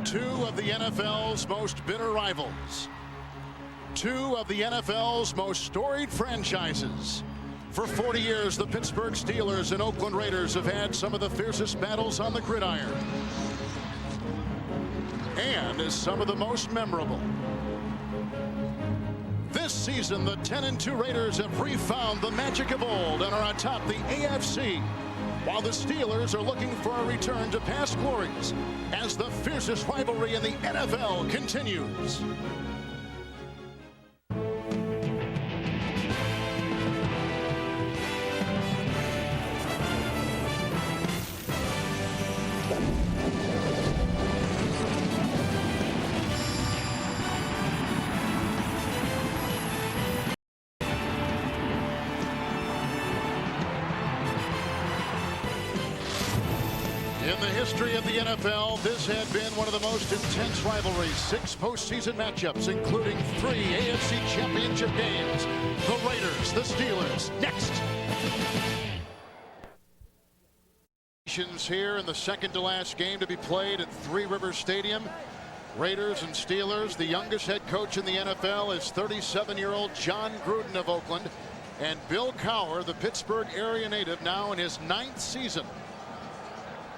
Two of the NFL's most bitter rivals. Two of the NFL's most storied franchises. For 40 years, the Pittsburgh Steelers and Oakland Raiders have had some of the fiercest battles on the gridiron. And as some of the most memorable. This season, the 10-2 Raiders have refound the magic of old and are atop the AFC, while the Steelers are looking for a return to past glories as the fiercest rivalry in the NFL continues. In the history of the NFL, this had been one of the most intense rivalries. 6 postseason matchups, including 3 AFC Championship games. The Raiders, the Steelers, next. Here in the second to last game to be played at Three Rivers Stadium. Raiders and Steelers. The youngest head coach in the NFL is 37-year-old John Gruden of Oakland. And Bill Cowher, the Pittsburgh area native, now in his 9th season.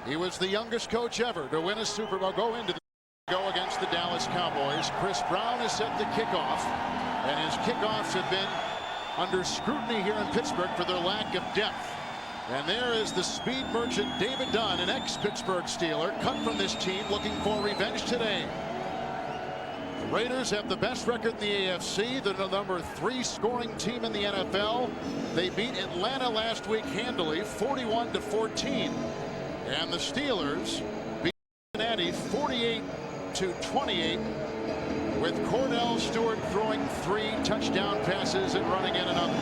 He was the youngest coach ever to win a Super Bowl, go against the Dallas Cowboys. Chris Brown is set to kick off, and his kickoffs have been under scrutiny here in Pittsburgh for their lack of depth. And there is the speed merchant David Dunn, an ex-Pittsburgh Steeler, cut from this team, looking for revenge today. The Raiders have the best record in the AFC. They're the number 3 scoring team in the NFL. They beat Atlanta last week handily, 41-14. And the Steelers beat Cincinnati 48-28, with Cordell Stewart throwing 3 touchdown passes and running in another.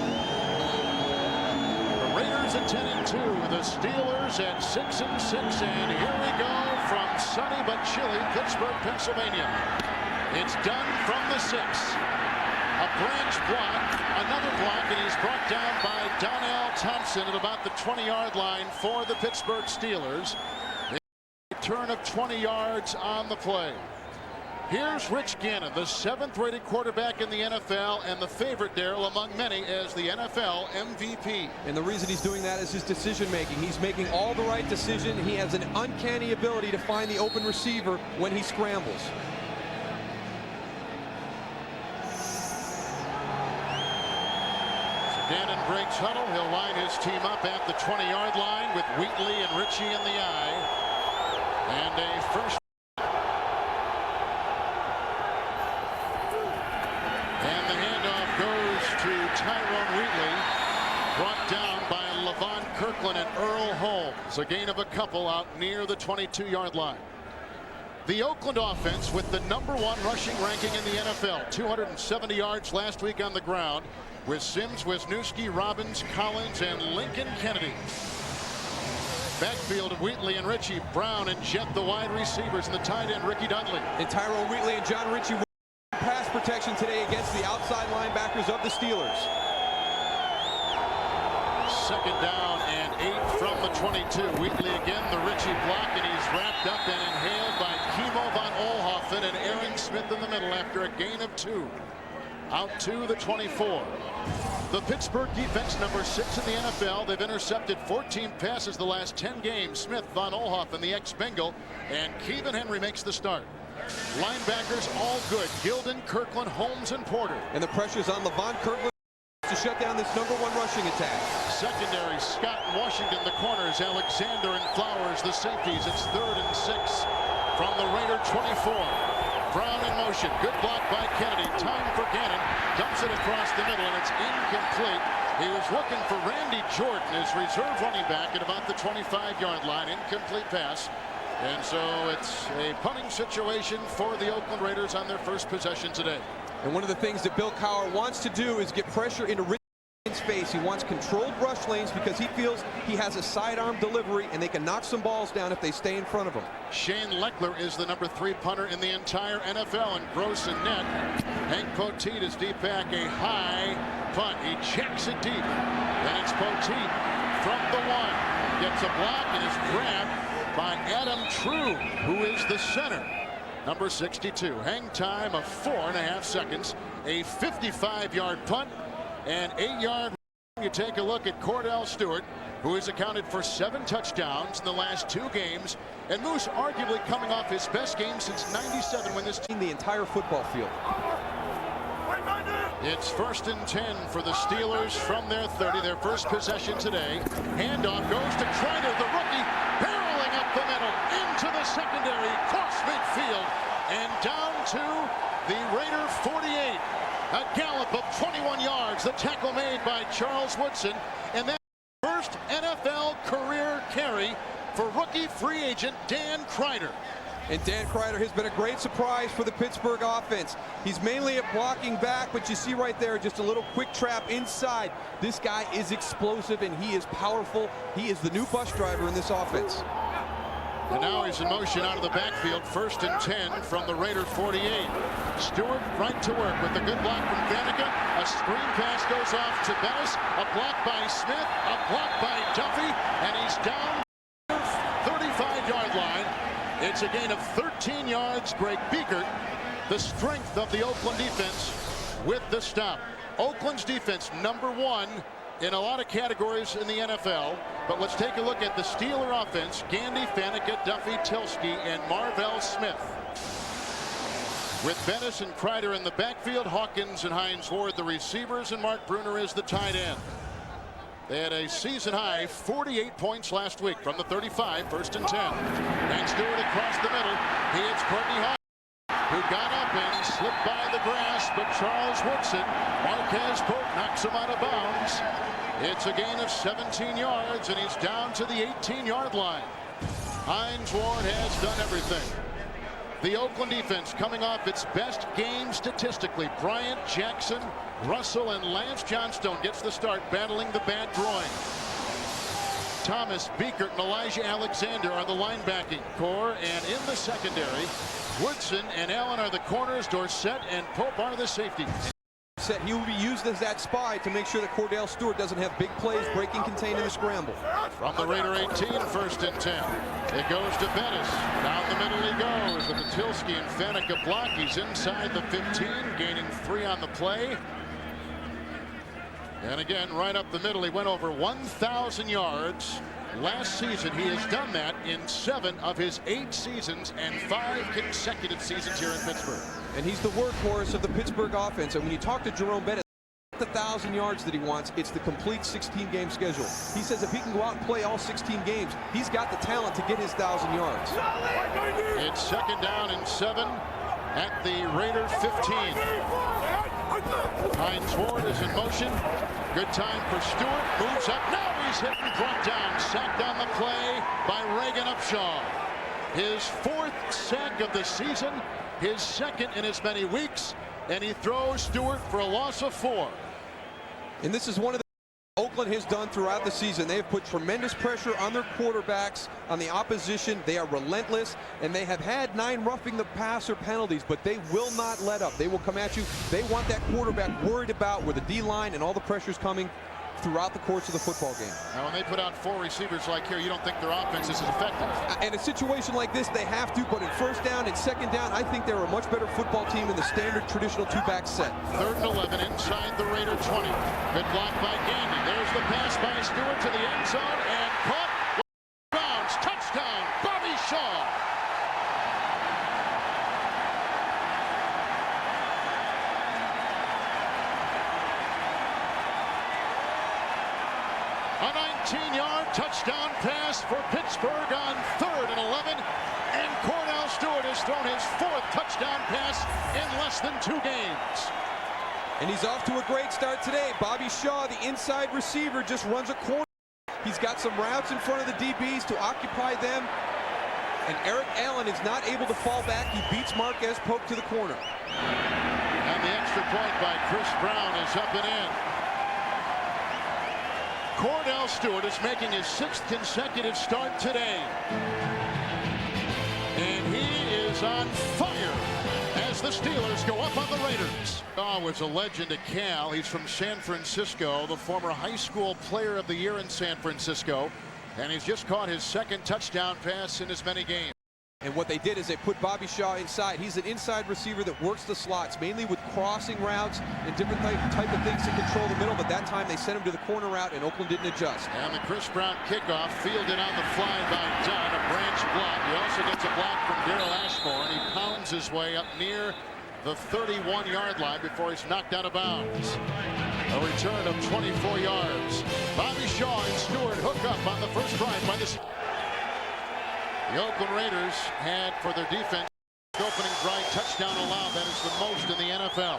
The Raiders at 10-2, the Steelers at 6-6, and here we go from sunny but chilly Pittsburgh, Pennsylvania. It's done from the 6. A branch block, another block, and he's brought down by Donnell Thompson at about the 20-yard line for the Pittsburgh Steelers. A return of 20 yards on the play. Here's Rich Gannon, the 7th rated quarterback in the NFL and the favorite, Darrell, among many as the NFL MVP. And the reason he's doing that is his decision making. He's making all the right decisions. He has an uncanny ability to find the open receiver when he scrambles. Gannon breaks huddle. He'll line his team up at the 20-yard line with Wheatley and Ritchie in the eye. And a first. And the handoff goes to Tyrone Wheatley. Brought down by Levon Kirkland and Earl Holmes. A gain of a couple out near the 22-yard line. The Oakland offense with the #1 rushing ranking in the NFL. 270 yards last week on the ground, with Sims, Wisniewski, Robbins, Collins, and Lincoln Kennedy. Backfield of Wheatley and Ritchie, Brown and Jet, the wide receivers, and the tight end Ricky Dudley. And Tyrone Wheatley and John Ritchie pass protection today against the outside linebackers of the Steelers. 2nd down and 8 from the 22. Wheatley again, the Ritchie block, and he's wrapped up and inhaled by Kimo von Oelhoffen and Aaron Smith in the middle after a gain of 2. Out to the 24. The Pittsburgh defense, number 6 in the NFL. They've intercepted 14 passes the last 10 games. Smith, von Oelhoffen, the ex-Bengal, and Kevin Henry makes the start. Linebackers all good. Gilden, Kirkland, Holmes, and Porter. And the pressure's on Levon Kirkland to shut down this #1 rushing attack. Secondary, Scott and Washington, the corners, Alexander and Flowers, the safeties. It's 3rd and 6 from the Raider 24. Brown in motion. Good block by Kennedy. Time for Gannon. Dumps it across the middle, and it's incomplete. He was looking for Randy Jordan, his reserve running back, at about the 25-yard line. Incomplete pass. And so it's a punting situation for the Oakland Raiders on their first possession today. And one of the things that Bill Cowher wants to do is get pressure into Ritchie's face. He wants controlled rush lanes because he feels he has a sidearm delivery and they can knock some balls down if they stay in front of him. Shane Leckler is the number 3 punter in the entire NFL, and gross and net. Hank Poteet is deep back, a high punt. He checks it deep, and it's Poteet from the 1. Gets a block and is grabbed by Adam True, who is the center. number 62. Hang time of 4.5 seconds. A 55-yard punt and 8-yard. You take a look at Cordell Stewart, who has accounted for 7 touchdowns in the last 2 games, and Moose arguably coming off his best game since '97 when this team the entire football field. It's 1st and 10 for the Steelers from their 30, their first possession today. Handoff goes to Kreider, the rookie, barreling up the middle into the secondary, cross midfield, and down to the Raider 48. A gallop of 21 yards, the tackle made by Charles Woodson, and that first NFL career carry for rookie free agent Dan Kreider. And Dan Kreider has been a great surprise for the Pittsburgh offense. He's mainly a blocking back, but you see right there just a little quick trap inside. This guy is explosive and he is powerful. He is the new bus driver in this offense. And now he's in motion out of the backfield. 1st and 10 from the Raider 48. Stewart right to work with a good block from Danica. A screen pass goes off to Bettis. A block by Smith. A block by Duffy. And he's down 35-yard line. It's a gain of 13 yards. Greg Biekert, the strength of the Oakland defense with the stop. Oakland's defense #1 in a lot of categories in the NFL. But let's take a look at the Steeler offense. Gandy, Faneca, Duffy, Tilsky, and Marvell Smith. With Bettis and Kreider in the backfield, Hawkins and Hines Ward the receivers, and Mark Bruner is the tight end. They had a season-high 48 points last week from the 35, 1st and 10. And Stewart across the middle. He hits Courtney Hawkins, who got up and slipped by the grass, but Charles Woodson, Marquez Pope knocks him out of bounds. It's a gain of 17 yards, and he's down to the 18-yard line. Hines Ward has done everything. The Oakland defense coming off its best game statistically. Bryant, Jackson, Russell, and Lance Johnstone gets the start battling the bad groin. Thomas, Biekert, and Elijah Alexander are the linebacking core, and in the secondary, Woodson and Allen are the corners. Dorsett and Pope are the safeties. He will be used as that spy to make sure that Cordell Stewart doesn't have big plays, breaking, contain in the scramble. From the Raider 18, 1st and 10. It goes to Bettis. Down the middle he goes. With the Tilsky and Faneca block. He's inside the 15, gaining 3 on the play. And again, right up the middle, he went over 1,000 yards. Last season, he has done that in 7 of his 8 seasons and 5 consecutive seasons here in Pittsburgh. And he's the workhorse of the Pittsburgh offense. And when you talk to Jerome Bettis, the 1,000 yards that he wants, it's the complete 16-game schedule. He says if he can go out and play all 16 games, he's got the talent to get his 1,000 yards. It's 2nd down and 7 at the Raider 15. Hines Ward is in motion. Good time for Stewart. Moves up. Now he's hit and brought down. Sacked on the play by Reagan Upshaw. His 4th sack of the season. His 2nd in as many weeks. And he throws Stewart for a loss of 4. And this is one of the Oakland has done throughout the season. They have put tremendous pressure on their quarterbacks, on the opposition. They are relentless, and they have had 9 roughing the passer penalties, but they will not let up. They will come at you. They want that quarterback worried about where the D-line and all the pressure is coming throughout the course of the football game. Now, when they put out 4 receivers like here, you don't think their offense is as effective. In a situation like this, they have to, but in 1st down and 2nd down, I think they're a much better football team in the standard traditional 2-back set. 3rd and 11 inside the Raider 20. Good block by Gandy. There's the pass by Stewart to the end zone and caught. Bounce. Touchdown. Bobby Shaw. A 19-yard touchdown pass for Pittsburgh on 3rd and 11. And Cordell Stewart has thrown his 4th touchdown pass in less than 2 games. And he's off to a great start today. Bobby Shaw, the inside receiver, just runs a corner. He's got some routes in front of the DBs to occupy them. And Eric Allen is not able to fall back. He beats Marquez Pope to the corner. And the extra point by Chris Brown is up and in. Cordell Stewart is making his 6th consecutive start today. And he is on fire as the Steelers go up on the Raiders. Oh, was a legend at Cal. He's from San Francisco, the former high school player of the year in San Francisco. And he's just caught his 2nd touchdown pass in as many games. And what they did is they put Bobby Shaw inside. He's an inside receiver that works the slots, mainly with crossing routes and different type of things to control the middle. But that time they sent him to the corner route, and Oakland didn't adjust. And the Chris Brown kickoff fielded on the fly by Dunn, a branch block. He also gets a block from Darrell Ashmore, and he pounds his way up near the 31-yard line before he's knocked out of bounds. A return of 24 yards. Bobby Shaw and Stewart hook up on the first drive by the Oakland Raiders had for their defense opening drive touchdown allowed. That is the most in the NFL.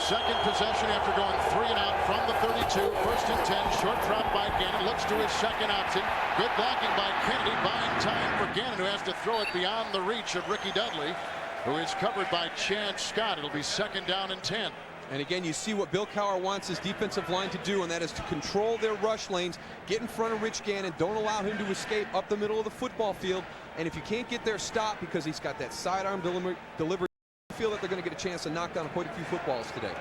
Second possession after going 3 and out from the 32. First and 10. Short drop by Gannon. Looks to his second option. Good blocking by Kennedy. Buying time for Gannon, who has to throw it beyond the reach of Ricky Dudley, who is covered by Chad Scott. It'll be second down and 10. And again, you see what Bill Cowher wants his defensive line to do, and that is to control their rush lanes, get in front of Rich Gannon, don't allow him to escape up the middle of the football field. And if you can't get there, stop, because he's got that sidearm delivery. I feel that they're going to get a chance to knock down quite a few footballs today.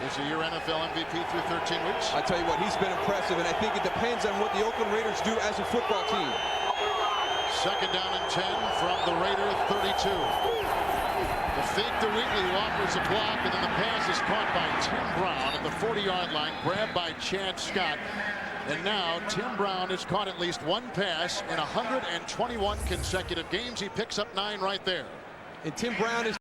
Is he your NFL MVP through 13 weeks? I tell you what, he's been impressive, and I think it depends on what the Oakland Raiders do as a football team. Second down and 10 from the Raider 32. The fake to Wheatley, who offers a block, and then the pass is caught by Tim Brown at the 40-yard line, grabbed by Chad Scott. And now Tim Brown has caught at least one pass in 121 consecutive games. He picks up 9 right there. And Tim Brown is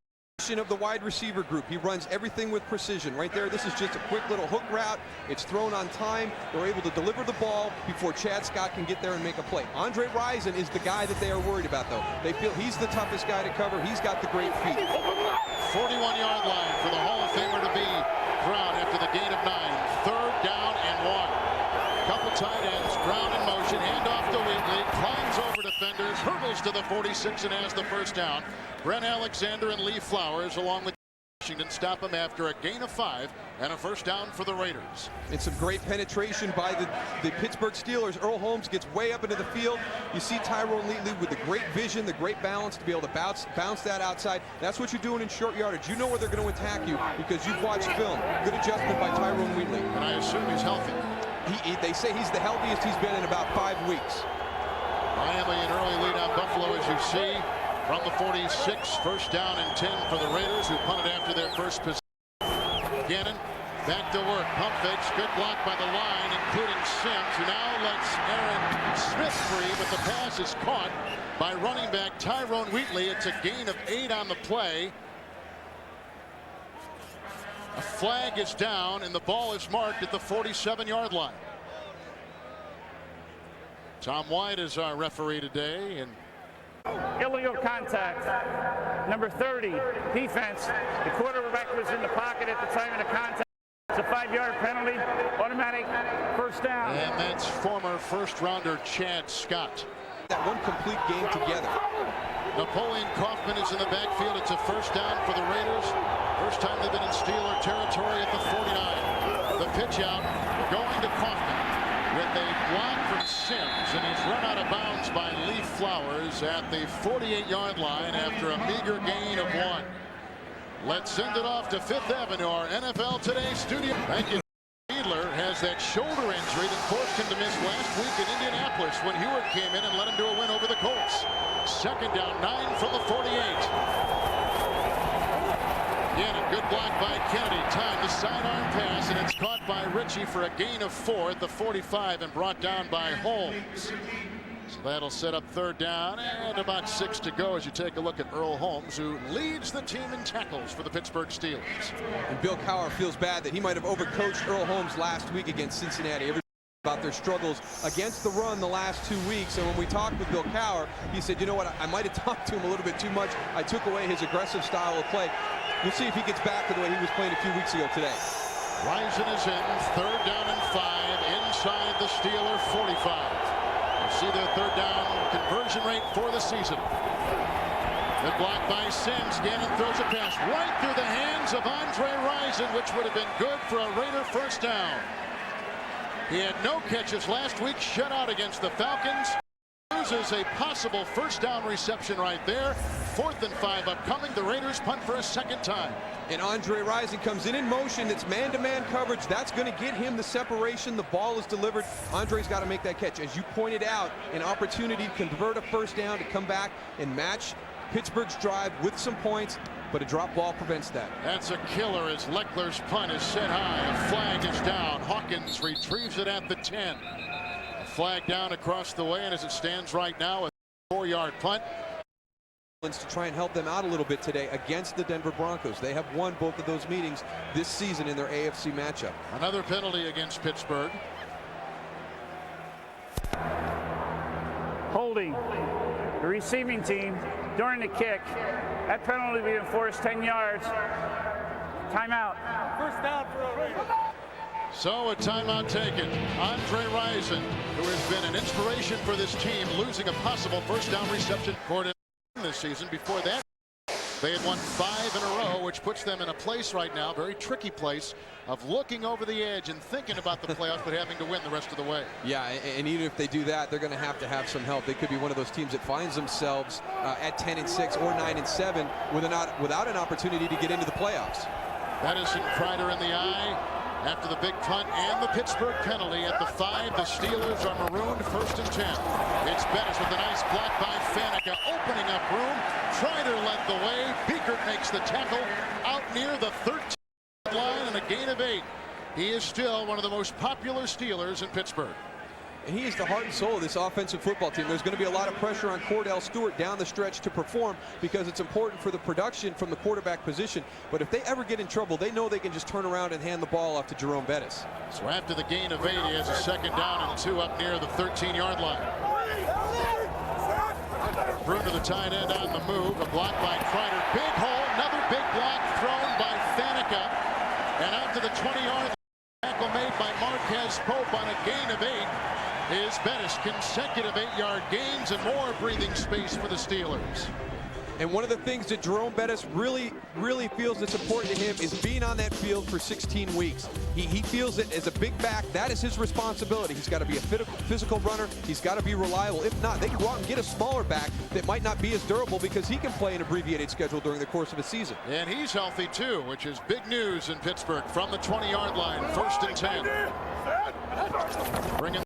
of the wide receiver group. He runs everything with precision. Right there, this is just a quick little hook route. It's thrown on time. They're able to deliver the ball before Chad Scott can get there and make a play. Andre Rison is the guy that they are worried about, though. They feel he's the toughest guy to cover. He's got the great feet. 41-yard line for the Hall of Famer to be Brown after the gain of 9. Third down and 1. Couple tight ends. Brown in motion. Handoff to Wheatley. Climbs over defenders. Hurdles to the 46 and has the first down. Brent Alexander and Lee Flowers along with Washington stop him after a gain of 5 and a first down for the Raiders. And some great penetration by the Pittsburgh Steelers. Earl Holmes gets way up into the field. You see Tyrone Wheatley with the great vision, the great balance to be able to bounce that outside. That's what you're doing in short yardage. You know where they're going to attack you because you've watched film. Good adjustment by Tyrone Wheatley. And I assume he's healthy. They say he's the healthiest he's been in about 5 weeks. Miami an early lead on Buffalo, as you see. From the 46, first down and 10 for the Raiders, who punted after their first possession. Gannon back to work. Pump fakes. Good block by the line, including Sims, who now lets Aaron Smith free, but the pass is caught by running back Tyrone Wheatley. It's a gain of 8 on the play. A flag is down, and the ball is marked at the 47-yard line. Tom White is our referee today, and illegal contact. Number 30, defense. The quarterback was in the pocket at the time of the contact. It's a 5-yard penalty. Automatic first down. And that's former first-rounder Chad Scott. That one complete game together. Napoleon Kaufman is in the backfield. It's a first down for the Raiders. First time they've been in Steeler territory at the 49. The pitch out going to Kaufman with a block from Sims, and he's run out of bounds by Lee Flowers at the 48-yard line after a meager gain of 1. Let's send it off to Fifth Avenue, our NFL Today studio. Thank you. Fiedler has that shoulder injury that forced him to miss last week in Indianapolis when Hewitt came in and led him to a win over the Colts. Second down, 9 from the 48. Again, a good block by Kennedy. Time the sidearm pass, and it's caught by Ritchie for a gain of 4 at the 45 and brought down by Holmes. So that'll set up third down and about 6 to go as you take a look at Earl Holmes, who leads the team in tackles for the Pittsburgh Steelers. And Bill Cowher feels bad that he might have overcoached Earl Holmes last week against Cincinnati. Everybody about their struggles against the run the last 2 weeks. And when we talked with Bill Cowher, he said, you know what, I might have talked to him a little bit too much. I took away his aggressive style of play. We'll see if he gets back to the way he was playing a few weeks ago today. Rison is in. Third down and 5 inside the Steeler 45. See their third down conversion rate for the season. Good block by Sims. Gannon throws a pass right through the hands of Andre Rison, which would have been good for a Raider first down. He had no catches last week, shut out against the Falcons. loses a possible first down reception right there. 4th and 5 upcoming. The Raiders punt for a second time. And Andre Rison comes in motion. It's man-to-man coverage. That's going to get him the separation. The ball is delivered. Andre's got to make that catch. As you pointed out, an opportunity to convert a first down, to come back and match Pittsburgh's drive with some points, but a drop ball prevents that. That's a killer as Leckler's punt is set high. A flag is down. Hawkins retrieves it at the 10. A flag down across the way, and as it stands right now, a 4-yard punt. To try and help them out a little bit today against the Denver Broncos. They have won both of those meetings this season in their AFC matchup. Another penalty against Pittsburgh. Holding the receiving team during the kick. That penalty will be enforced 10 yards. Timeout. First down for a Raider. So a timeout taken. Andre Rison, who has been an inspiration for this team, losing a possible first down reception this season. Before that, they had won 5 in a row, which puts them in a place right now, very tricky place, of looking over the edge and thinking about the playoffs, but having to win the rest of the way. Yeah, and even if they do that, they're going to have some help. They could be one of those teams that finds themselves at 10-6 or 9-7 without an opportunity to get into the playoffs. Madison Kreider in the eye after the big punt and the Pittsburgh penalty at the 5. The Steelers are marooned 1st and 10. It's Bettis with a nice block by Faneca, opening up room. Kreider led the way. Beekert makes the tackle out near the 13 line and a gain of 8. He is still one of the most popular Steelers in Pittsburgh. And he is the heart and soul of this offensive football team. There's going to be a lot of pressure on Stewart down the stretch to perform because it's important for the production from the quarterback position. But if they ever get in trouble, they know they can just turn around and hand the ball off to Jerome Bettis. So after the gain of 8, he has a 2nd down and 2 up near the 13-yard line. Bruner, the tight end, on the move. A block by Kreider. Big hole. Another big block thrown by Faneca. And out to the 20-yard line. Tackle made by Marquez Pope on a gain of 8. Is Bettis. Consecutive 8-yard gains and more breathing space for the Steelers. And one of the things that Jerome Bettis really feels that's important to him is being on that field for 16 weeks. He feels that as a big back, that is his responsibility. He's got to be a physical runner. He's got to be reliable. If not, they can go out and get a smaller back that might not be as durable because he can play an abbreviated schedule during the course of a season. And he's healthy too, which is big news in Pittsburgh from the 20-yard line. 1st and 10. Bringing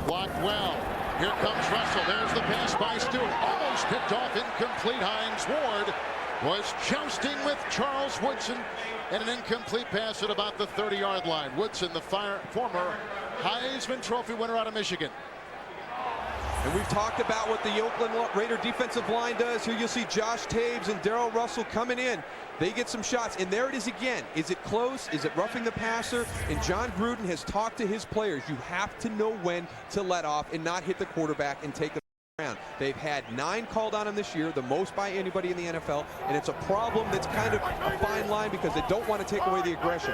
blocked well. Here comes Russell. There's the pass by Stewart. Almost picked off, incomplete. Hines Ward was jousting with Charles Woodson, and an incomplete pass at about the 30-yard line. Woodson, the former Heisman Trophy winner out of Michigan. And we've talked about what the Oakland Raider defensive line does. Here you'll see Josh Taves and Darrell Russell coming in. They get some shots, and there it is again. Is it close? Is it roughing the passer? And John Gruden has talked to his players. You have to know when to let off and not hit the quarterback and take the around. They've had 9 called on them this year, the most by anybody in the NFL, and it's a problem that's kind of a fine line because they don't want to take away the aggression.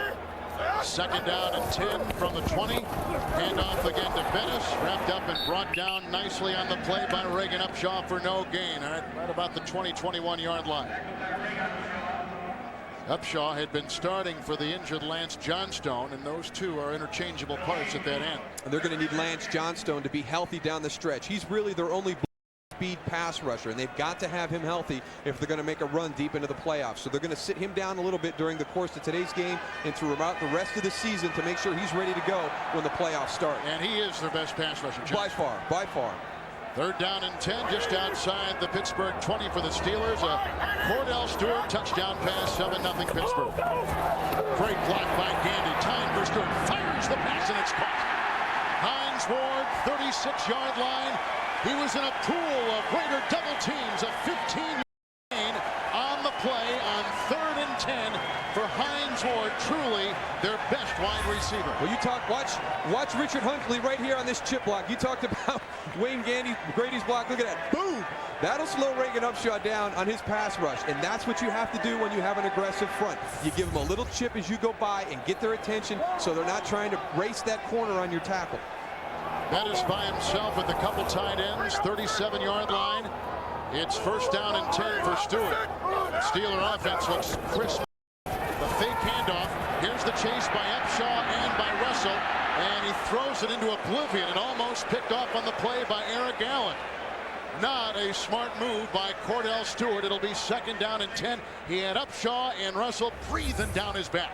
2nd down and 10 from the 20. Handoff again to Bettis. Wrapped up and brought down nicely on the play by Reagan Upshaw for no gain. Right about the 20-21-yard line. Upshaw had been starting for the injured Lance Johnstone, and those two are interchangeable parts at that end. And they're going to need Lance Johnstone to be healthy down the stretch. He's really their only speed pass rusher, and they've got to have him healthy if they're going to make a run deep into the playoffs. So they're going to sit him down a little bit during the course of today's game and throughout the rest of the season to make sure he's ready to go when the playoffs start. And he is their best pass rusher. By far. 3rd down and 10 just outside the Pittsburgh 20 for the Steelers. A Cordell Stewart touchdown pass, 7-0 Pittsburgh. Great block by Gandy. Time for Stewart. Fires the pass and it's caught. Hines Ward, 36-yard line. He was in a pool of Raider double teams. A 15-yard gain on the play on 3rd and 10 for Hines Ward. Truly their best wide receiver. Well, watch Richard Huntley right here on this chip block. You talked about Wayne Grady's block. Look at that. Boom! That'll slow Reagan Upshaw down on his pass rush, and that's what you have to do when you have an aggressive front. You give them a little chip as you go by and get their attention so they're not trying to race that corner on your tackle. Bettis by himself with a couple tight ends, 37-yard line. It's 1st down and 10 for Stewart. The Steeler offense looks crisp. The fake handoff. Here's the chase by Upshaw and by Russell, and he throws it into oblivion and almost picked off on the play by Eric Allen. Not a smart move by Cordell Stewart. It'll be 2nd down and 10. He had Upshaw and Russell breathing down his back.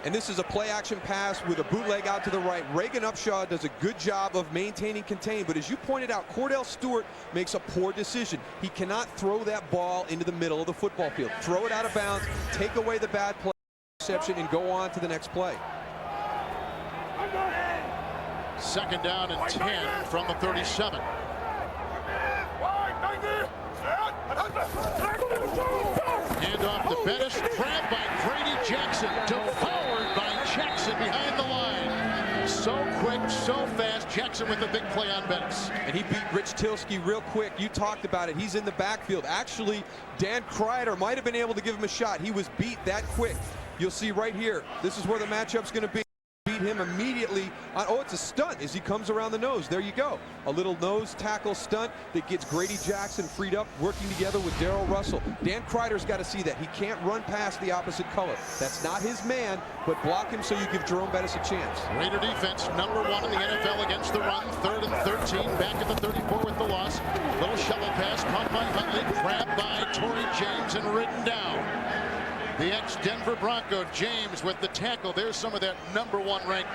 And this is a play-action pass with a bootleg out to the right. Reagan Upshaw does a good job of maintaining contain, but as you pointed out, Cordell Stewart makes a poor decision. He cannot throw that ball into the middle of the football field. Throw it out of bounds, take away the bad play interception, and go on to the next play. 2nd down and 10 from the 37. Handoff to Bettis, grabbed by Grady Jackson, devoured by Jackson behind the line. So quick, so fast. Jackson with the big play on Bettis. And he beat Rich Tilsky real quick. You talked about it. He's in the backfield. Actually, Dan Kreider might have been able to give him a shot. He was beat that quick. You'll see right here. This is where the matchup's going to be. Beat him immediately. Oh, it's a stunt as he comes around the nose. There you go. A little nose tackle stunt that gets Grady Jackson freed up, working together with Darrell Russell. Dan Kreider's got to see that. He can't run past the opposite color. That's not his man, but block him so you give Jerome Bettis a chance. Raider defense, #1 in the NFL against the run. 3rd and 13, back at the 34 with the loss. Little shovel pass caught by Huntley, grabbed by Torrey James and ridden down. The ex-Denver Bronco, James, with the tackle. There's some of that #1 ranked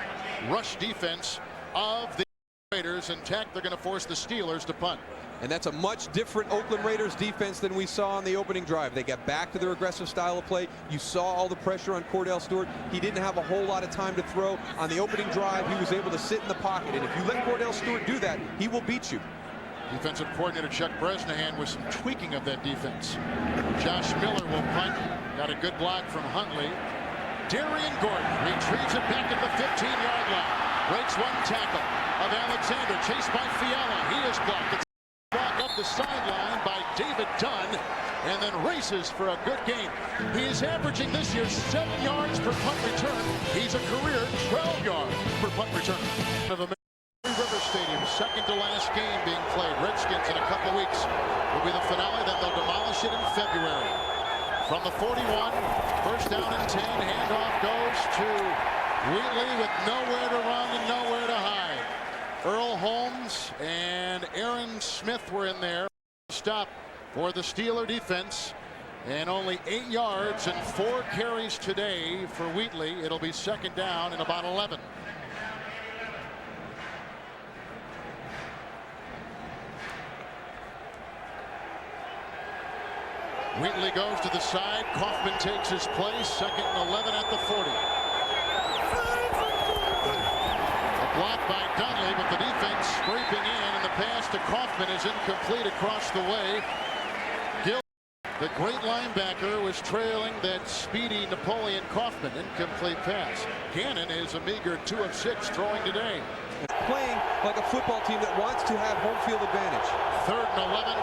rush defense of the Raiders. In fact, they're going to force the Steelers to punt. And that's a much different Oakland Raiders defense than we saw on the opening drive. They got back to their aggressive style of play. You saw all the pressure on Cordell Stewart. He didn't have a whole lot of time to throw. On the opening drive, he was able to sit in the pocket. And if you let Cordell Stewart do that, he will beat you. Defensive coordinator Chuck Bresnahan with some tweaking of that defense. Josh Miller will punt. Got a good block from Huntley. Darian Gordon retrieves it back at the 15-yard line. Breaks one tackle of Alexander, chased by Fiala. He is blocked. It's blocked up the sideline by David Dunn, and then races for a good gain. He is averaging this year 7 yards per punt return. He's a career 12 yards per punt return. River Stadium, 2nd to last game being played. Redskins in a couple weeks will be the finale. Then they'll demolish it in February. From the 41, 1st down and 10. Handoff goes to Wheatley with nowhere to run and nowhere to hide. Earl Holmes and Aaron Smith were in there. Stop for the Steeler defense. And only 8 yards and 4 carries today for Wheatley. It'll be 2nd down and about 11. Wheatley goes to the side. Kaufman takes his place. 2nd and 11 at the 40. A block by Dudley, but the defense scraping in, and the pass to Kaufman is incomplete across the way. Gill, the great linebacker, was trailing that speedy Napoleon Kaufman. Incomplete pass. Gannon is a meager 2 of 6 throwing today. Playing like a football team that wants to have home field advantage. 3rd and 11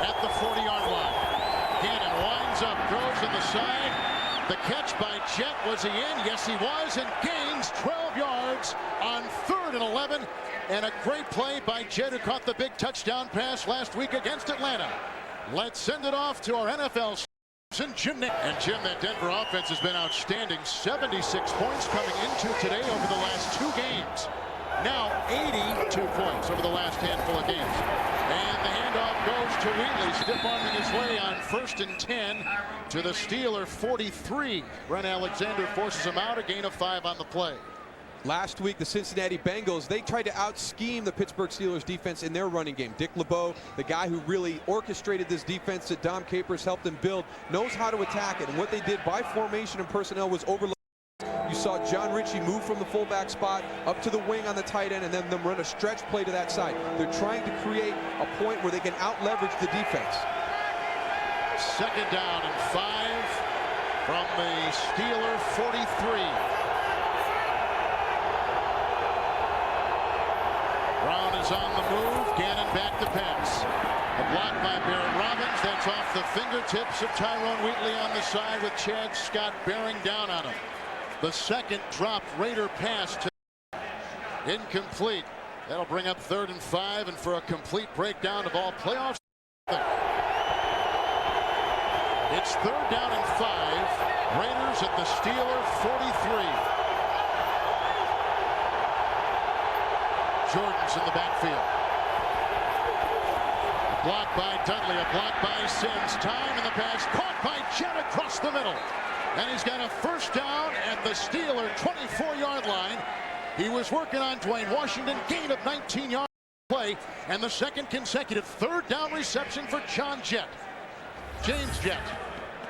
at the 40-yard line. Gannon winds up, throws to the side. The catch by Jett. Was he in? Yes, he was, and gains 12 yards on 3rd and 11. And a great play by Jett, who caught the big touchdown pass last week against Atlanta. Let's send it off to our NFL and Jim. And Jim, that Denver offense has been outstanding. 76 points coming into today over the last 2 games. Now 82 points over the last handful of games. And the handoff goes to Wheatley, stiff-arming his way on 1st and 10 to the Steeler 43. Ren Alexander forces him out, a gain of 5 on the play. Last week, the Cincinnati Bengals, they tried to out-scheme the Pittsburgh Steelers defense in their running game. Dick LeBeau, the guy who really orchestrated this defense that Dom Capers helped him build, knows how to attack it. And what they did by formation and personnel was overload. You saw John Ritchie move from the fullback spot up to the wing on the tight end, and then them run a stretch play to that side. They're trying to create a point where they can out-leverage the defense. 2nd down and 5 from the Steeler 43. Brown is on the move. Gannon back to pass. A block by Barrett Robbins. That's off the fingertips of Tyrone Wheatley on the side, with Chad Scott bearing down on him. The 2nd dropped Raider pass to incomplete. That'll bring up 3rd and 5, and for a complete breakdown of all playoffs. It's 3rd down and 5. Raiders at the Steeler 43. Jordan's in the backfield. block by Dudley, a block by Sims. Time in the pass, caught by Jett across the middle. And he's got a first down at the Steeler 24-yard line. He was working on Dwayne Washington, gain of 19 yards play, and the second consecutive third down reception for John Jett. James Jett.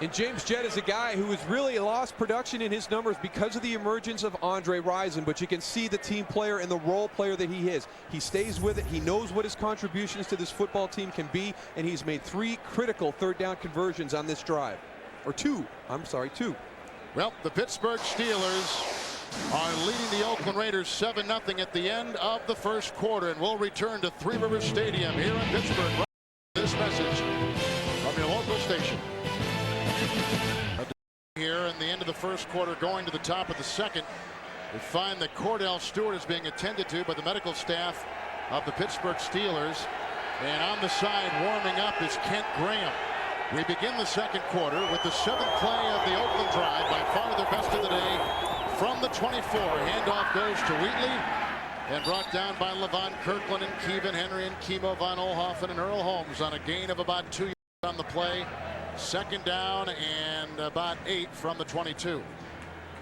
And James Jett is a guy who has really lost production in his numbers because of the emergence of Andre Rison, but you can see the team player and the role player that he is. He stays with it. He knows what his contributions to this football team can be, and he's made 3 critical third down conversions on this drive. Or 2. I'm sorry, 2. Well, the Pittsburgh Steelers are leading the Oakland Raiders 7-0 at the end of the first quarter, and we'll return to Three Rivers Stadium here in Pittsburgh. This message from your local station. Here in the end of the first quarter, going to the top of the second, we find that Cordell Stewart is being attended to by the medical staff of the Pittsburgh Steelers, and on the side warming up is Kent Graham. We begin the second quarter with the 7th play of the Oakland drive, by far their best of the day, from the 24. Handoff goes to Wheatley and brought down by Levon Kirkland and Kevin Henry and Kimo von Oelhoffen and Earl Holmes on a gain of about 2 yards on the play. Second down and about 8 from the 22.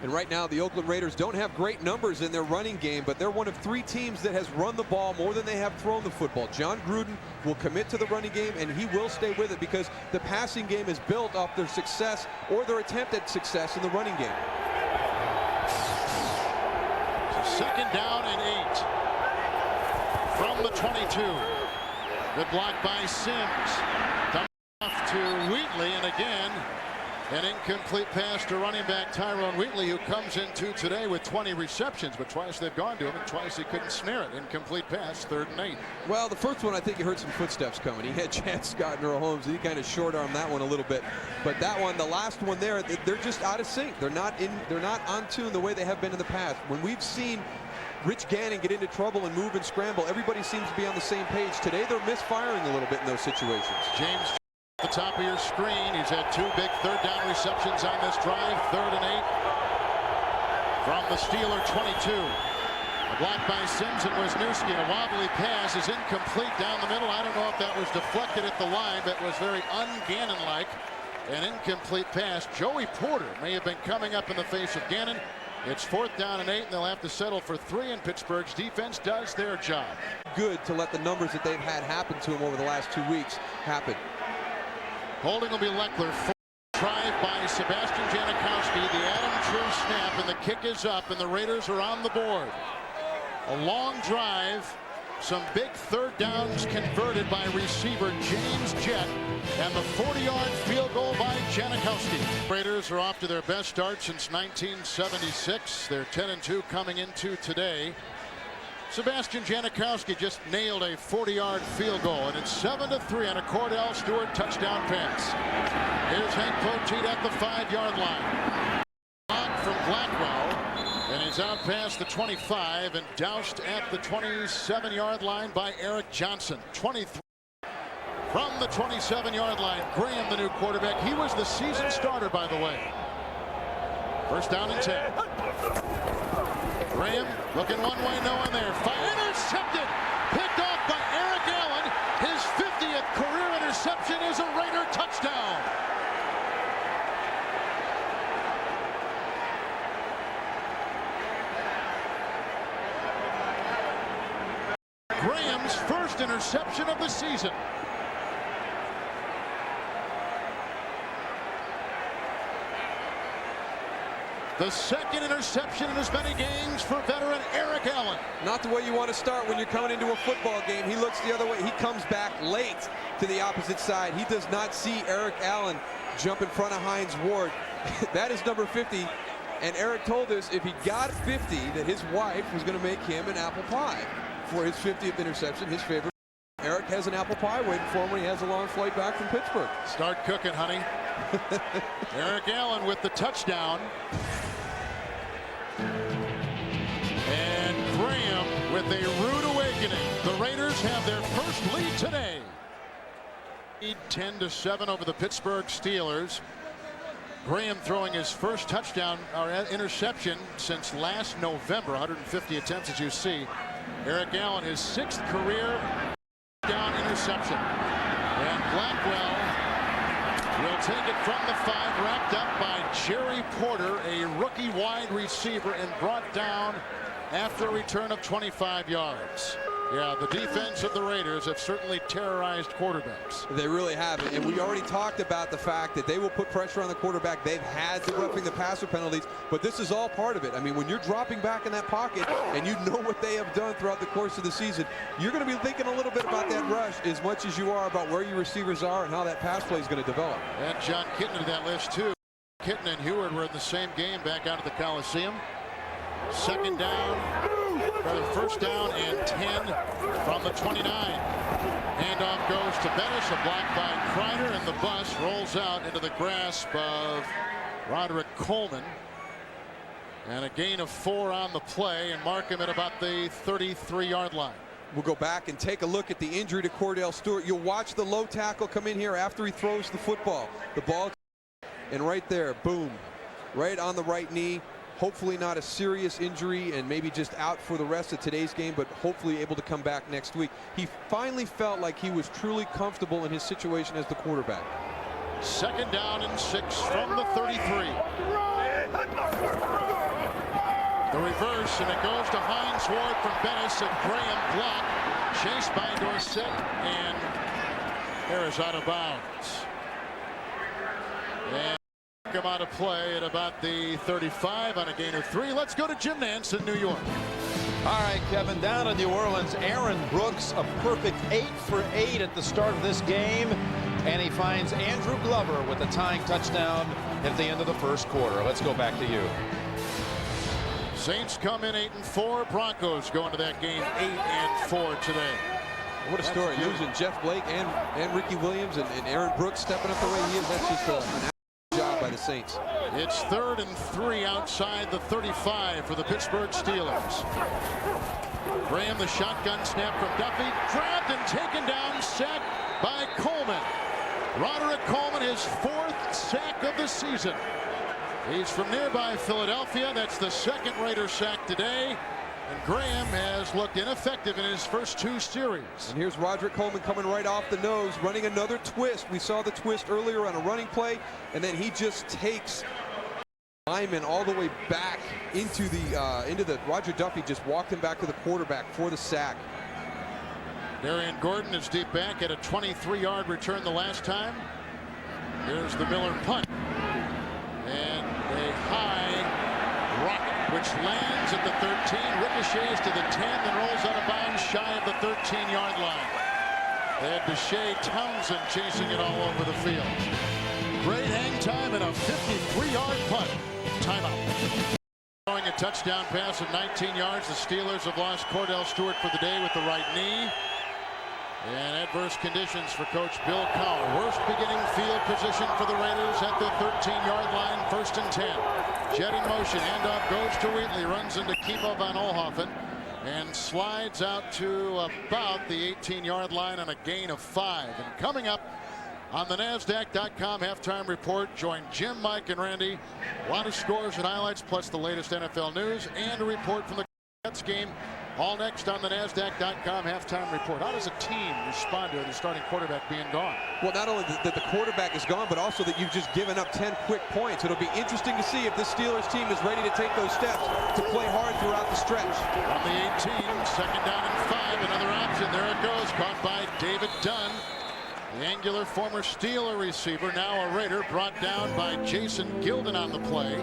And right now the Oakland Raiders don't have great numbers in their running game, but they're one of 3 teams that has run the ball more than they have thrown the football. John Gruden will commit to the running game, and he will stay with it because the passing game is built off their success or their attempt at success in the running game. So second down and 8 from the 22. Good block by Sims. Off to Wheatley, and again an incomplete pass to running back Tyrone Wheatley, who comes into today with 20 receptions, but twice they've gone to him and twice he couldn't snare it. Incomplete pass, 3rd and 8. Well, the first one, I think he heard some footsteps coming. He had Chad Scott and Earl Holmes, and he kind of short-armed that one a little bit. But that one, the last one there, they're just out of sync. They're not on tune the way they have been in the past. When we've seen Rich Gannon get into trouble and move and scramble, everybody seems to be on the same page. Today they're misfiring a little bit in those situations. James at the top of your screen. He's had 2 big third down receptions on this drive. 3rd and 8 from the Steeler 22. A block by Sims and Wisniewski. A wobbly pass is incomplete down the middle. I don't know if that was deflected at the line, but was very un-Gannon-like. An incomplete pass. Joey Porter may have been coming up in the face of Gannon. It's 4th down and 8, and they'll have to settle for 3, and Pittsburgh's defense does their job. Good to let the numbers that they've had happen to him over the last 2 weeks happen. Holding will be Leckler. Drive by Sebastian Janikowski. The Adam True snap, and the kick is up, and the Raiders are on the board. A long drive. Some big third downs converted by receiver James Jett, and the 40-yard field goal by Janikowski. Raiders are off to their best start since 1976. They're 10-2 coming into today. Sebastian Janikowski just nailed a 40-yard field goal, and it's 7-3 on a Cordell Stewart touchdown pass. Here's Hank Poteet at the 5-yard line. Block from Blackwell, and he's out past the 25 and doused at the 27-yard line by Eric Johnson. 23 from the 27-yard line. Graham, the new quarterback. He was the season starter, by the way. First down and 10. Graham looking one way, no one there. Intercepted, picked off by Eric Allen. His 50th career interception is a Raider touchdown. Graham's first interception of the season. The second interception in as many games for veteran Eric Allen. Not the way you want to start when you're coming into a football game. He looks the other way. He comes back late to the opposite side. He does not see Eric Allen jump in front of Hines Ward. That is number 50. And Eric told us if he got 50 that his wife was going to make him an apple pie for his 50th interception, his favorite. Eric has an apple pie waiting for him when he has a long flight back from Pittsburgh. Start cooking, honey. Eric Allen with the touchdown. And Graham with a rude awakening. The Raiders have their first lead today. 10-7 over the Pittsburgh Steelers. Graham throwing his first touchdown or interception since last November. 150 attempts, as you see. Eric Allen, his 6th career down interception. And Blackwell will take it from the 5, wrapped up by Jerry Porter, a rookie wide receiver, and brought down after a return of 25 yards. Yeah, the defense of the Raiders have certainly terrorized quarterbacks. They really have. And we already talked about the fact that they will put pressure on the quarterback. They've had the roughing the passer penalties, but this is all part of it. I mean, when you're dropping back in that pocket and you know what they have done throughout the course of the season, you're going to be thinking a little bit about that rush as much as you are about where your receivers are and how that pass play is going to develop. And John Kitten to that list, too. Kitten and Heward were in the same game back out at the Coliseum. Second down, rather first down and 10 from the 29. Handoff goes to Bettis, a block by Kreider, and the bus rolls out into the grasp of Roderick Coleman. And a gain of 4 on the play, and mark him at about the 33-yard line. We'll go back and take a look at the injury to Cordell Stewart. You'll watch the low tackle come in here after he throws the football. The ball, and right there, boom, right on the right knee. Hopefully not a serious injury and maybe just out for the rest of today's game, but hopefully able to come back next week. He finally felt like he was truly comfortable in his situation as the quarterback. Second down and 6 from the 33. The reverse, and it goes to Hines Ward from Bettis, and Graham blocked, chased by Dorsett, and there is out of bounds. And come out of play at about the 35 on a gain of 3. Let's go to Jim Nance in New York. All right, Kevin, down in New Orleans, Aaron Brooks, a perfect 8 for 8 at the start of this game, and he finds Andrew Glover with a tying touchdown at the end of the first quarter. Let's go back to you. Saints come in 8-4. Broncos go into that game 8-4 today. What a story. Losing Jeff Blake and Ricky Williams and Aaron Brooks stepping up the way he is. That's just an job by the Saints. It's 3rd and 3 outside the 35 for the Pittsburgh Steelers. Graham, the shotgun snap from Duffy, grabbed and taken down, sacked by Coleman. Roderick Coleman, his 4th sack of the season. He's from nearby Philadelphia. That's the 2nd Raider sack today. And Graham has looked ineffective in his first 2 series. And here's Roderick Coleman coming right off the nose, running another twist. We saw the twist earlier on a running play, and then he just takes lineman all the way back into the Roger Duffy just walked him back to the quarterback for the sack. Darian Gordon is deep back at a 23-yard return the last time. Here's the Miller punt. And a high rocket, which lands at the 13, ricochets to the 10, then rolls out of bounds shy of the 13-yard line. They had Deshae Townsend chasing it all over the field. Great hang time and a 53-yard punt. Timeout. Throwing a touchdown pass of 19 yards. The Steelers have lost Cordell Stewart for the day with the right knee. And adverse conditions for Coach Bill Cowher. Worst beginning field position for the Raiders at the 13-yard line, 1st and 10. Jet in motion, handoff goes to Wheatley, runs into Kimo van Olhoffen, and slides out to about the 18-yard line on a gain of 5. And coming up on the NASDAQ.com halftime report, join Jim, Mike, and Randy. A lot of scores and highlights, plus the latest NFL news, and a report from the Jets game. All next on the NASDAQ.com halftime report. How does a team respond to the starting quarterback being gone? Well, not only that the quarterback is gone, but also that you've just given up 10 quick points. It'll be interesting to see if this Steelers team is ready to take those steps to play hard throughout the stretch. On the 18, 2nd down and 5. Another option. There it goes. Caught by David Dunn. The angular former Steeler receiver, now a Raider, brought down by Jason Gilden on the play.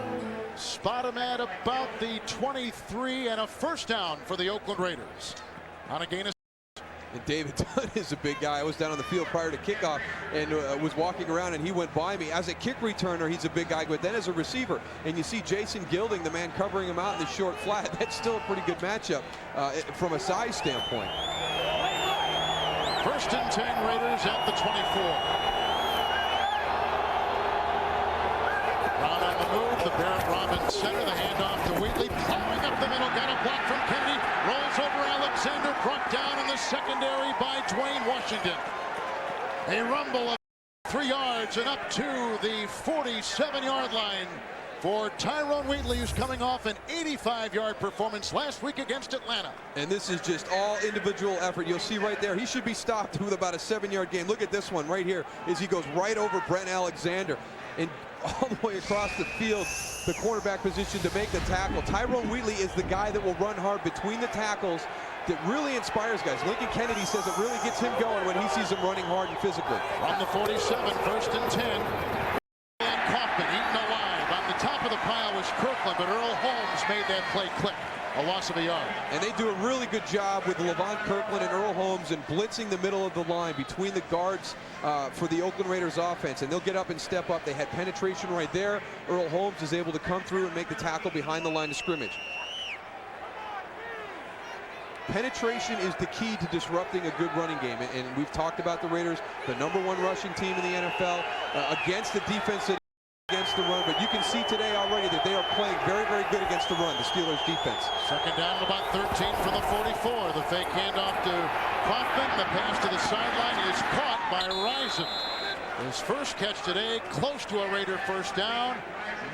Spot him at about the 23, and a first down for the Oakland Raiders on a gain of. And David Dunn is a big guy. I was down on the field prior to kickoff and was walking around, and he went by me. As a kick returner, he's a big guy, but then as a receiver, and you see Jason Gilding, the man covering him out in the short flat, that's still a pretty good matchup from a size standpoint. 1st and 10, Raiders at the 24. Brown on the move, the Barrett Robbins center, the handoff to Wheatley, plowing up the middle, got a block from Kennedy, rolls over Alexander, brought down in the secondary by Dwayne Washington. A rumble of 3 yards and up to the 47-yard line for Tyrone Wheatley, who's coming off an 85-yard performance last week against Atlanta. And this is just all individual effort. You'll see right there, he should be stopped with about a 7-yard gain. Look at this one right here, as he goes right over Brent Alexander and all the way across the field, the cornerback position to make the tackle. Tyrone Wheatley is the guy that will run hard between the tackles that really inspires guys. Lincoln Kennedy says it really gets him going when he sees him running hard and physically. From the 47, 1st and 10. And Kaufman eaten alive. On the top of the pile was Kirkland, but Earl Holmes made that play click. A loss of a yard. And they do a really good job with Levon Kirkland and Earl Holmes in blitzing the middle of the line between the guards for the Oakland Raiders offense. And they'll get up and step up. They had penetration right there. Earl Holmes is able to come through and make the tackle behind the line of scrimmage. Penetration is the key to disrupting a good running game. And we've talked about the Raiders, the #1 rushing team in the NFL, against the defense that against the run, but you can see today already that they are playing very, very good against the run, the Steelers defense. 2nd down at about 13 from the 44. The fake handoff to Kaufman. The pass to the sideline is caught by Rison. His first catch today, close to a Raider first down,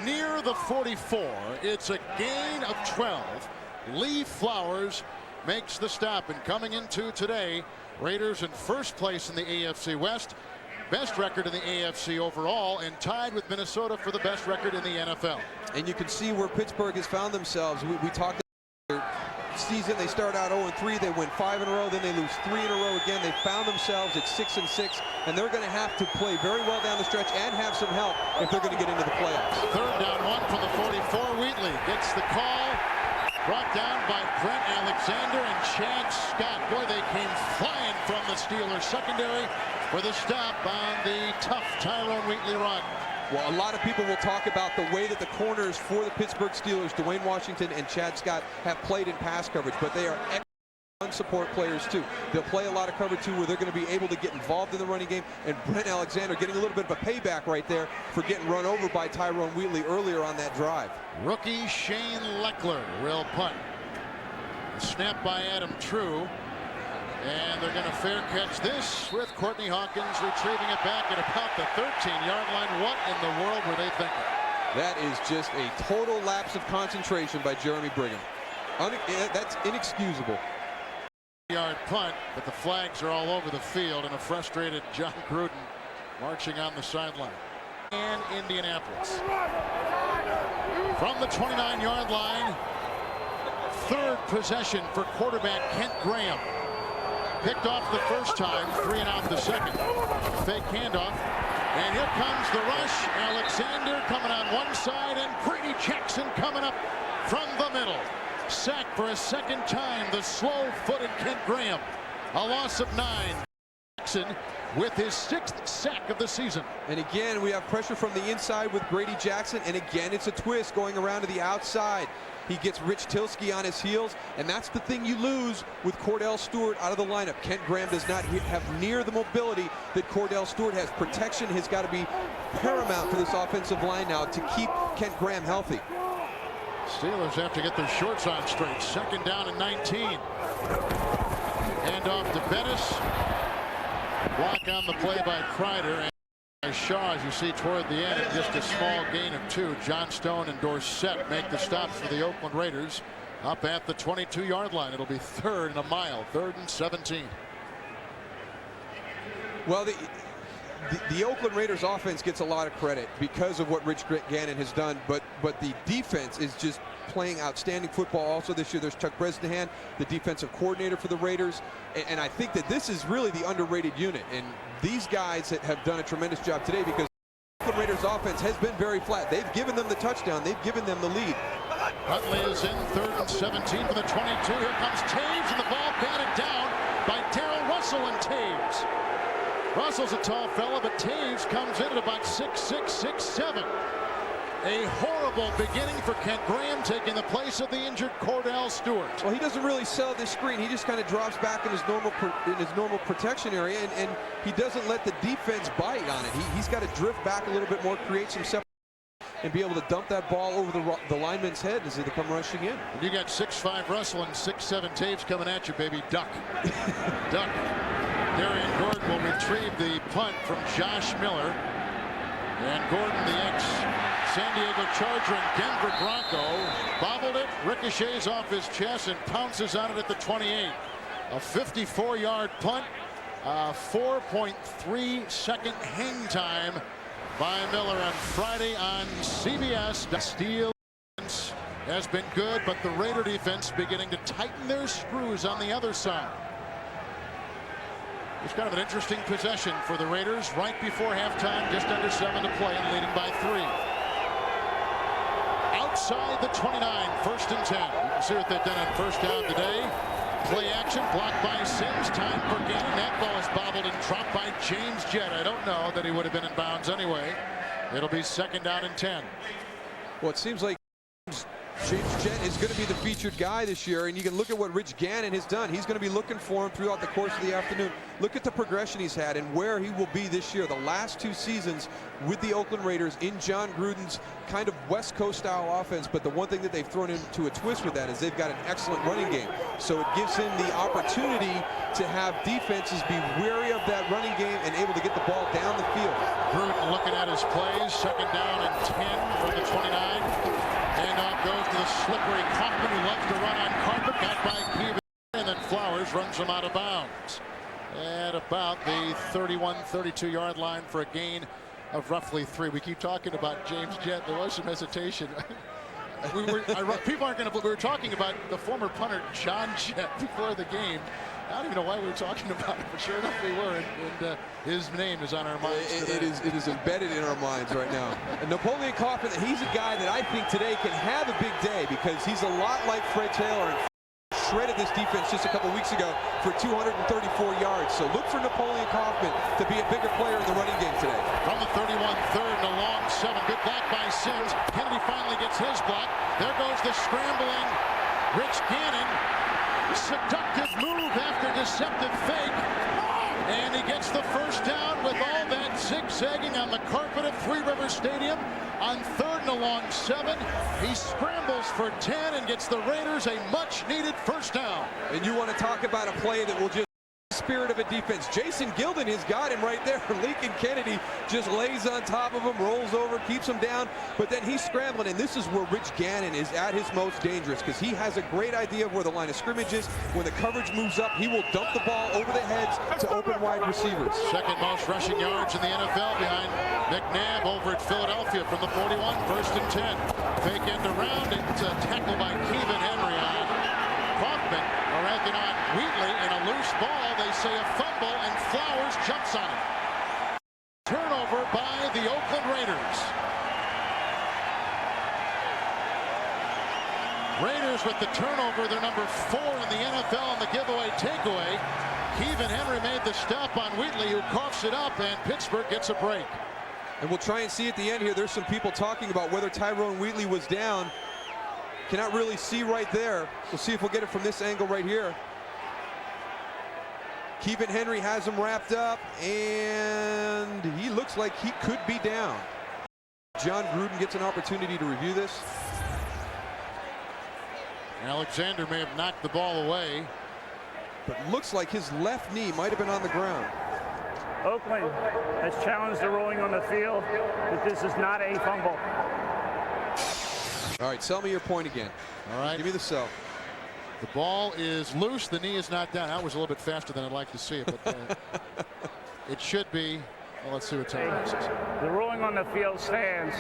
near the 44. It's a gain of 12. Lee Flowers makes the stop, and coming into today, Raiders in first place in the AFC West. Best record in the AFC overall, and tied with Minnesota for the best record in the NFL. And you can see where Pittsburgh has found themselves. We talked about their season. They start out 0-3. They win 5 in a row. Then they lose 3 in a row again. They found themselves at 6-6, and they're going to have to play very well down the stretch and have some help if they're going to get into the playoffs. 3rd down 1 from the 44. Wheatley gets the call. Brought down by Brent Alexander and Chad Scott. Boy, they came flying from the Steelers secondary for the stop on the tough Tyrone Wheatley run. Well, a lot of people will talk about the way that the corners for the Pittsburgh Steelers, Dwayne Washington and Chad Scott, have played in pass coverage, but they are excellent run support players too. They'll play a lot of cover two where they're going to be able to get involved in the running game, and Brent Alexander getting a little bit of a payback right there for getting run over by Tyrone Wheatley earlier on that drive. Rookie Shane Leckler will punt. Snap by Adam True. And they're going to fair catch this with Courtney Hawkins retrieving it back at about the 13-yard line. What in the world were they thinking? That is just a total lapse of concentration by Jeremy Brigham. That's inexcusable. Yard punt, but the flags are all over the field, and a frustrated John Gruden marching on the sideline. And Indianapolis. From the 29-yard line, 3rd possession for quarterback Kent Graham. Picked off the first time, 3 and out the second. Fake handoff, and here comes the rush. Alexander coming on one side, and Brady Jackson coming up from the middle. Sacked for a 2nd time, the slow-footed Kent Graham. A loss of 9. Jackson with his 6th sack of the season. And again, we have pressure from the inside with Brady Jackson, and again, it's a twist going around to the outside. He gets Rich Tilsky on his heels, and that's the thing you lose with Cordell Stewart out of the lineup. Kent Graham does not have near the mobility that Cordell Stewart has. Protection has got to be paramount for this offensive line now to keep Kent Graham healthy. Steelers have to get their shorts on straight. 2nd down and 19. Hand off to Bettis. Block on the play by Kreider. And Shaw, as you see toward the end, at just a small gain of 2. John Stone and Dorsett make the stops for the Oakland Raiders up at the 22-yard line. It'll be 3rd and a mile, 3rd and 17. Well, the Oakland Raiders offense gets a lot of credit because of what Rich Gannon has done, but the defense is just playing outstanding football also this year. There's Chuck Bresnahan, the defensive coordinator for the Raiders, and I think that this is really the underrated unit, and these guys have done a tremendous job today because the Oakland Raiders offense has been very flat. They've given them the touchdown. They've given them the lead. Huntley is in 3rd and 17 for the 22. Here comes Taves, and the ball batted down by Darrell Russell, and Taves. Russell's a tall fella, but Taves comes in at about 6'6", 6'7". A horrible beginning for Kent Graham, taking the place of the injured Cordell Stewart. Well, he doesn't really sell this screen. He just kind of drops back in his normal protection area, and he doesn't let the defense bite on it. He's got to drift back a little bit more, create some separation, and be able to dump that ball over the lineman's head as they come rushing in. And you got 6'5" Russell and 6'7" Taves coming at you, baby. Duck. Duck. Darian Gordon will retrieve the punt from Josh Miller. And Gordon, the San Diego Charger and Denver Bronco. Bobbled it, ricochets off his chest, and pounces on it at the 28. A 54-yard punt. 4.3-second hang time by Miller on Friday on CBS. The Steel has been good, but the Raider defense beginning to tighten their screws on the other side. It's kind of an interesting possession for the Raiders right before halftime, just under 7 to play and leading by 3. Outside the 29, 1st and 10. You can see what they've done on first down today. Play action, blocked by Sims. Time for gain. That ball is bobbled and dropped by James Jett. I don't know that he would have been in bounds anyway. It'll be 2nd down and 10. Well, it seems like James Jett is going to be the featured guy this year, and you can look at what Rich Gannon has done. He's going to be looking for him throughout the course of the afternoon. Look at the progression he's had and where he will be this year. The last 2 seasons with the Oakland Raiders in John Gruden's kind of West Coast style offense, but the one thing that they've thrown into a twist with that is they've got an excellent running game. So it gives him the opportunity to have defenses be wary of that running game and able to get the ball down the field. Gruden looking at his plays. 2nd down and 10 from the 29. Handoff goes to the slippery Kaufman, who loves to run on carpet. Got by Keevan, and then Flowers runs him out of bounds at about the 31-32-yard line for a gain of roughly 3. We keep talking about James Jett. There was some hesitation. People aren't going to. We were talking about the former punter John Jett before the game. I don't even know why we were talking about it, but sure enough we were, and his name is on our minds today. It is embedded in our minds right now. And Napoleon Kaufman, he's a guy that I think today can have a big day because he's a lot like Fred Taylor and shredded this defense just a couple weeks ago for 234 yards. So look for Napoleon Kaufman to be a bigger player in the running game today. From the 31, 3rd and a long 7. Good block by Sims. Kennedy finally gets his block. There goes the scrambling Rich Gannon. Seductive move after deceptive fake, and he gets the 1st down with all that zigzagging on the carpet of Three Rivers Stadium on 3rd and a long 7. He scrambles for 10 and gets the Raiders a much needed 1st down. And you want to talk about a play that will just spirit of a defense. Jason Gilden has got him right there. Lincoln Kennedy just lays on top of him, rolls over, keeps him down, but then he's scrambling, and this is where Rich Gannon is at his most dangerous because he has a great idea of where the line of scrimmage is. When the coverage moves up, he will dump the ball over the heads to open wide receivers. 2nd most rushing yards in the NFL behind McNabb over at Philadelphia from the 41, 1st and 10. Fake end around. It's a tackle by Keevan Henry on Kaufman, or rather on Wheatley, and a loose ball. They say a fumble, and Flowers jumps on it. Turnover by the Oakland Raiders. Raiders with the turnover. They're number 4 in the NFL in the giveaway takeaway. Keevan Henry made the stop on Wheatley, who coughs it up, and Pittsburgh gets a break. And we'll try and see at the end here. There's some people talking about whether Tyrone Wheatley was down. Cannot really see right there. We'll see if we'll get it from this angle right here. Keevan Henry has him wrapped up, and he looks like he could be down. John Gruden gets an opportunity to review this. Alexander may have knocked the ball away, but looks like his left knee might have been on the ground. Oakland has challenged the ruling on the field that this is not a fumble. All right, sell me your point again. All right. Give me the sell. The ball is loose. The knee is not down. That was a little bit faster than I'd like to see it, but it should be. Well, let's see what time this is. The ruling on the field stands.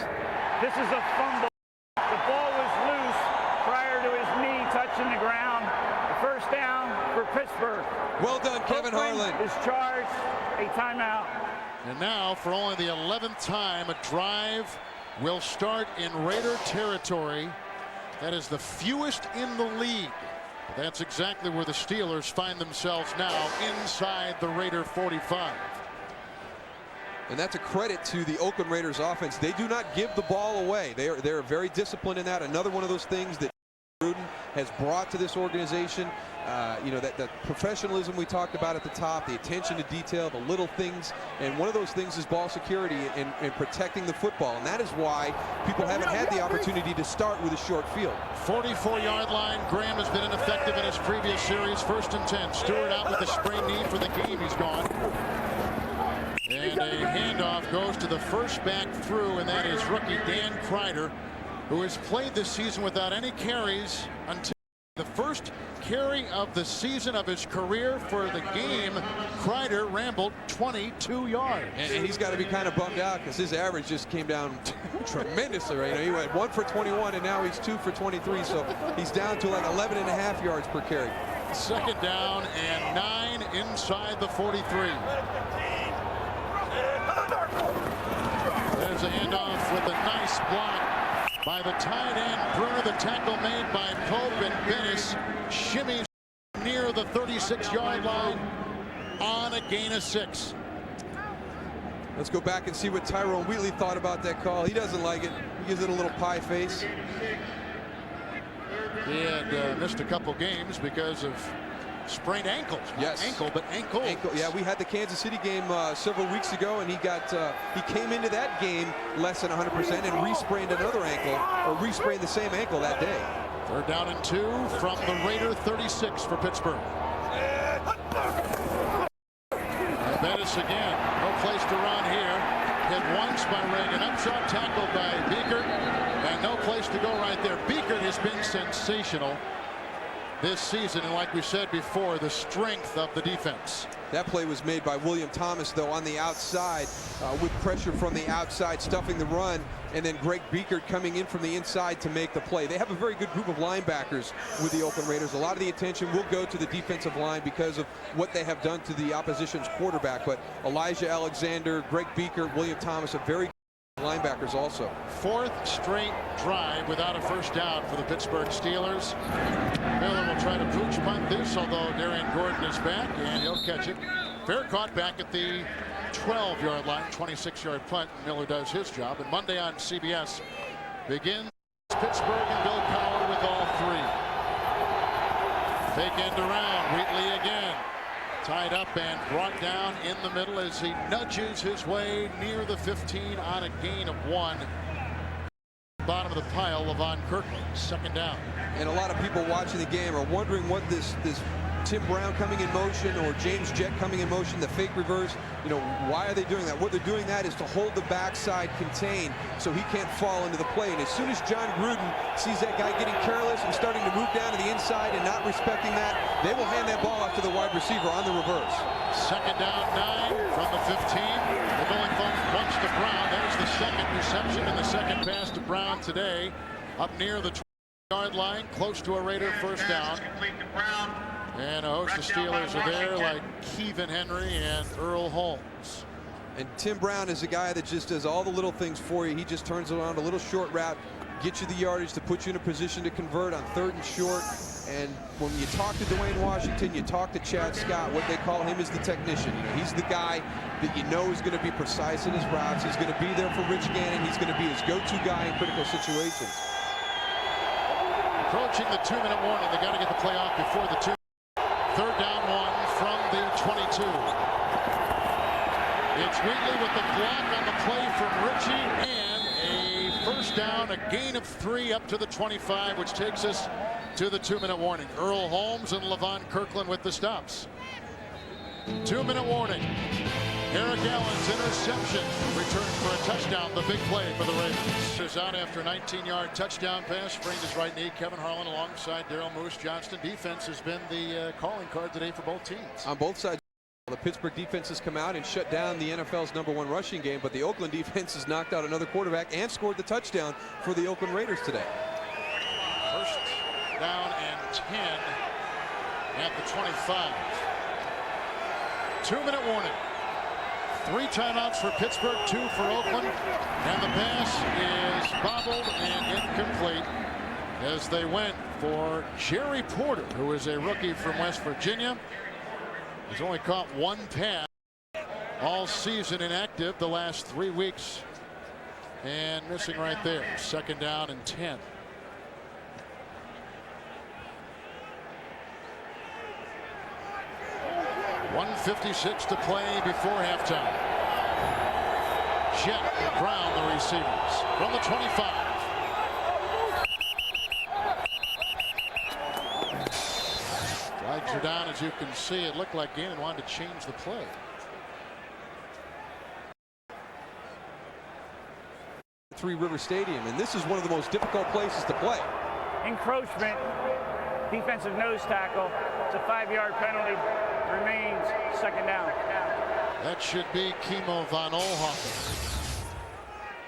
This is a fumble. The ball was loose prior to his knee touching the ground. The 1st down for Pittsburgh. Well done, Kevin Harlan. Is charged a timeout. And now, for only the 11th time, a drive will start in Raider territory. That is the fewest in the league. That's exactly where the Steelers find themselves now, inside the Raider 45. And that's a credit to the Oakland Raiders offense. They do not give the ball away. They're very disciplined in that. Another one of those things that Gruden has brought to this organization. You know, that professionalism we talked about at the top, the attention to detail, the little things, and one of those things is ball security and protecting the football, and that is why people haven't had the opportunity to start with a short field. 44-yard line. Graham has been ineffective in his previous series. 1st and 10. Stewart out with a sprained knee for the game. He's gone. And a handoff goes to the first back through, and that is rookie Dan Kreider, who has played this season without any carries until the first carry of the season of his career. For the game, Kreider rambled 22 yards. And he's got to be kind of bummed out because his average just came down tremendously. Right? He went 1 for 21, and now he's 2 for 23. So he's down to like 11.5 yards per carry. Second down and 9 inside the 43. There's a handoff with a nice block by the tight end Bruner. The tackle made by Pope, and Bennis shimmies near the 36-yard line on a gain of 6. Let's go back and see what Tyrone Wheatley thought about that call. He doesn't like it. He gives it a little pie face. He had missed a couple games because of sprained ankles. Yes. Not ankle, but ankles. Yeah, we had the Kansas City game several weeks ago, and he came into that game less than 100% and re-sprained another ankle, or re-sprained the same ankle that day. Third down and 2 from the Raider 36 for Pittsburgh. And Bettis again. No place to run here. Hit once by Reagan. Upshot tackle by Beekert. And no place to go right there. Beekert has been sensational this season, and like we said before, the strength of the defense. That play was made by William Thomas, though, on the outside with pressure from the outside, stuffing the run, and then Greg Beekert coming in from the inside to make the play. They have a very good group of linebackers with the Oakland Raiders. A lot of the attention will go to the defensive line because of what they have done to the opposition's quarterback, but Elijah Alexander, Greg Beekert, William Thomas, a very good linebackers also. Fourth straight drive without a first down for the Pittsburgh Steelers. Miller will try to pooch punt this, although Darian Gordon is back, and he'll catch it. Fair caught back at the 12-yard line, 26-yard punt. Miller does his job. And Monday on CBS begins Pittsburgh and Bill Cowher with all 3. Fake end around, Wheatley again. Tied up and brought down in the middle as he nudges his way near the 15 on a gain of 1. Bottom of the pile, Levon Kirkland, second down. And a lot of people watching the game are wondering what this Tim Brown coming in motion or James Jett coming in motion, the fake reverse, why are they doing that? What they're doing that is to hold the backside contained so he can't fall into the play. And as soon as John Gruden sees that guy getting careless and starting to move down to the inside and not respecting that, they will hand that ball off to the wide receiver on the reverse. Second down 9 from the 15. The going once to Brown. There's the second reception and the second pass to Brown today. Up near the 20-yard line, close to a Raider first down. And a host of Steelers are there, like Kevin Henry and Earl Holmes. And Tim Brown is a guy that just does all the little things for you. He just turns it on a little short route, gets you the yardage to put you in a position to convert on 3rd and short. And when you talk to Dwayne Washington, you talk to Chad Scott, what they call him is the technician. He's the guy that is going to be precise in his routes. He's going to be there for Rich Gannon. He's going to be his go-to guy in critical situations. Approaching the 2-minute warning. They got to get the play off before the 2. Third down 1 from the 22. It's Wheatley with the block on the play from Ritchie, and a first down, a gain of 3 up to the 25, which takes us to the 2-minute warning. Earl Holmes and Levon Kirkland with the stops. 2-minute warning. Eric Allen's interception returns for a touchdown. The big play for the Ravens. Is out after a 19-yard touchdown pass. Sprained his right knee. Kevin Harlan alongside Daryl Moose Johnston. Defense has been the calling card today for both teams. On both sides, the Pittsburgh defense has come out and shut down the NFL's #1 rushing game, but the Oakland defense has knocked out another quarterback and scored the touchdown for the Oakland Raiders today. First down and 10 at the 25. 2-minute warning. 3 timeouts for Pittsburgh, 2 for Oakland, and the pass is bobbled and incomplete as they went for Jerry Porter, who is a rookie from West Virginia. He's only caught 1 pass all season, inactive the last 3 weeks, and missing right there. Second down and 10. .156 to play before halftime. Jett and Brown, the receivers, from the 25. Flags are down, as you can see. It looked like Gannon wanted to change the play. Three River Stadium, and this is one of the most difficult places to play. Encroachment, defensive nose tackle. It's a 5-yard penalty. Remains second down. That should be Kimo von Oelhoffen.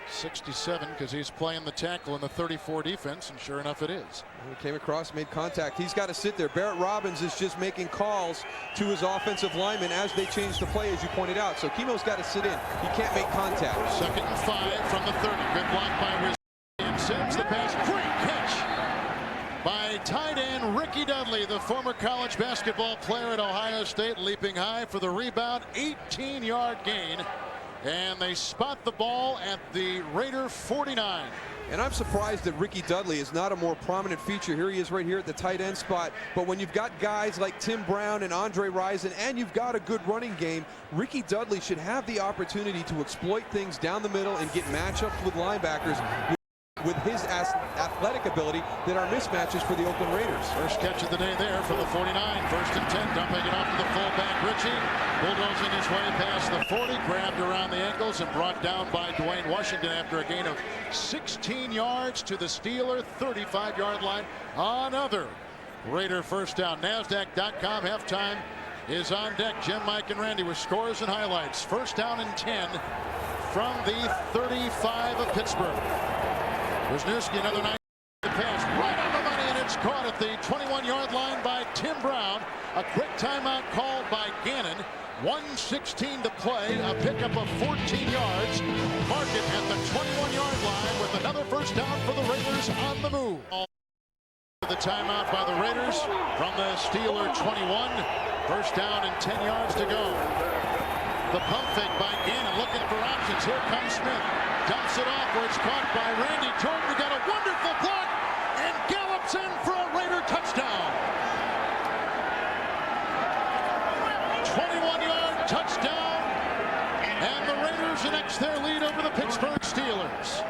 67, because he's playing the tackle in the 34 defense, and sure enough it is. He came across, made contact. He's got to sit there. Barrett Robbins is just making calls to his offensive linemen as they change the play, as you pointed out. So Kimo's got to sit in. He can't make contact. 2nd and 5 from the 30. Good block by Riz. And Sims, the pass. Great catch by tight end Ricky Dudley, the former college basketball player at Ohio State, leaping high for the rebound. 18-yard gain. And they spot the ball at the Raider 49. And I'm surprised that Ricky Dudley is not a more prominent feature. Here he is right here at the tight end spot. But when you've got guys like Tim Brown and Andre Rison, and you've got a good running game, Ricky Dudley should have the opportunity to exploit things down the middle and get matchups with linebackers with his athletic ability that are mismatches for the Oakland Raiders. First catch of the day there from the 49. 1st and 10, dumping it off to the fullback Ritchie. Bulldozing his way past the 40, grabbed around the ankles and brought down by Dwayne Washington after a gain of 16 yards to the Steeler 35-yard line. Another Raider first down. NASDAQ.com halftime is on deck. Jim, Mike, and Randy with scores and highlights. First down and 10 from the 35 of Pittsburgh. Wisniewski, another nice pass right on the money, and it's caught at the 21-yard line by Tim Brown. A quick timeout called by Gannon. 1:16 to play, a pickup of 14 yards. Mark it at the 21-yard line with another first down for the Raiders on the move. The timeout by the Raiders from the Steeler 21. First down and 10 yards to go. The pump fake by Gannon, looking for options. Here comes Smith. Dumps it off where it's caught by Randy Jordan, who got a wonderful block and gallops in for a Raider touchdown. 21-yard touchdown, and the Raiders annex their lead over the Pittsburgh Steelers.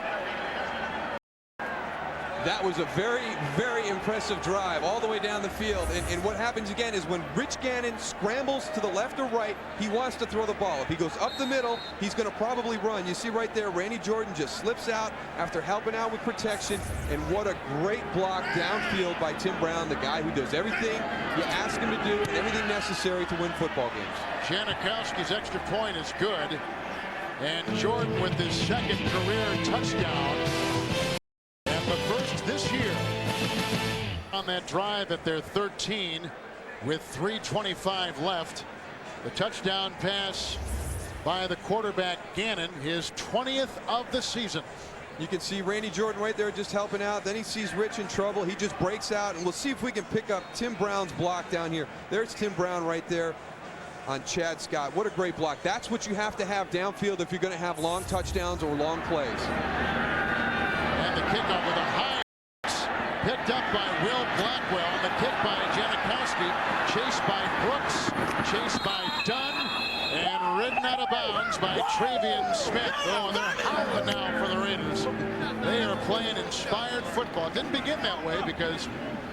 That was a very, very impressive drive all the way down the field. And what happens again is when Rich Gannon scrambles to the left or right, he wants to throw the ball. If he goes up the middle, he's going to probably run. You see right there, Randy Jordan just slips out after helping out with protection. And what a great block downfield by Tim Brown, the guy who does everything you ask him to do and everything necessary to win football games. Janikowski's extra point is good. And Jordan with his 2nd career touchdown. The first this year on that drive at their 13 with 3:25 left. The touchdown pass by the quarterback Gannon, his 20th of the season. You can see Randy Jordan right there just helping out. Then he sees Rich in trouble. He just breaks out, and we'll see if we can pick up Tim Brown's block down here. There's Tim Brown right there on Chad Scott. What a great block. That's what you have to have downfield if you're going to have long touchdowns or long plays. And the kickoff with a high picked up by Will Blackwell. And the kick by Janikowski, chased by Brooks, chased by Dunn, and ridden out of bounds by Travian Smith. Oh, and they're howling now for the Raiders. They are playing inspired football. It didn't begin that way because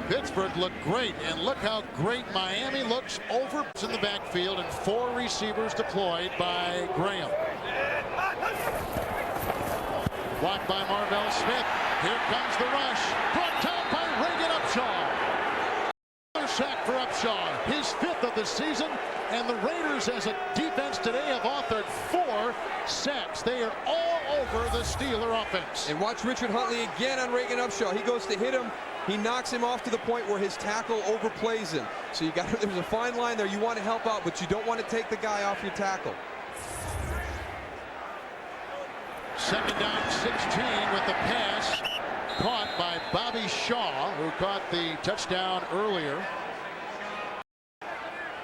Pittsburgh looked great, and look how great Miami looks over in the backfield, and 4 receivers deployed by Graham. Blocked by Marvell Smith. Here comes the rush. Brought down by Reagan Upshaw. Another sack for Upshaw, his 5th of the season, and the Raiders as a defense today have authored 4 sacks. They are all over the Steeler offense. And watch Richard Huntley again on Reagan Upshaw. He goes to hit him. He knocks him off to the point where his tackle overplays him. So there's a fine line there. You want to help out, but you don't want to take the guy off your tackle. 2nd down, 16 with the pass caught by Bobby Shaw, who caught the touchdown earlier.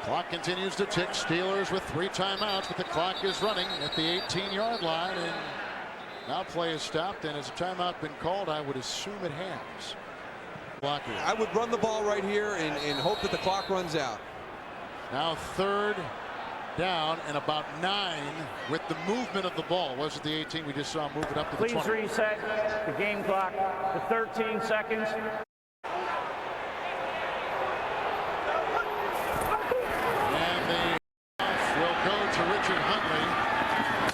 Clock continues to tick. Steelers with 3 timeouts, but the clock is running at the 18-yard line, and now play is stopped. And has a timeout been called? I would assume it has. Blocker. I would run the ball right here and hope that the clock runs out. Now 3rd down and about 9 with the movement of the ball. Was it the 18? We just saw him move it up to the 20. Please reset the game clock to 13 seconds. And the off will go to Richard Huntley.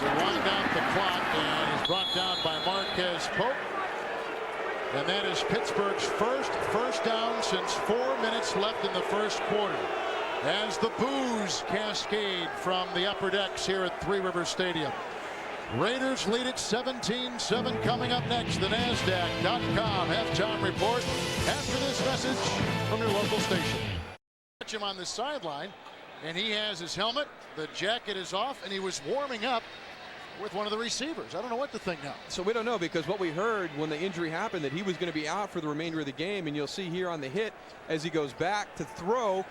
to wind out the clock, and is brought down by Marquez Pope. And that is Pittsburgh's first down since 4 minutes left in the first quarter, as the boos cascade from the upper decks here at Three Rivers Stadium. Raiders lead it 17-7. Coming up next, the NASDAQ.com halftime report after this message from your local station. Catch him on the sideline, and he has his helmet, the jacket is off, and he was warming up with one of the receivers. I don't know what to think now. So we don't know, because what we heard when the injury happened, that he was going to be out for the remainder of the game, and you'll see here on the hit as he goes back to throw,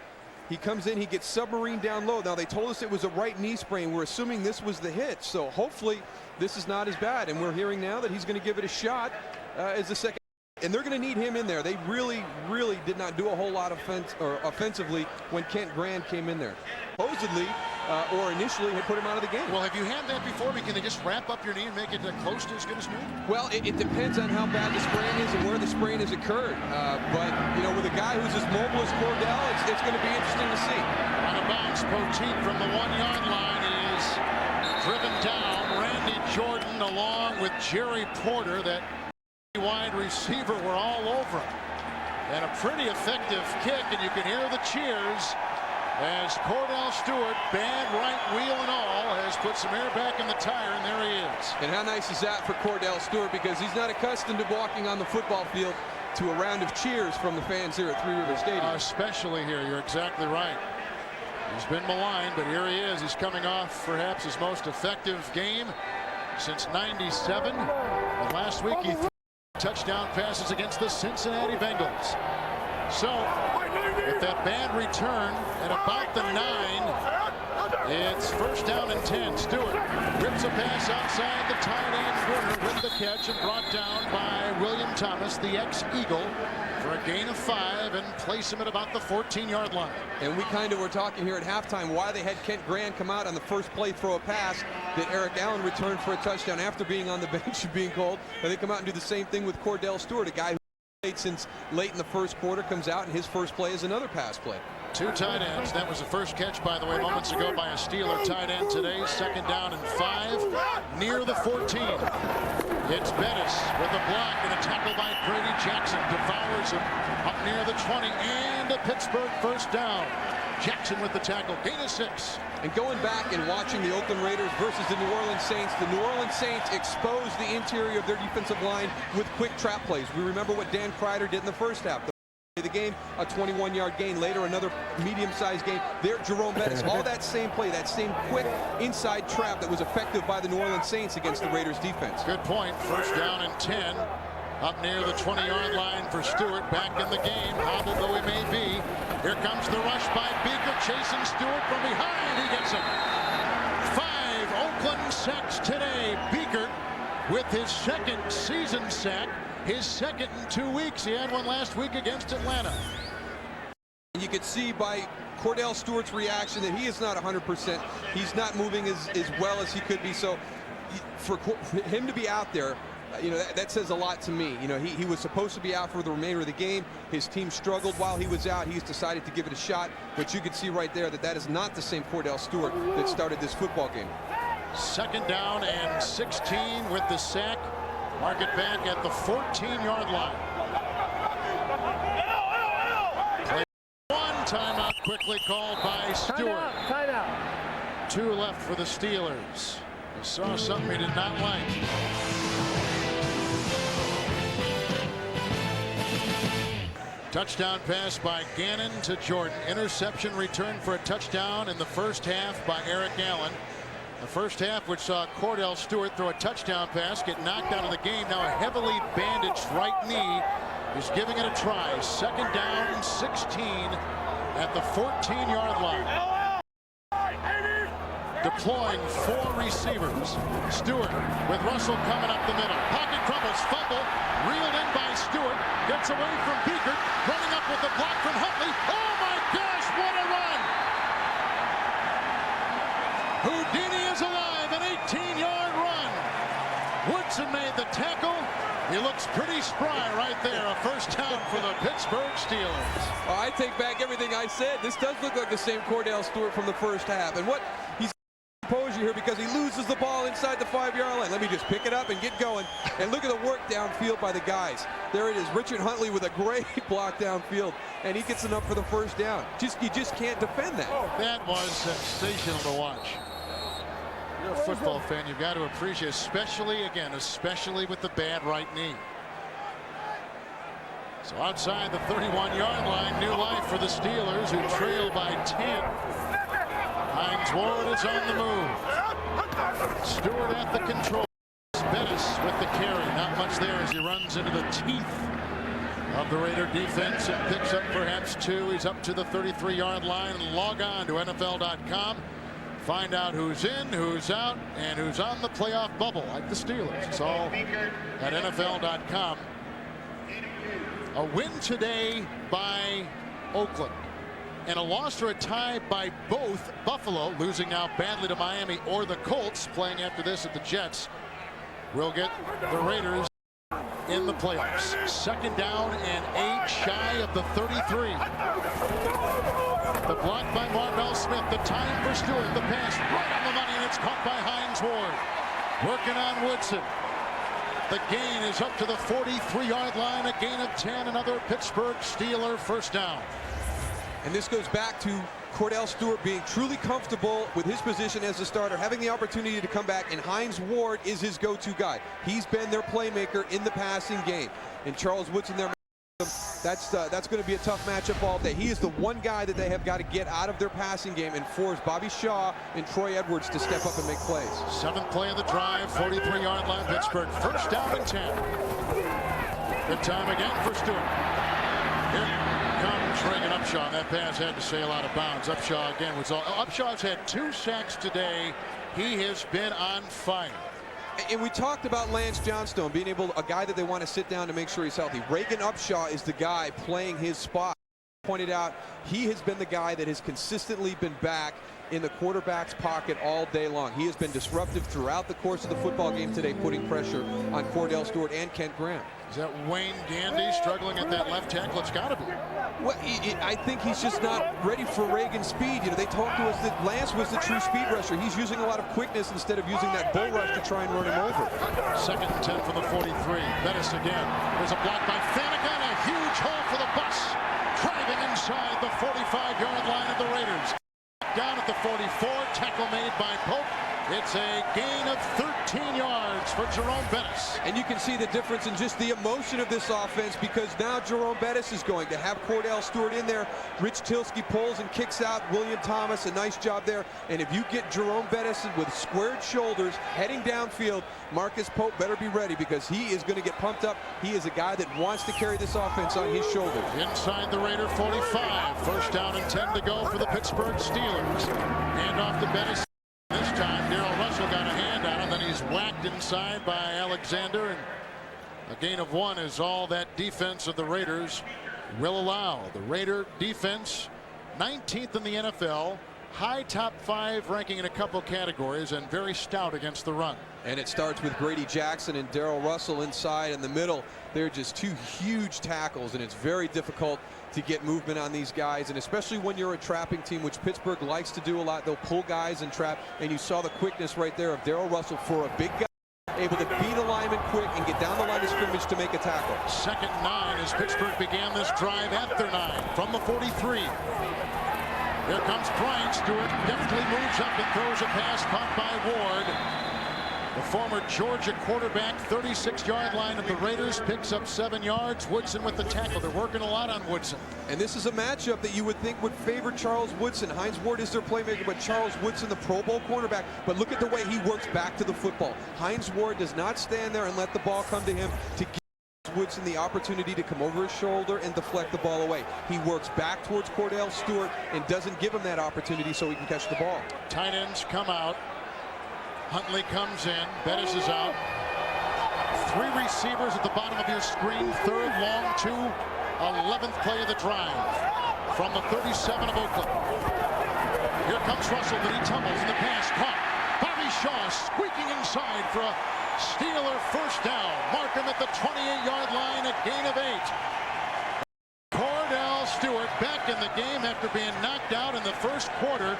he comes in, he gets submarine down low. Now they told us it was a right knee sprain. We're assuming this was the hit, so hopefully this is not as bad, and we're hearing now that he's going to give it a shot as the second. And they're going to need him in there. They really did not do a whole lot offensively when Kent Grand came in there. Supposedly, or initially, had put him out of the game. Well, have you had that before? Can they just wrap up your knee and make it close to as good as new? Well, it depends on how bad the sprain is and where the sprain has occurred. But, you know, with a guy who's as mobile as Cordell, it's going to be interesting to see. On a bounce, Poteet from the 1-yard line is driven down. Randy Jordan along with Jerry Porter, that wide receiver, were all over him. And a pretty effective kick, and you can hear the cheers as Cordell Stewart, bad right wheel and all, has put some air back in the tire, and there he is. And how nice is that for Cordell Stewart, because he's not accustomed to walking on the football field to a round of cheers from the fans here at Three Rivers Stadium. Especially here, you're exactly right. He's been maligned, but here he is. He's coming off perhaps his most effective game since '97. And last week he threw touchdown passes against the Cincinnati Bengals. So with that bad return at about the 9, it's first down and 10. Stewart rips a pass outside the tight end Werner with the catch, and brought down by William Thomas, the ex-Eagle, for a gain of 5, and place him at about the 14-yard line. And we kind of were talking here at halftime why they had Kent Grand come out on the first play, throw a pass that Eric Allen returned for a touchdown after being on the bench and being called. And they come out and do the same thing with Cordell Stewart, a guy who played since late in the first quarter, comes out, and his first play is another pass play. 2 tight ends. That was the first catch, by the way, moments ago by a Steeler tight end today. Second down and 5 near the 14. It's Bettis with a block and a tackle by Grady Jackson. Devours him up near the 20, and a Pittsburgh first down. Jackson with the tackle, gain of 6. And going back and watching the Oakland Raiders versus the New Orleans Saints exposed the interior of their defensive line with quick trap plays. We remember what Dan Kreider did in the first half. The game, a 21-yard gain. Later, another medium-sized gain. There, Jerome Bettis, all that same play, that same quick inside trap that was effective by the New Orleans Saints against the Raiders defense. Good point. First down and 10. Up near the 20-yard line for Stewart, back in the game, hobbled though he may be. Here comes the rush by Beaker, chasing Stewart from behind. He gets him. 5 Oakland sacks today. Beaker with his second season sack, his second in 2 weeks. He had one last week against Atlanta. You could see by Cordell Stewart's reaction that he is not 100%. He's not moving as well as he could be. So for him to be out there, you know, that says a lot to me. You know, he was supposed to be out for the remainder of the game. His team struggled while he was out. He's decided to give it a shot. But you could see right there that that is not the same Cordell Stewart that started this football game. Second down and 16 with the sack. Mark it back at the 14-yard line. Play 1, timeout quickly called by Stewart. Timeout. 2 left for the Steelers. He saw something he did not like. Touchdown pass by Gannon to Jordan. Interception return for a touchdown in the first half by Eric Allen. The first half, which saw Cordell Stewart throw a touchdown pass, get knocked out of the game. Now a heavily bandaged right knee is giving it a try. Second down and 16 at the 14-yard line. Deploying 4 receivers. Stewart with Russell coming up the middle. Pocket crumbles, fumble, reeled in by Stewart. Gets away from Beaker, running up with the block from Huntley. Oh my gosh, what a run! Houdini is alive, an 18-yard run. Woodson made the tackle. He looks pretty spry right there. A first down for the Pittsburgh Steelers. Oh, I take back everything I said. This does look like the same Cordell Stewart from the first half. And what he's composure here because he loses the ball inside the 5-yard line. Let me just pick it up and get going. And look at the work downfield by the guys. There it is, Richard Huntley with a great block downfield, and he gets enough for the first down. You just can't defend that. That was sensational to watch. You're a football fan, you've got to appreciate, especially with the bad right knee. So outside the 31-yard line, new life for the Steelers, who trail by 10. Hines Ward is on the move. Stewart at the control. Bettis with the carry. Not much there as he runs into the teeth of the Raider defense and picks up perhaps 2. He's up to the 33-yard line. Log on to NFL.com. Find out who's in, who's out, and who's on the playoff bubble, like the Steelers. It's all at NFL.com. A win today by Oakland, and a loss or a tie by both. Buffalo, losing now badly to Miami, or the Colts, playing after this at the Jets, will get the Raiders in the playoffs. 2nd down and 8, shy of the 33. The block by Marvell Smith. The time for Stewart. The pass right on the money, and it's caught by Hines Ward. Working on Woodson. The gain is up to the 43-yard line. A gain of 10. Another Pittsburgh Steeler first down. And this goes back to Cordell Stewart being truly comfortable with his position as a starter, having the opportunity to come back, and Hines Ward is his go-to guy. He's been their playmaker in the passing game. And Charles Woodson there, that's going to be a tough matchup all day. He is the one guy that they have got to get out of their passing game and force Bobby Shaw and Troy Edwards to step up and make plays. 7th play of the drive, 43-yard line, Pittsburgh. First down and 10. Good time again for Stewart. Here comes Reagan Upshaw. That pass had to sail out of bounds. Upshaw again was all. Upshaw's had 2 sacks today. He has been on fire. And we talked about Lance Johnstone being a guy that they want to sit down to make sure he's healthy. Reagan Upshaw is the guy playing his spot. Pointed out, he has been the guy that has consistently been back in the quarterback's pocket all day long. He has been disruptive throughout the course of the football game today, putting pressure on Cordell Stewart and Kent Graham. Is that Wayne Gandy struggling at that left tackle? It's got to be. Well, I think he's just not ready for Reagan's speed. You know, they talked to us that Lance was the true speed rusher. He's using a lot of quickness instead of using that bull rush to try and run him over. 2nd and 10 from the 43. Bettis again. There's a block by Flanagan. A huge hole for the bus. Driving inside the 45-yard line of the Raiders. Down at the 44. Tackle made by Pope. It's a gain of 13 yards for Jerome Bettis. And you can see the difference in just the emotion of this offense, because now Jerome Bettis is going to have Cordell Stewart in there. Rich Tilsky pulls and kicks out William Thomas. A nice job there. And if you get Jerome Bettis with squared shoulders heading downfield, Marcus Pope better be ready, because he is going to get pumped up. He is a guy that wants to carry this offense on his shoulders. Inside the Raider 45. First down and 10 to go for the Pittsburgh Steelers. Hand off to Bettis. This time, Darrell Russell got a hand on him, then he's whacked inside by Alexander, and a gain of 1 is all that defense of the Raiders will allow. The Raider defense, 19th in the NFL, high top 5 ranking in a couple categories, and very stout against the run. And it starts with Grady Jackson and Darrell Russell inside. In the middle, they're just 2 huge tackles, and it's very difficult to get movement on these guys, and especially when you're a trapping team, which Pittsburgh likes to do a lot. They'll pull guys and trap, and you saw the quickness right there of Darrell Russell for a big guy, able to beat a lineman quick and get down the line of scrimmage to make a tackle. 2nd and 9 as Pittsburgh began this drive at their 9 from the 43. Here comes Bryant. Stewart deftly moves up and throws a pass caught by Ward. The former Georgia quarterback, 36-yard line of the Raiders, picks up 7 yards. Woodson with the tackle. They're working a lot on Woodson. And this is a matchup that you would think would favor Charles Woodson. Hines Ward is their playmaker, but Charles Woodson, the Pro Bowl cornerback. But look at the way he works back to the football. Hines Ward does not stand there and let the ball come to him to give Woodson the opportunity to come over his shoulder and deflect the ball away. He works back towards Cordell Stewart and doesn't give him that opportunity so he can catch the ball. Tight ends come out. Huntley comes in. Bettis is out. 3 receivers at the bottom of your screen. 3rd long 2. 11th play of the drive from the 37 of Oakland. Here comes Russell, but he tumbles in the pass. Caught. Bobby Shaw squeaking inside for a Steeler first down. Mark him at the 28-yard line. A gain of 8. Cordell Stewart back in the game after being knocked out in the first quarter.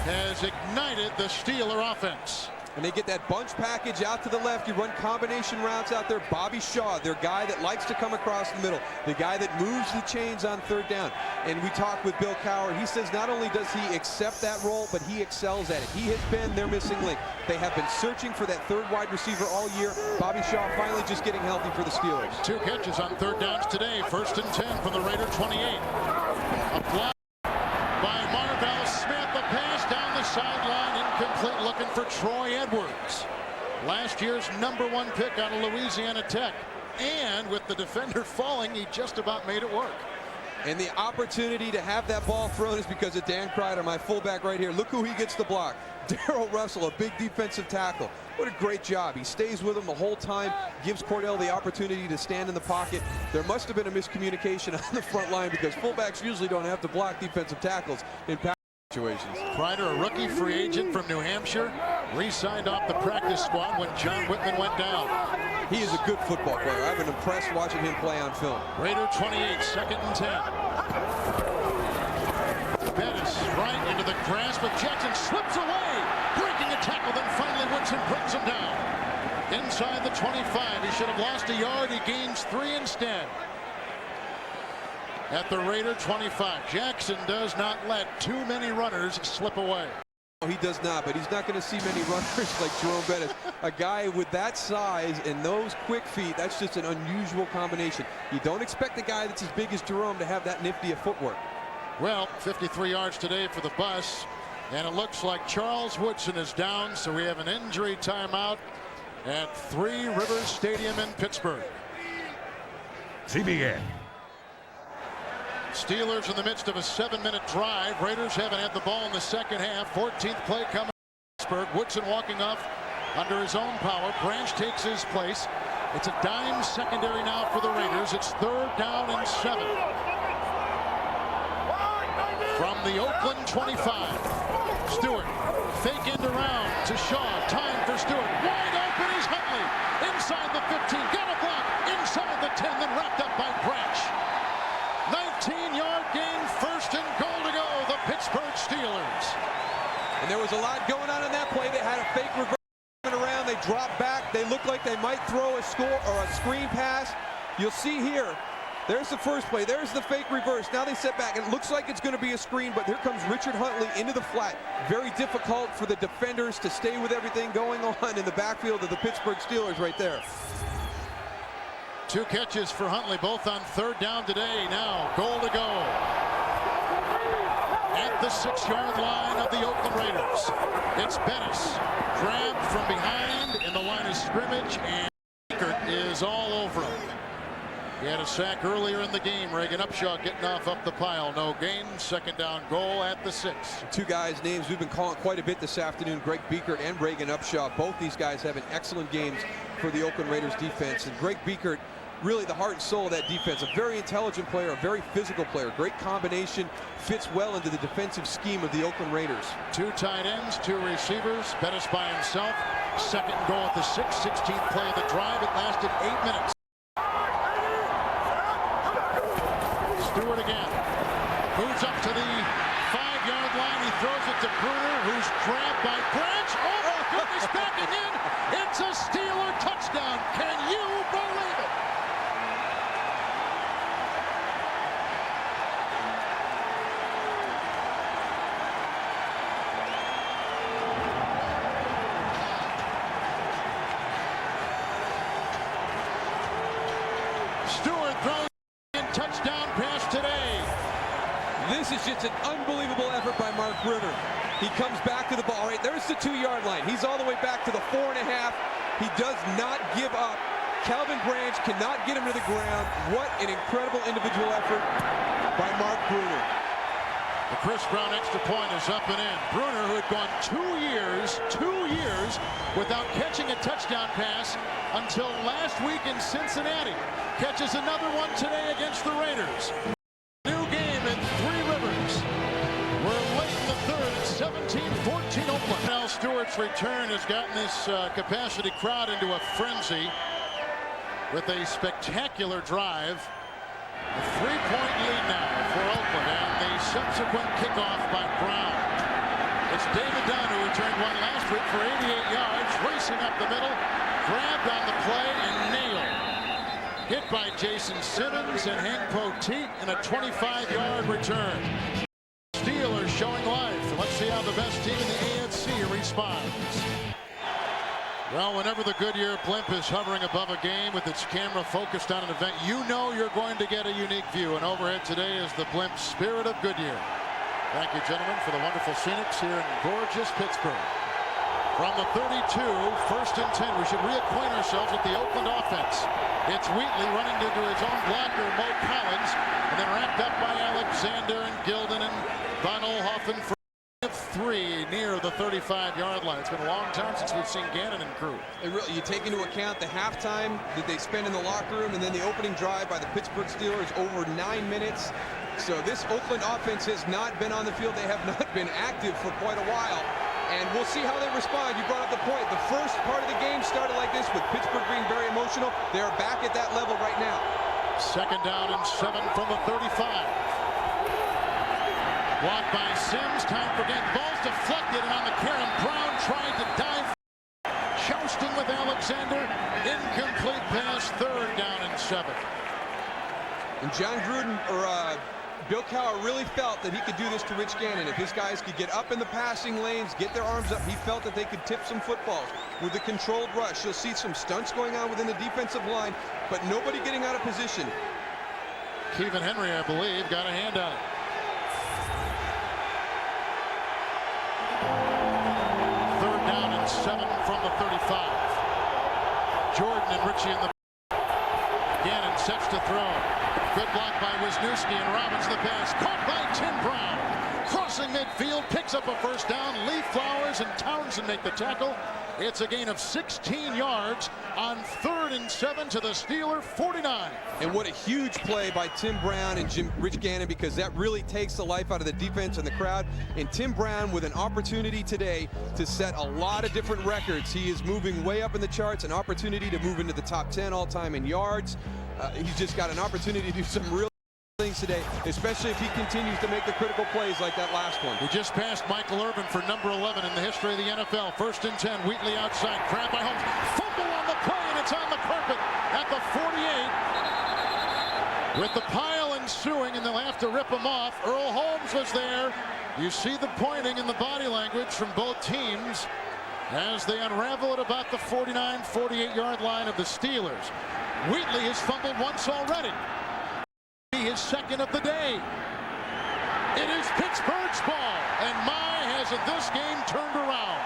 has ignited the Steeler offense. And they get that bunch package out to the left. You run combination routes out there. Bobby Shaw, their guy that likes to come across the middle, the guy that moves the chains on third down. And we talked with Bill Cowher. He says not only does he accept that role, but he excels at it. He has been their missing link. They have been searching for that third wide receiver all year. Bobby Shaw finally just getting healthy for the Steelers. 2 catches on third downs today. 1st and 10 from the Raider 28. A block by Marvell Smith. A pass down the sideline, incomplete, looking for Troy Edwards. Last year's #1 pick out of Louisiana Tech. And with the defender falling, he just about made it work. And the opportunity to have that ball thrown is because of Dan Kreider, my fullback right here. Look who he gets the block. Darrell Russell, a big defensive tackle. What a great job. He stays with him the whole time, gives Cordell the opportunity to stand in the pocket. There must have been a miscommunication on the front line because fullbacks usually don't have to block defensive tackles in pass situations. Kreider, a rookie free agent from New Hampshire, re-signed off the practice squad when John Whitman went down. He is a good football player. I've been impressed watching him play on film. Raider 28, 2nd and 10. Bettis right into the grasp of Jackson, slips away, breaking a tackle, then finally Woodson brings him down. Inside the 25, he should have lost a yard, he gains 3 instead. At the Raider 25, Jackson does not let too many runners slip away. He does not, but he's not going to see many runners like Jerome Bettis. A guy with that size and those quick feet, that's just an unusual combination. You don't expect a guy that's as big as Jerome to have that nifty of footwork. Well, 53 yards today for the bus, and it looks like Charles Woodson is down, so we have an injury timeout at 3 Rivers Stadium in Pittsburgh. CBN. Steelers in the midst of a 7-minute drive. Raiders haven't had the ball in the second half. 14th play coming to Pittsburgh. Woodson walking off under his own power. Branch takes his place. It's a dime secondary now for the Raiders. It's 3rd down and 7. From the Oakland 25. Stewart, fake end around to Shaw. Time for Stewart. Wide open is Huntley. Inside the 15. Got a block. Inside the 10. Then wrapped up by Branch. 19-yard gain, 1st and goal to go, the Pittsburgh Steelers. And there was a lot going on in that play. They had a fake reverse around. They dropped back. They looked like they might throw a score or a screen pass. You'll see here. There's the first play. There's the fake reverse. Now they set back. It looks like it's going to be a screen, but here comes Richard Huntley into the flat. Very difficult for the defenders to stay with everything going on in the backfield of the Pittsburgh Steelers right there. 2 catches for Huntley, both on 3rd down today. Now, goal to go. At the 6-yard line of the Oakland Raiders. It's Bettis, grabbed from behind in the line of scrimmage, and Bickert is all over him. He had a sack earlier in the game. Reagan Upshaw getting off up the pile. No gain. 2nd down goal at the 6. 2 guys' names we've been calling quite a bit this afternoon. Greg Biekert and Reagan Upshaw. Both these guys having excellent games for the Oakland Raiders defense. And Greg Biekert, really the heart and soul of that defense. A very intelligent player, a very physical player. Great combination. Fits well into the defensive scheme of the Oakland Raiders. 2 tight ends, 2 receivers. Bettis by himself. 2nd goal at the 6. 16th play of the drive. It lasted 8 minutes. Stewart again. Moves up to the 5-yard line. He throws it to Bruner, who's grabbed by Branch. Oh my goodness, backing in. It's a Steeler touchdown. Can you believe it? Stewart throws in touchdown pass today. This is just an unbelievable effort by Mark Bruner. He comes back to the ball. Right, there's the 2-yard line. He's all the way back to the 4.5. He does not give up. Calvin Branch cannot get him to the ground. What an incredible individual effort by Mark Bruner. The Chris Brown extra point is up and in. Bruner, who had gone 2 years without catching a touchdown pass until last week in Cincinnati, catches another one today against the Raiders. New game at 3 Rivers. We're late in the 3rd at 17-14 Oakland. Now Stewart's return has gotten this capacity crowd into a frenzy with a spectacular drive. A 3-point lead now for Oakland, and the subsequent kickoff by Brown. It's David Dunn, who returned one last week for 88 yards, racing up the middle, grabbed on the play and nailed. Hit by Jason Simmons and Hank Poteet in a 25-yard return. Steelers showing life. Let's see how the best team in the AFC responds. Well, whenever the Goodyear blimp is hovering above a game with its camera focused on an event, you know you're going to get a unique view. And overhead today is the blimp Spirit of Goodyear. Thank you, gentlemen, for the wonderful scenics here in gorgeous Pittsburgh. From the 32, 1st and 10. We should reacquaint ourselves with the Oakland offense. It's Wheatley running into his own blocker, Mo Collins, and then wrapped up by Alexander and Gilden and Von Oelhoffen for 3 near the 35-yard line. It's been a long time since we've seen Gannon and crew. And really, you take into account the halftime that they spend in the locker room and then the opening drive by the Pittsburgh Steelers over 9 minutes. So this Oakland offense has not been on the field. They have not been active for quite a while. And we'll see how they respond. You brought up the point. The first part of the game started like this with Pittsburgh being very emotional. They're back at that level right now. 2nd down and 7 from the 35. Blocked by Sims. Time for game. Ball's deflected, and on the Karen Brown trying to dive. Jousting with Alexander. Incomplete pass. 3rd down and 7. And John Gruden, or Bill Cowher, really felt that he could do this to Rich Gannon. If his guys could get up in the passing lanes, get their arms up, he felt that they could tip some footballs. With the controlled rush, you'll see some stunts going on within the defensive line, but nobody getting out of position. Kevin Henry, I believe, got a hand on it. 3rd down and 7 from the 35. Jordan and Ritchie in the Gannon sets to throw. Good block by Wisniewski, and Robbins the pass. Caught by Tim Brown. Crossing midfield, picks up a 1st down. Lee Flowers and Townsend make the tackle. It's a gain of 16 yards on 3rd and 7 to the Steeler 49. And what a huge play by Tim Brown and Rich Gannon, because that really takes the life out of the defense and the crowd. And Tim Brown with an opportunity today to set a lot of different records. He is moving way up in the charts, an opportunity to move into the top 10 all-time in yards. He's just got an opportunity to do some real things today, especially if he continues to make the critical plays like that last one. We just passed Michael Irvin for number 11 in the history of the NFL. 1st and 10, Wheatley outside, grabbed by Holmes. Fumble on the play, and it's on the carpet at the 48. With the pile ensuing, and they'll have to rip him off. Earl Holmes was there. You see the pointing and the body language from both teams as they unravel at about the 49, 48-yard line of the Steelers. Wheatley has fumbled once already. His 2nd of the day. It is Pittsburgh's ball, and my, hasn't this game turned around.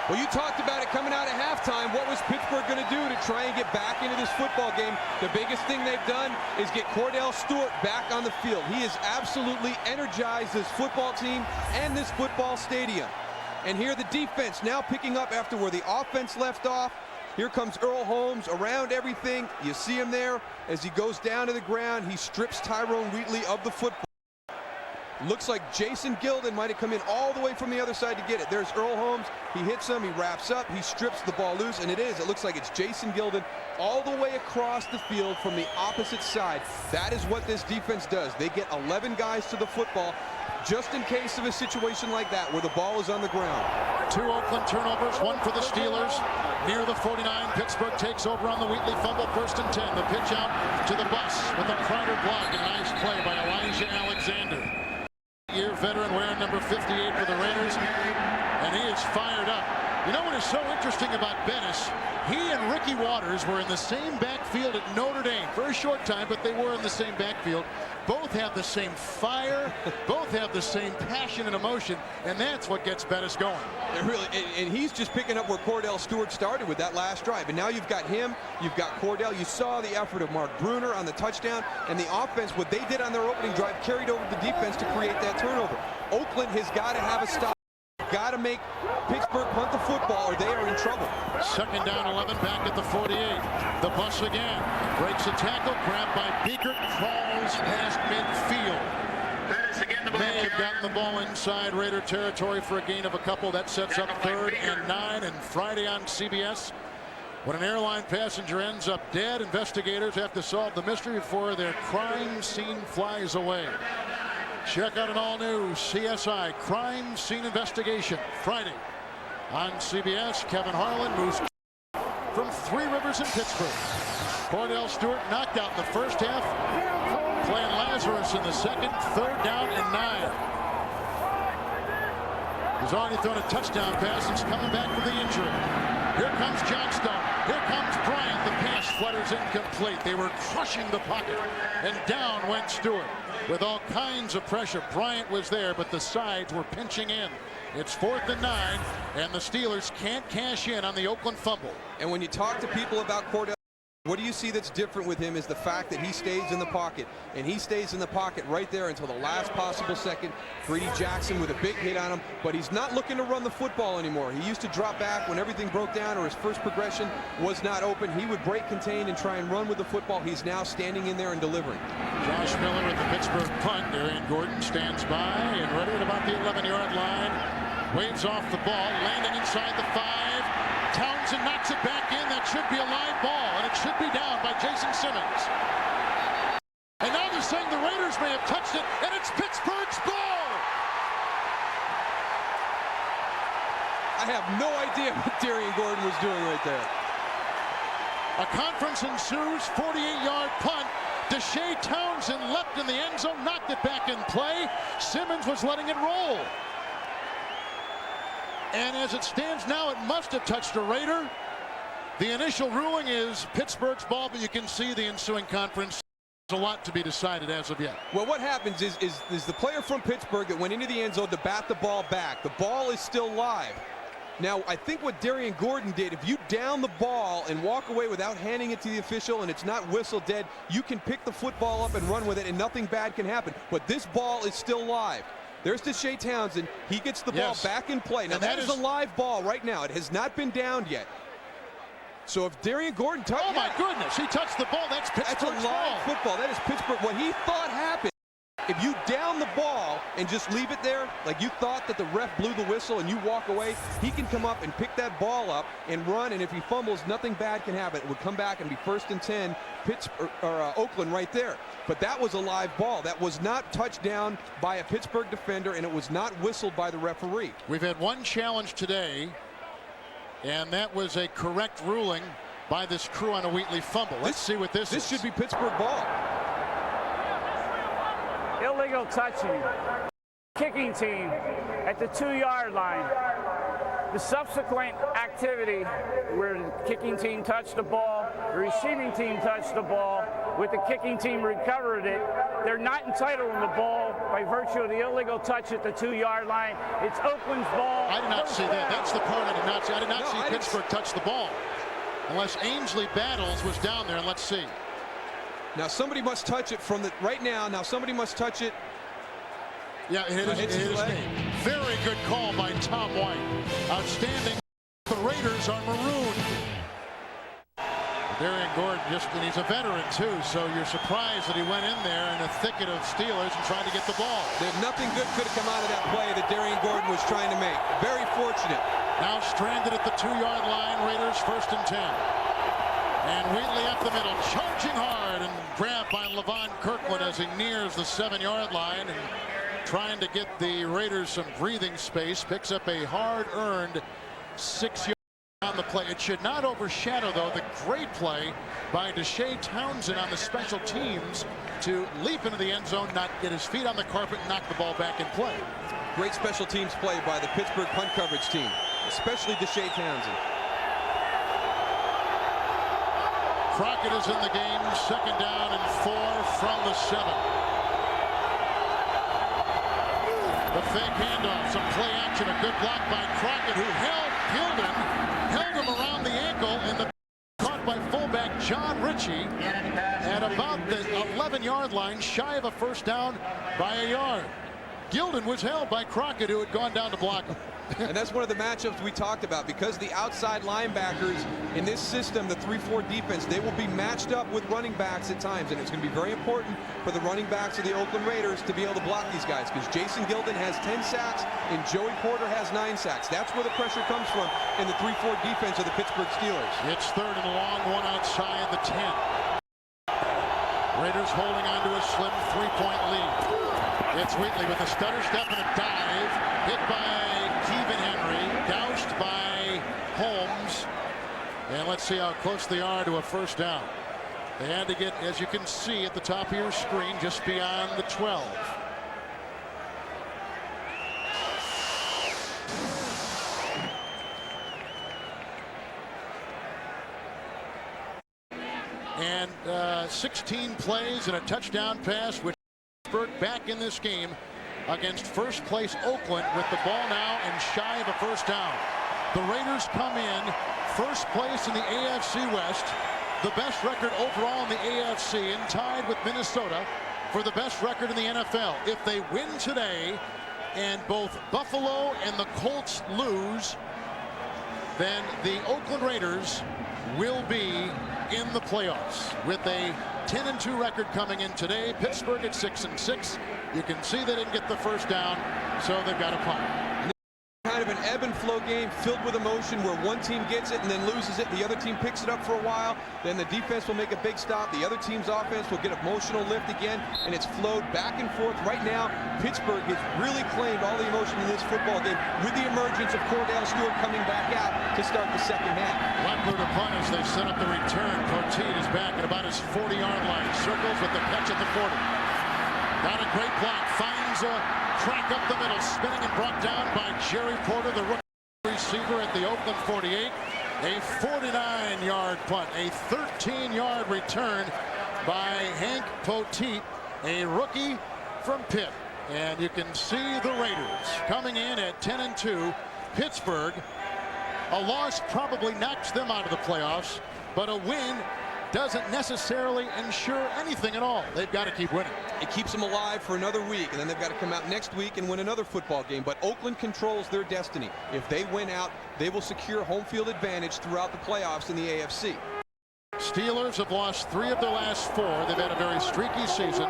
Well, you talked about it coming out of halftime. What was Pittsburgh going to do to try and get back into this football game? The biggest thing they've done is get Cordell Stewart back on the field. He has absolutely energized this football team and this football stadium. And here the defense now picking up after where the offense left off. Here comes Earl Holmes around everything. You see him there as he goes down to the ground. He strips Tyrone Wheatley of the football. Looks like Jason Gilden might have come in all the way from the other side to get it. There's Earl Holmes. He hits him. He wraps up. He strips the ball loose. And it looks like it's Jason Gilden all the way across the field from the opposite side. That is what this defense does. They get 11 guys to the football just in case of a situation like that where the ball is on the ground. 2 Oakland turnovers, 1 for the Steelers. Near the 49, Pittsburgh takes over on the Wheatley fumble. 1st and 10. The pitch out to the bus with a Kreider block. A nice play by Elijah Alexander. Year veteran wearing number 58 for the Raiders, and he is fired up. You know what is so interesting about Bennis? He and Ricky Waters were in the same backfield at Notre Dame for a short time, but they were in the same backfield. Both have the same fire, both have the same passion and emotion, and that's what gets Bennis going. And he's just picking up where Cordell Stewart started with that last drive. And now you've got him, you've got Cordell. You saw the effort of Mark Bruner on the touchdown, and the offense, what they did on their opening drive, carried over the defense to create that turnover. Oakland has got to have a stop. Got to make Pittsburgh punt the football or they are in trouble. 2nd down 11, back at the 48. The bus again. Breaks a tackle, grabbed by Beaker, crawls past midfield. May have gotten the ball inside Raider territory for a gain of a couple. That sets up 3rd and 9. And Friday on CBS, when an airline passenger ends up dead, investigators have to solve the mystery before their crime scene flies away. Check out an all-new CSI Crime Scene Investigation Friday on CBS. Kevin Harlan moves from Three Rivers in Pittsburgh. Cordell Stewart knocked out in the first half, playing Lazarus in the second. 3rd down and 9. He's already thrown a touchdown pass since coming back from the injury. Here comes Johnstone. Here comes Bryant. The pass flutters incomplete. They were crushing the pocket, and down went Stewart with all kinds of pressure. Bryant was there, but the sides were pinching in. It's 4th and 9, and the Steelers can't cash in on the Oakland fumble. And when you talk to people about Cordell, what do you see that's different with him is the fact that he stays in the pocket, and he stays in the pocket right there until the last possible second. Grady Jackson with a big hit on him, but he's not looking to run the football anymore. He used to drop back when everything broke down or his first progression was not open. He would break contain and try and run with the football. He's now standing in there and delivering. Josh Miller at the Pittsburgh punt. Darian Gordon stands by and ready at about the 11-yard line. Waves off the ball, landing inside the 5. Townsend knocks it back in. That should be a live ball, and it should be down by Jason Simmons. And now they're saying the Raiders may have touched it, and it's Pittsburgh's ball. I have no idea what Darian Gordon was doing right there. A conference ensues. 48-yard punt. Deshae Townsend leapt in the end zone, knocked it back in play. Simmons was letting it roll. And as it stands now, it must have touched a Raider. The initial ruling is Pittsburgh's ball, but you can see the ensuing conference. There's a lot to be decided as of yet. Well, what happens is the player from Pittsburgh that went into the end zone to bat the ball back. The ball is still live. Now, I think what Darian Gordon did, if you down the ball and walk away without handing it to the official and it's not whistle dead, you can pick the football up and run with it and nothing bad can happen. But this ball is still live. There's Deshae Townsend. He gets the ball back in play. Now, that is a live ball right now. It has not been downed yet. So if Darian Gordon touched... Oh, my goodness. He touched the ball. That's Pittsburgh's ball. That's a live football. That is Pittsburgh. What he thought happened, if you down the ball and just leave it there, like you thought that the ref blew the whistle and you walk away, he can come up and pick that ball up and run, and if he fumbles, nothing bad can happen. It would come back and be 1st and 10, Oakland right there. But that was a live ball. That was not touched down by a Pittsburgh defender, and it was not whistled by the referee. We've had one challenge today, and that was a correct ruling by this crew on a Wheatley fumble. Let's see what this is. This should be Pittsburgh ball. Illegal touching. Kicking team at the 2-yard line. The subsequent activity where the kicking team touched the ball, the receiving team touched the ball, with the kicking team recovered it, they're not entitled to the ball by virtue of the illegal touch at the 2-yard line. It's Oakland's ball. I did not see that. That's the part I did not see. I did not see Pittsburgh touch the ball. Unless Ainsley Battles was down there, and let's see. Now somebody must touch it from the right now. Now somebody must touch it. Yeah, it is. Very good call by Tom White. Outstanding. The Raiders are marooned. Darian Gordon and he's a veteran too, so you're surprised that he went in there in a thicket of Steelers and tried to get the ball. There's nothing good could have come out of that play that Darian Gordon was trying to make. Very fortunate. Now stranded at the 2-yard line. Raiders 1st and 10. And Wheatley up the middle, charging hard, and grabbed by Levon Kirkland as he nears the 7-yard line, and trying to get the Raiders some breathing space. Picks up a hard-earned 6 yards on the play. It should not overshadow, though, the great play by Deshae Townsend on the special teams to leap into the end zone, not get his feet on the carpet, and knock the ball back in play. Great special teams play by the Pittsburgh punt coverage team, especially Deshae Townsend. Crockett is in the game. 2nd down and 4 from the 7. The fake handoff, some play action, a good block by Crockett, who held him around the ankle, and the caught by fullback John Ritchie at about the 11-yard line, shy of a 1st down by a yard. Gilden was held by Crockett, who had gone down to block him. And that's one of the matchups we talked about, because the outside linebackers in this system, the 3-4 defense, they will be matched up with running backs at times, and it's going to be very important for the running backs of the Oakland Raiders to be able to block these guys, because Jason Gilden has 10 sacks and Joey Porter has 9 sacks. That's where the pressure comes from in the 3-4 defense of the Pittsburgh Steelers. It's 3rd and long, one outside the 10. Raiders holding on to a slim 3-point lead. It's Wheatley with a stutter step and a dive. Hit by Keevan Henry. Doused by Holmes. And let's see how close they are to a first down. They had to get, as you can see at the top of your screen, just beyond the 12. And 16 plays and a touchdown pass, which Pittsburgh back in this game against first place Oakland with the ball now and shy of a first down. The Raiders come in first place in the AFC West, the best record overall in the AFC, and tied with Minnesota for the best record in the NFL. If they win today and both Buffalo and the Colts lose, then the Oakland Raiders will be in the playoffs with a 10-2 record coming in today. Pittsburgh at 6-6. You can see they didn't get the first down, so they've got a punt. Kind of an ebb and flow game filled with emotion where one team gets it and then loses it. The other team picks it up for a while. Then the defense will make a big stop. The other team's offense will get emotional lift again, and it's flowed back and forth. Right now, Pittsburgh has really claimed all the emotion in this football game with the emergence of Cordell Stewart coming back out to start the second half. Leckler to punt as they set up the return. Poteet is back at about his 40-yard line. Circles with the catch at the 40. Got a great block. Finds a track up the middle. Spinning and brought down by Jerry Porter, the rookie receiver at the Oakland 48. A 49-yard punt. A 13-yard return by Hank Poteet, a rookie from Pitt. And you can see the Raiders coming in at 10-2. Pittsburgh, a loss probably knocks them out of the playoffs, but a win doesn't necessarily ensure anything at all. They've got to keep winning. It keeps them alive for another week, and then they've got to come out next week and win another football game. But Oakland controls their destiny. If they win out, they will secure home field advantage throughout the playoffs in the AFC. Steelers have lost 3 of their last 4. They've had a very streaky season.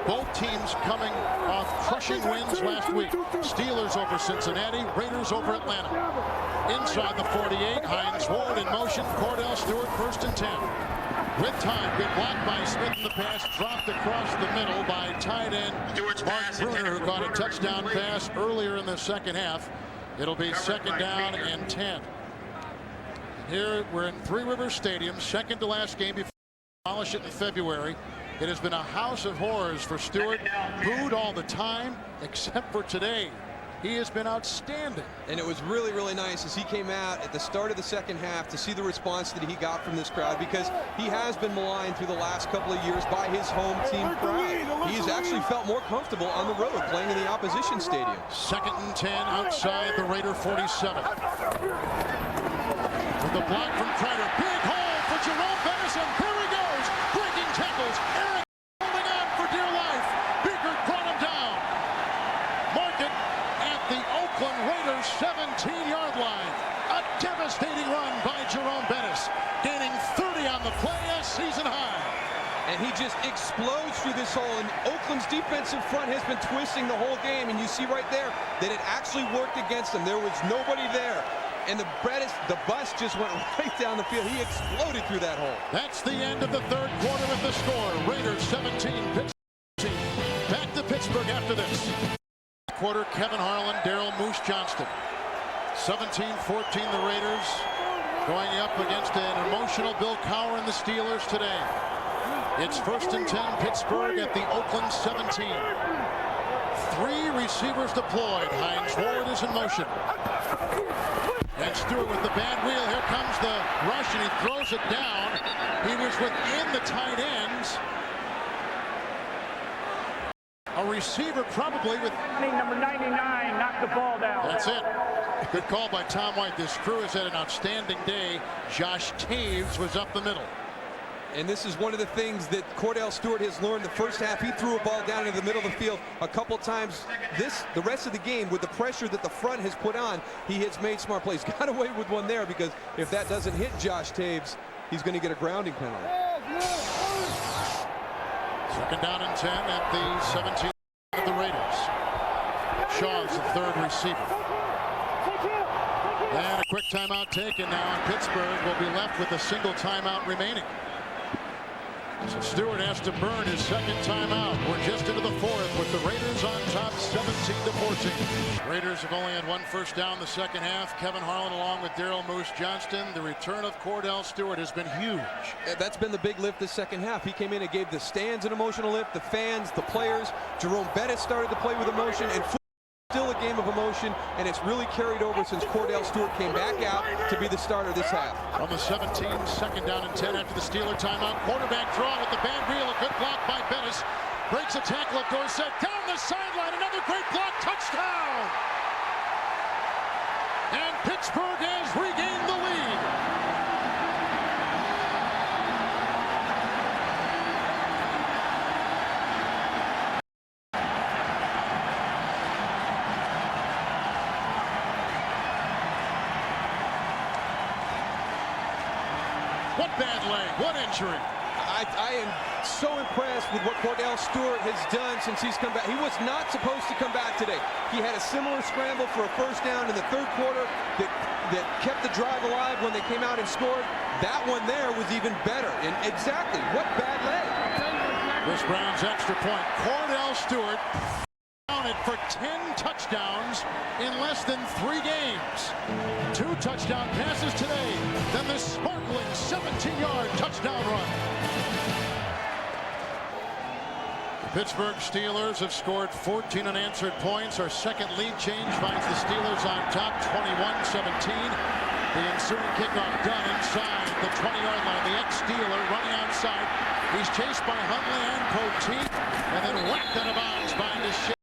Both teams coming off crushing wins last week. Steelers over Cincinnati, Raiders over Atlanta. Inside the 48, Hines Ward in motion. Cordell Stewart first and 10. With time, good block by Smith in the pass, dropped across the middle by tight end Mark Bruner, who caught a touchdown pass earlier in the second half. It'll be second down and 10. Here we're in Three Rivers Stadium, second to last game before we demolish it in February. It has been a house of horrors for Stewart, booed all the time, except for today. He has been outstanding. And it was really, really nice as he came out at the start of the second half to see the response that he got from this crowd, because he has been maligned through the last couple of years by his home team crowd. He has actually felt more comfortable on the road playing in the opposition stadium. Second and 10 outside the Raider 47. With the block from Kreider. Big hole for Jerome Bettis, and here he goes. Breaking tackles. Eric holding on for dear life. Beaker brought him down. Mark it at the Oakland Raiders 17-yard line. A devastating run by Jerome Bettis, gaining 30 on the play, a season high. And he just explodes through this hole, and Oakland's defensive front has been twisting the whole game, and you see right there that it actually worked against them. There was nobody there. And the bus just went right down the field. He exploded through that hole. That's the end of the third quarter with the score. Raiders 17, Pittsburgh 17. Back to Pittsburgh after this. Quarter, Kevin Harlan, Daryl Moose Johnston. 17-14 the Raiders going up against an emotional Bill Cowher and the Steelers today. It's first and 10, Pittsburgh at the Oakland 17. 3 receivers deployed. Hines Ward is in motion. And Stewart with the bad wheel. Here comes the rush, and he throws it down. He was within the tight ends. A receiver probably with... Number 99 knocked the ball down. That's it. Good call by Tom White. This crew has had an outstanding day. Josh Taves was up the middle. And this is one of the things that Cordell Stewart has learned. The first half, he threw a ball down into the middle of the field a couple times. The rest of the game, with the pressure that the front has put on, he has made smart plays. Got away with one there, because if that doesn't hit Josh Taves, he's going to get a grounding penalty. Second down and 10 at the 17 of the Raiders. Shaw's the third receiver. And a quick timeout taken now, and Pittsburgh will be left with a single timeout remaining. So Stewart has to burn his second timeout. We're just into the fourth with the Raiders on top 17-14. Raiders have only had one first down the second half. Kevin Harlan along with Daryl Moose Johnston. The return of Cordell Stewart has been huge. That's been the big lift this second half. He came in and gave the stands an emotional lift, the fans, the players. Jerome Bettis started to play with emotion, and still a game of emotion, and it's really carried over since Cordell Stewart came back out to be the starter this half. On the 17, second down and 10 after the Steeler timeout. Quarterback draw with the band reel. A good block by Bettis. Breaks a tackle at Dorsett. Down the sideline. Another great block. Touchdown! And Pittsburgh has regained the lead. What bad leg, what injury. I am so impressed with what Cordell Stewart has done since he's come back. He was not supposed to come back today. He had a similar scramble for a first down in the third quarter that kept the drive alive when they came out and scored. That one there was even better. And exactly, what bad leg. Chris Brown's extra point. Cordell Stewart counted for 10 touchdowns in less than 3 games. 2 touchdown passes today, then this sparkling 17-yard touchdown run. The Pittsburgh Steelers have scored 14 unanswered points. Our second lead change finds the Steelers on top, 21-17. The ensuing kickoff done inside the 20-yard line. The ex-Steeler running outside. He's chased by Huntley and Poteet, and then whacked out of bounds by Deshaun.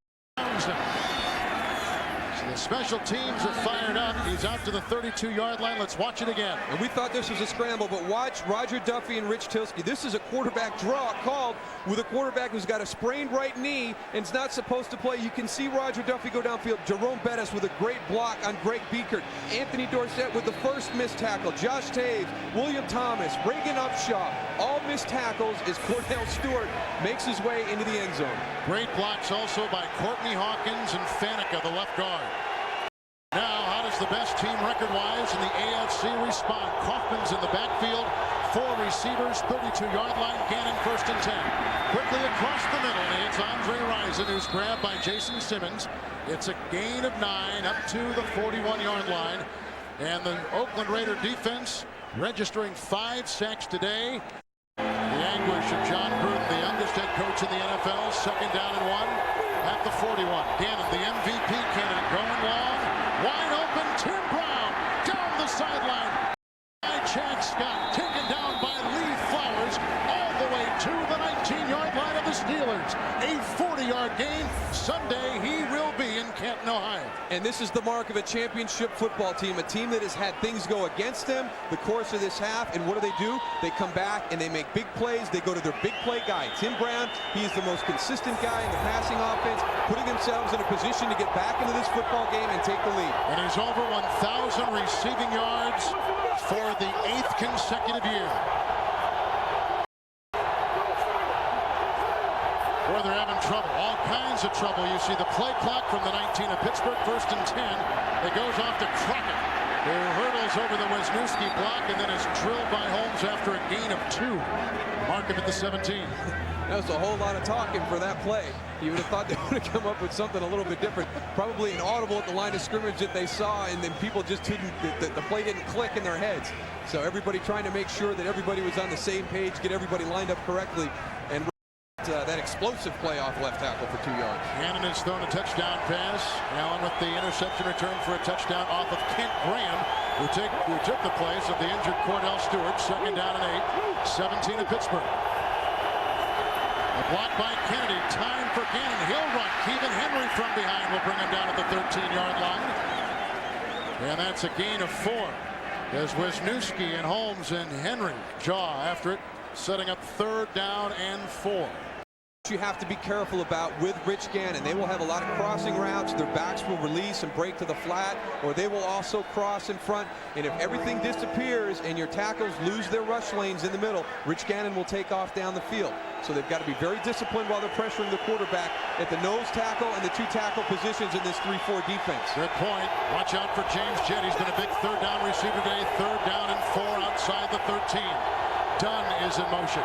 So the special teams are fired up. He's out to the 32-yard line. Let's watch it again. And we thought this was a scramble, but watch Roger Duffy and Rich Tilsky. This is a quarterback draw called with a quarterback who's got a sprained right knee and is not supposed to play. You can see Roger Duffy go downfield. Jerome Bettis with a great block on Greg Biekert. Anthony Dorsett with the first missed tackle. Josh Taves, William Thomas, Reagan Upshaw, all missed tackles as Cordell Stewart makes his way into the end zone. Great blocks also by Courtney Hawkins and Faneca, the left guard. Now, how does the best team record-wise in the AFC respond? Kaufman's in the backfield, 4 receivers, 32-yard line. Gannon first and 10. Quickly across the middle, and it's Andre Rison, who's grabbed by Jason Simmons. It's a gain of 9 up to the 41-yard line. And the Oakland Raider defense registering 5 sacks today. The anguish of John Gruden, the youngest head coach in the NFL. Second down and 1 at the 41. Gannon, the MVP candidate, going long. Wide open, Tim Brown down the sideline by Chad Scott, taken down by Lee Flowers all the way to the 19-yard line of the Steelers. A 40-yard gain. Sunday he will be in Canton, Ohio. And this is the mark of a championship football team, a team that has had things go against them the course of this half. And what do? They come back and they make big plays. They go to their big play guy, Tim Brown. He is the most consistent guy in the passing offense, putting themselves in a position to get back into this football game and take the lead. And he's over 1,000 receiving yards for the 8th consecutive year. Where they're having trouble, all kinds of trouble. You see the play clock from the 19 of Pittsburgh, first and 10. It goes off to Crockett, who hurdles over the Wisniewski block and then is drilled by Holmes after a gain of 2. Markham at the 17. That was a whole lot of talking for that play. You would have thought they would have come up with something a little bit different. Probably an audible at the line of scrimmage that they saw, and then people just didn't, the play didn't click in their heads. So everybody trying to make sure that everybody was on the same page, get everybody lined up correctly, and that explosive play off left tackle for 2 yards. Gannon has thrown a touchdown pass. Allen with the interception return for a touchdown off of Kent Graham, who took the place of the injured Cordell Stewart. Second down and 8, 17 of Pittsburgh. A block by Kennedy. Time for Gannon. He'll run. Keegan Henry from behind will bring him down at the 13-yard line. And that's a gain of 4. As Wisniewski and Holmes and Henry jaw after it, setting up 3rd down and 4. You have to be careful about with Rich Gannon. They will have a lot of crossing routes. Their backs will release and break to the flat, or they will also cross in front. And if everything disappears and your tackles lose their rush lanes in the middle, Rich Gannon will take off down the field. So they've got to be very disciplined while they're pressuring the quarterback at the nose tackle and the 2 tackle positions in this 3-4 defense. Good point. Watch out for James Jett. He's been a big 3rd down receiver today. 3rd down and 4 outside the 13. Dunn is in motion.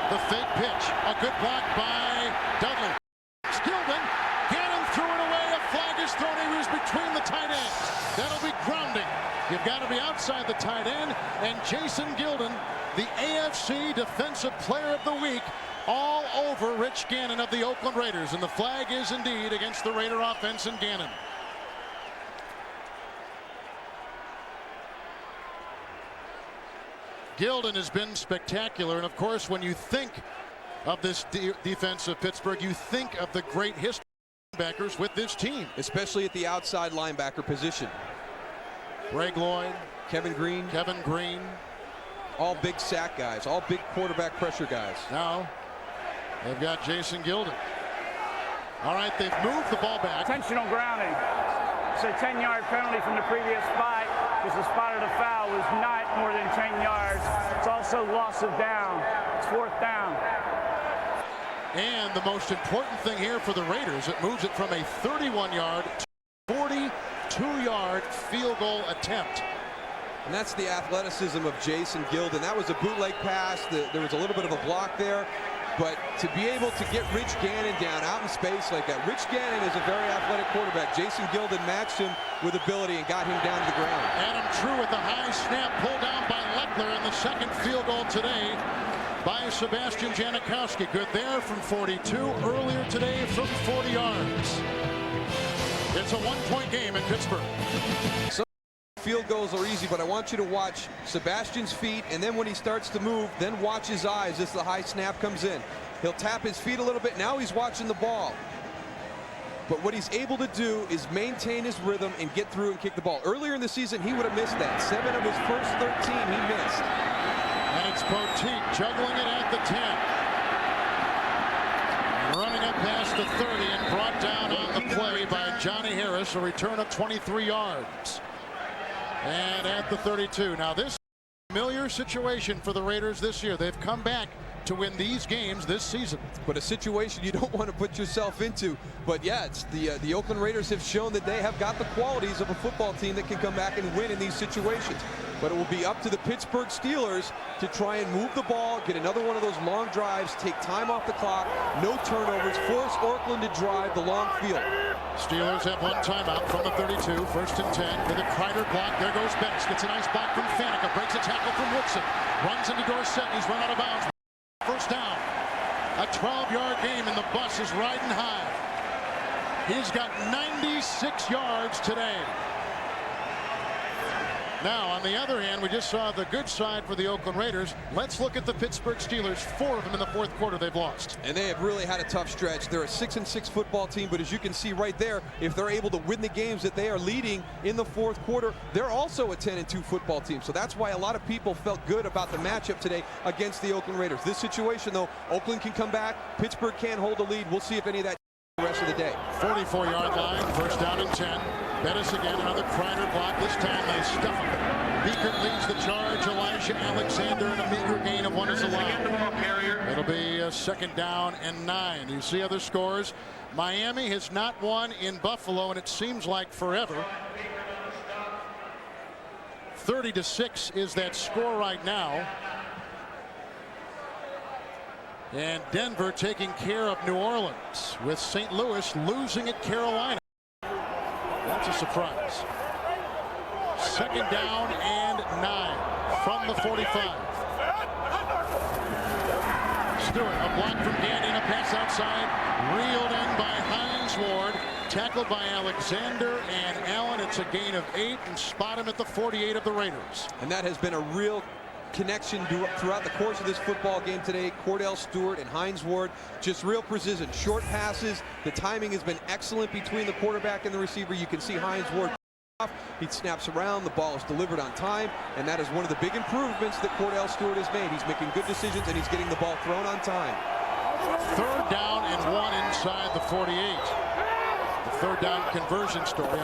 The fake pitch. A good block by Dudley. Gilden. Gannon threw it away. A flag is thrown. He was between the tight ends. That'll be grounding. You've got to be outside the tight end. And Jason Gilden, the AFC Defensive Player of the Week, all over Rich Gannon of the Oakland Raiders. And the flag is indeed against the Raider offense and Gannon. Gilden has been spectacular. And of course, when you think of this defense of Pittsburgh, you think of the great history of linebackers with this team. Especially at the outside linebacker position. Greg Lloyd. Kevin Green. All big sack guys, all big quarterback pressure guys. Now they've got Jason Gilden. All right, they've moved the ball back. Intentional grounding. It's a 10-yard penalty from the previous spot because the spot of the foul was not more than 10 yards. It's also loss of down. It's 4th down. And the most important thing here for the Raiders, it moves it from a 31-yard to 42-yard field goal attempt. And that's the athleticism of Jason Gilden. That was a bootleg pass. There was a little bit of a block there. But to be able to get Rich Gannon down out in space like that. Rich Gannon is a very athletic quarterback. Jason Gilden matched him with ability and got him down to the ground. Adam True with the high snap pulled down by Leckler, and the second field goal today by Sebastian Janikowski. Good there from 42. Earlier today from 40 yards. It's a one-point game in Pittsburgh. Field goals are easy, but I want you to watch Sebastian's feet, and then when he starts to move, then watch his eyes as the high snap comes in. He'll tap his feet a little bit. Now he's watching the ball. But what he's able to do is maintain his rhythm and get through and kick the ball. Earlier in the season, he would have missed that. 7 of his first 13 he missed. And it's Poteet juggling it at the 10. Running up past the 30 and brought down on the play by Johnny Harris, a return of 23 yards. And at the 32. Now this is a familiar situation for the Raiders this year. They've come back to win these games this season. But a situation you don't want to put yourself into. But yeah, it's the Oakland Raiders have shown that they have got the qualities of a football team that can come back and win in these situations. But it will be up to the Pittsburgh Steelers to try and move the ball, get another one of those long drives, take time off the clock, no turnovers, force Oakland to drive the long field. Steelers have one timeout from the 32, 1st and 10. With a Kreider block, there goes Betts. Gets a nice block from Faneca, breaks a tackle from Woodson, runs into Dorsett, and he's run out of bounds. First down. A 12-yard game, and the bus is riding high. He's got 96 yards today. Now, on the other hand, we just saw the good side for the Oakland Raiders. Let's look at the Pittsburgh Steelers. 4 of them in the 4th quarter they've lost. And they have really had a tough stretch. They're a 6-6 football team, but as you can see right there, if they're able to win the games that they are leading in the 4th quarter, they're also a 10-2 football team. So that's why a lot of people felt good about the matchup today against the Oakland Raiders. This situation, though, Oakland can come back. Pittsburgh can't hold the lead. We'll see if any of that the rest of the day. 44-yard line, 1st down and 10. Bettis again, another Kreider block. This time they stuff him. Beaker leads the charge. Elijah Alexander, and a meager gain of 1 is allowed. It'll be a 2nd down and 9. You see other scores. Miami has not won in Buffalo, and it seems like forever. 30-6 is that score right now. And Denver taking care of New Orleans, with St. Louis losing at Carolina. That's a surprise. 2nd down and 9 from the 45. Stewart, a block from Gannon, a pass outside, reeled in by Hines Ward, tackled by Alexander and Allen. It's a gain of 8, and spot him at the 48 of the Raiders. And that has been a real connection throughout the course of this football game today. Cordell Stewart and Hines Ward, just real precision. Short passes. The timing has been excellent between the quarterback and the receiver. You can see Hines Ward off. He snaps around. The ball is delivered on time, and that is one of the big improvements that Cordell Stewart has made. He's making good decisions, and he's getting the ball thrown on time. 3rd down and 1 inside the 48. The 3rd down conversion story.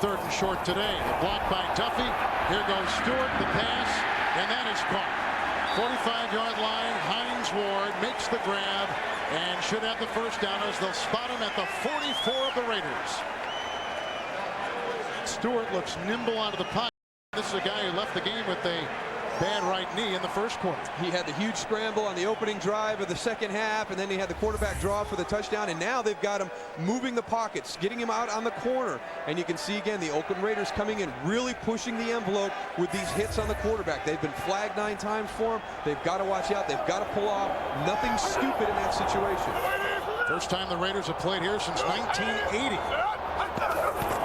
3rd and short today. The block by Duffy. Here goes Stewart. The pass. And that is caught. 45-yard line. Hines Ward makes the grab and should have the 1st down as they'll spot him at the 44 of the Raiders. Stewart looks nimble out of the pocket. This is a guy who left the game with a bad right knee in the first quarter. He had the huge scramble on the opening drive of the second half, and then he had the quarterback draw for the touchdown, and now they've got him moving the pockets, getting him out on the corner. And you can see again the Oakland Raiders coming in, really pushing the envelope with these hits on the quarterback. They've been flagged 9 times for him. They've got to watch out. They've got to pull off nothing stupid in that situation. First time the Raiders have played here since 1980.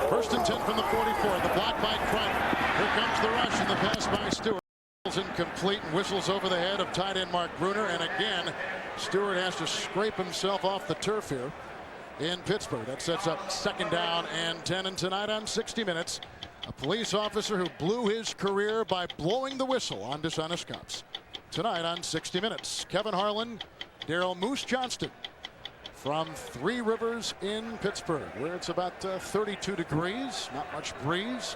First and 10 from the 44. The block by Kreider. Here comes the rush and the pass by Stewart. Incomplete and whistles over the head of tight end Mark Bruner. And again, Stewart has to scrape himself off the turf here in Pittsburgh. That sets up second down and 10. And tonight on 60 Minutes, a police officer who blew his career by blowing the whistle on dishonest cops. Tonight on 60 Minutes, Kevin Harlan, Daryl Moose Johnston from Three Rivers in Pittsburgh, where it's about 32 degrees, not much breeze.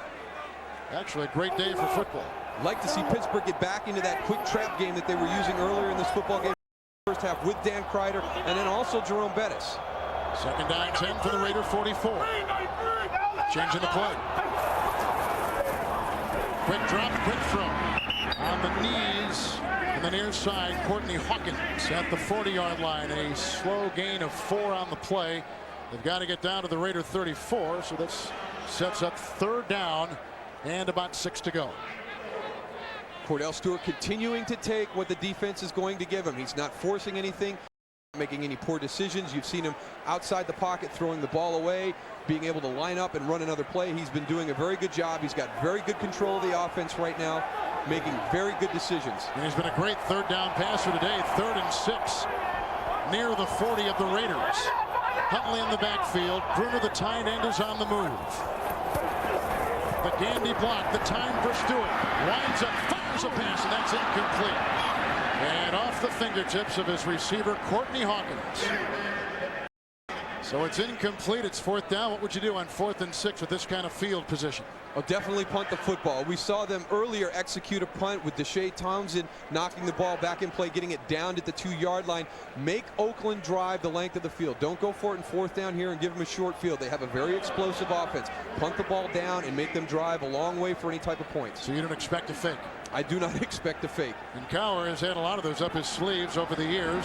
Actually a great day for football. Like to see Pittsburgh get back into that quick trap game that they were using earlier in this football game. First half with Dan Kreider and then also Jerome Bettis. Second down 10 for the Raider 44. Changing the play. Quick drop, quick throw. On the knees on the near side, Courtney Hawkins at the 40-yard line. A slow gain of 4 on the play. They've got to get down to the Raider 34, so this sets up third down and about 6 to go. Cordell Stewart continuing to take what the defense is going to give him. He's not forcing anything, not making any poor decisions. You've seen him outside the pocket throwing the ball away, being able to line up and run another play. He's been doing a very good job. He's got very good control of the offense right now, making very good decisions. And he's been a great third down passer today. 3rd and 6 near the 40 of the Raiders. Huntley in the backfield. Bruner, the tight end, is on the move. The Gandy block, the time for Stewart. Winds up, fires a pass, and that's incomplete. And off the fingertips of his receiver, Courtney Hawkins. So it's incomplete. It's 4th down. What would you do on 4th and 6 with this kind of field position? Oh, definitely punt the football. We saw them earlier execute a punt with Deshae Townsend knocking the ball back in play, getting it down at the 2-yard line. Make Oakland drive the length of the field. Don't go for it in 4th down here and give them a short field. They have a very explosive offense. Punt the ball down and make them drive a long way for any type of points. So you don't expect a fake? I do not expect a fake. And Cowher has had a lot of those up his sleeves over the years.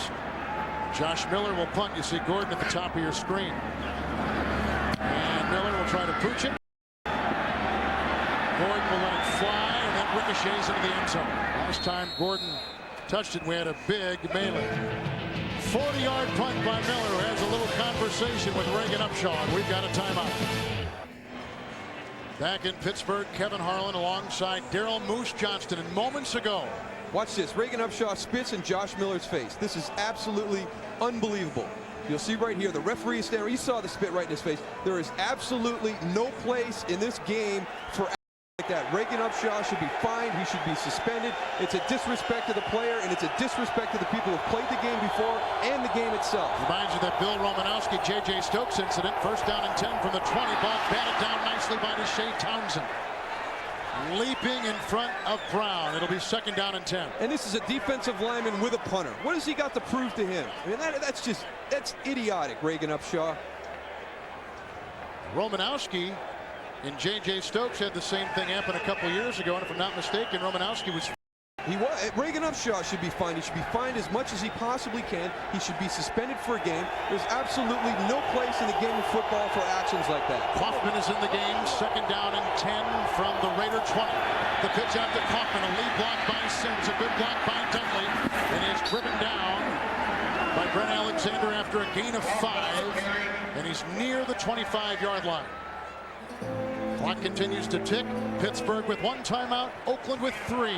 Josh Miller will punt. You see Gordon at the top of your screen. And Miller will try to pooch it. Gordon will let it fly, and then ricochets into the end zone. Last time Gordon touched it, we had a big melee. 40-yard punt by Miller, who has a little conversation with Reagan Upshaw, and we've got a timeout. Back in Pittsburgh, Kevin Harlan alongside Daryl Moose Johnston. And moments ago, watch this. Reagan Upshaw spits in Josh Miller's face. This is absolutely unbelievable. You'll see right here, the referee is standing. You saw the spit right in his face. There is absolutely no place in this game for like that. Reagan Upshaw should be fined. He should be suspended. It's a disrespect to the player, and it's a disrespect to the people who've played the game before and the game itself. Reminds you that Bill Romanowski, J.J. Stokes incident. First down and 10 from the 20. Ball batted down nicely by Deshae Townsend. Leaping in front of Brown. It'll be second down and 10. And this is a defensive lineman with a punter. What has he got to prove to him? I mean, that's idiotic, Reagan Upshaw. Romanowski and J.J. Stokes had the same thing happen a couple years ago, and if I'm not mistaken, Romanowski was... Reagan Upshaw should be fined. He should be fined as much as he possibly can. He should be suspended for a game. There's absolutely no place in the game of football for actions like that. Kaufman is in the game. Second down and 10 from the Raider 20. The pitch out to Kaufman. A lead block by Sims. A good block by Dunley. And he's driven down by Brent Alexander after a gain of 5. And he's near the 25-yard line. Clock continues to tick. Pittsburgh with 1 timeout. Oakland with 3.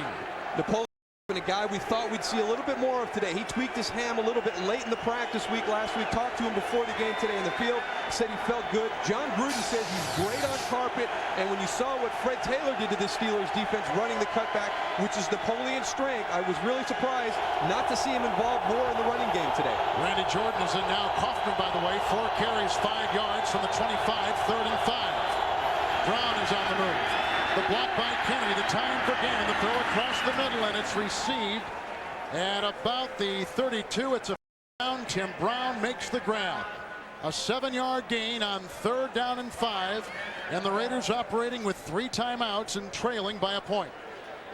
Napoleon, a guy we thought we'd see a little bit more of today. He tweaked his ham a little bit late in the practice week last week. Talked to him before the game today in the field. Said he felt good. John Gruden says he's great on carpet. And when you saw what Fred Taylor did to the Steelers defense running the cutback, which is Napoleon's strength, I was really surprised not to see him involved more in the running game today. Randy Jordan is in now. Kaufman, by the way, 4 carries, 5 yards from the 25, 3rd and 5. Brown is on the move. The block by Kenny, the time for Gannon, the throw across the middle, and it's received at about the 32. It's a down. Tim Brown makes the ground. A 7-yard gain on 3rd down and 5, and the Raiders operating with 3 timeouts and trailing by a point.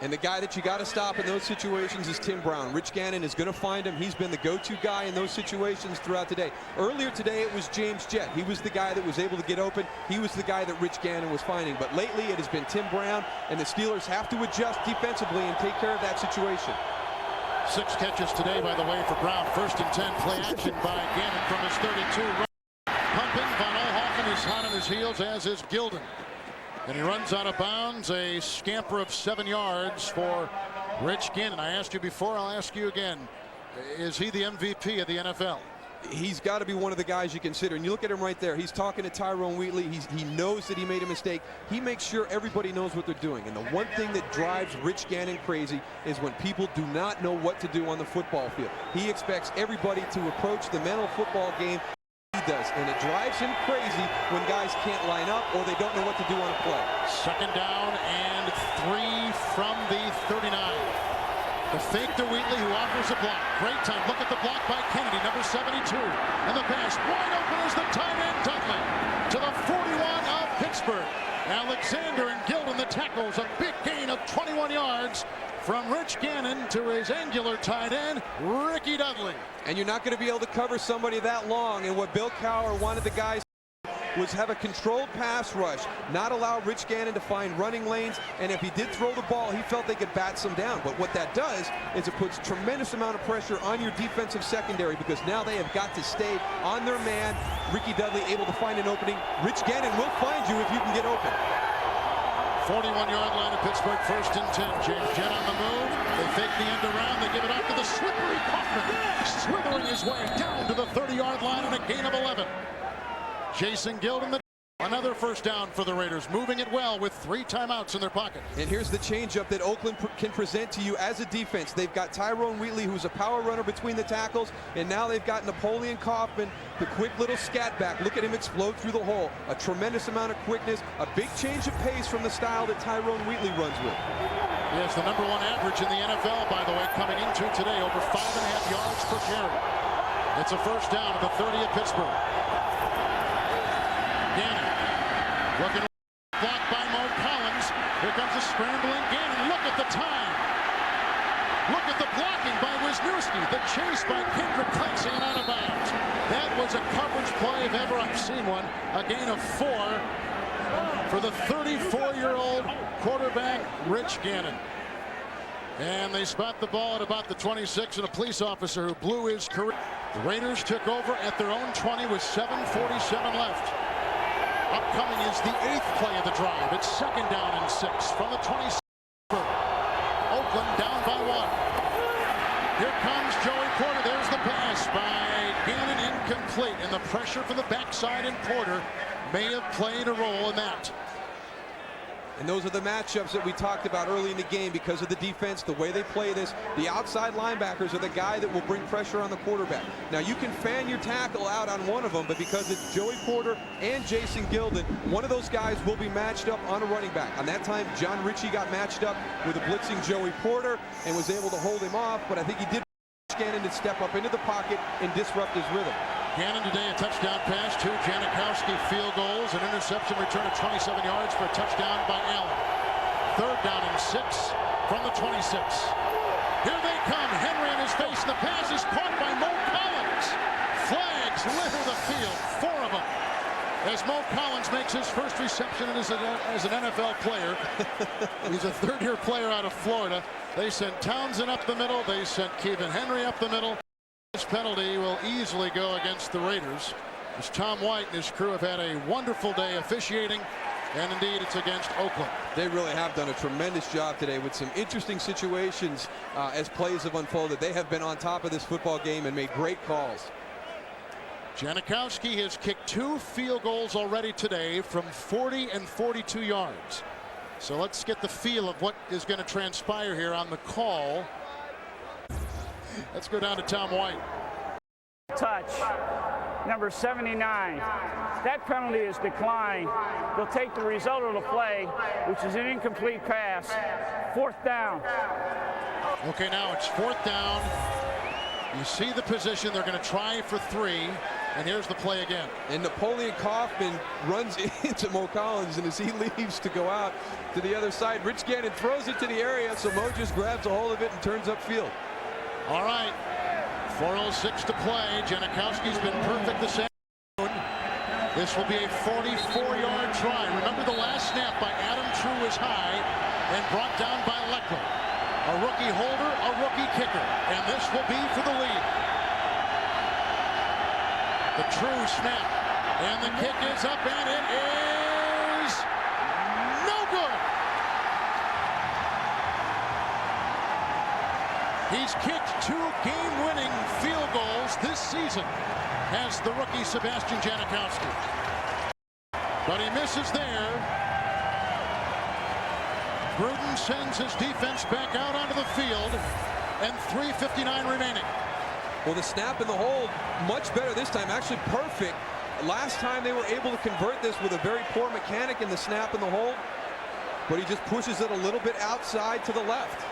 And the guy that you got to stop in those situations is Tim Brown. Rich Gannon is going to find him. He's been the go-to guy in those situations throughout the day. Earlier today, it was James Jett. He was the guy that was able to get open. He was the guy that Rich Gannon was finding. But lately, it has been Tim Brown, and the Steelers have to adjust defensively and take care of that situation. 6 catches today, by the way, for Brown. 1st and 10, play action by Gannon from his 32. Pumping, Von Oelhoffen is hot on his heels, as is Gilden. And he runs out of bounds, a scamper of 7 yards for Rich Gannon. I asked you before, I'll ask you again. Is he the MVP of the NFL? He's got to be one of the guys you consider. And you look at him right there. He's talking to Tyrone Wheatley. He knows that he made a mistake. He makes sure everybody knows what they're doing. And the one thing that drives Rich Gannon crazy is when people do not know what to do on the football field. He expects everybody to approach the mental football game he does. And it drives him crazy when guys can't line up or they don't know what to do on a play. 2nd down and 3 from the 39. The fake to Wheatley, who offers a block. Great time. Look at the block by Kennedy, number 72. And the pass wide open is the tight end Dudley to the 41 of Pittsburgh. Alexander and Gilden the tackles. A big gain of 21 yards from Rich Gannon to his angular tight end, Ricky Dudley. And you're not going to be able to cover somebody that long. And what Bill Cowher wanted the guys was have a controlled pass rush, not allow Rich Gannon to find running lanes, and if he did throw the ball, he felt they could bat some down. But what that does is it puts tremendous amount of pressure on your defensive secondary, because now they have got to stay on their man. Ricky Dudley able to find an opening. Rich Gannon will find you if you can get open. 41-yard line of Pittsburgh, 1st and 10. James Jett on the move. They fake the end around. They give it off to the slippery Kaufman, slithering his way down to the 30-yard line and a gain of 11. Jason Gilden, another 1st down for the Raiders, moving it well with 3 timeouts in their pocket. And here's the changeup that Oakland can present to you as a defense. They've got Tyrone Wheatley, who's a power runner between the tackles, and now they've got Napoleon Kaufman, the quick little scat back. Look at him explode through the hole. A tremendous amount of quickness, a big change of pace from the style that Tyrone Wheatley runs with. He has the #1 average in the NFL, by the way, coming into today, over 5.5 yards per carry. It's a 1st down at the 30 of Pittsburgh. Gannon looking blocked by Mo Collins. Here comes a scrambling Gannon. Look at the time. Look at the blocking by Wisniewski. The chase by Kendrick Clancy and out of bounds. That was a coverage play if ever I've seen one. A gain of 4 for the 34-year-old quarterback, Rich Gannon. And they spot the ball at about the 26, and a police officer who blew his career. The Raiders took over at their own 20 with 7:47 left. Upcoming is the 8th play of the drive. It's 2nd down and 6 from the 26. Oakland down by 1. Here comes Joey Porter. There's the pass by Gannon, incomplete. And the pressure from the backside and Porter may have played a role in that. And those are the matchups that we talked about early in the game because of the defense, the way they play this. The outside linebackers are the guy that will bring pressure on the quarterback. Now, you can fan your tackle out on one of them, but because it's Joey Porter and Jason Gilden, one of those guys will be matched up on a running back. On that time, John Ritchie got matched up with a blitzing Joey Porter and was able to hold him off, but I think he did Gannon to step up into the pocket and disrupt his rhythm. Gannon today a touchdown pass, 2 Janikowski field goals, an interception return of 27 yards for a touchdown by Allen. 3rd down and 6 from the 26. Here they come. Henry in his face. The pass is caught by Mo Collins. Flags litter the field. 4 of them. As Mo Collins makes his first reception as an NFL player. He's a 3rd-year player out of Florida. They sent Townsend up the middle. They sent Kevin Henry up the middle. This penalty will easily go against the Raiders, as Tom White and his crew have had a wonderful day officiating, and indeed it's against Oakland. They really have done a tremendous job today with some interesting situations as plays have unfolded. They have been on top of this football game and made great calls. Janikowski has kicked 2 field goals already today from 40 and 42 yards. So let's get the feel of what is going to transpire here on the call. Let's go down to Tom White. Touch, number 79. That penalty is declined. They'll take the result of the play, which is an incomplete pass. 4th down. Okay, now it's 4th down. You see the position. They're going to try for 3. And here's the play again. And Napoleon Kaufman runs into Mo Collins, and as he leaves to go out to the other side, Rich Gannon throws it to the area, so Mo just grabs a hold of it and turns upfield. All right, 4:06 to play. Janikowski's been perfect this afternoon. This will be a 44-yard try. Remember, the last snap by Adam True is high and brought down by Leckler. A rookie holder, a rookie kicker, and this will be for the lead. The True snap, and the kick is up, and it is no good. He's kicked 2 game-winning field goals this season as the rookie Sebastian Janikowski. But he misses there. Gruden sends his defense back out onto the field, and 3:59 remaining. Well, the snap and the hold, much better this time, actually perfect. Last time they were able to convert this with a very poor mechanic in the snap and the hold, but he just pushes it a little bit outside to the left.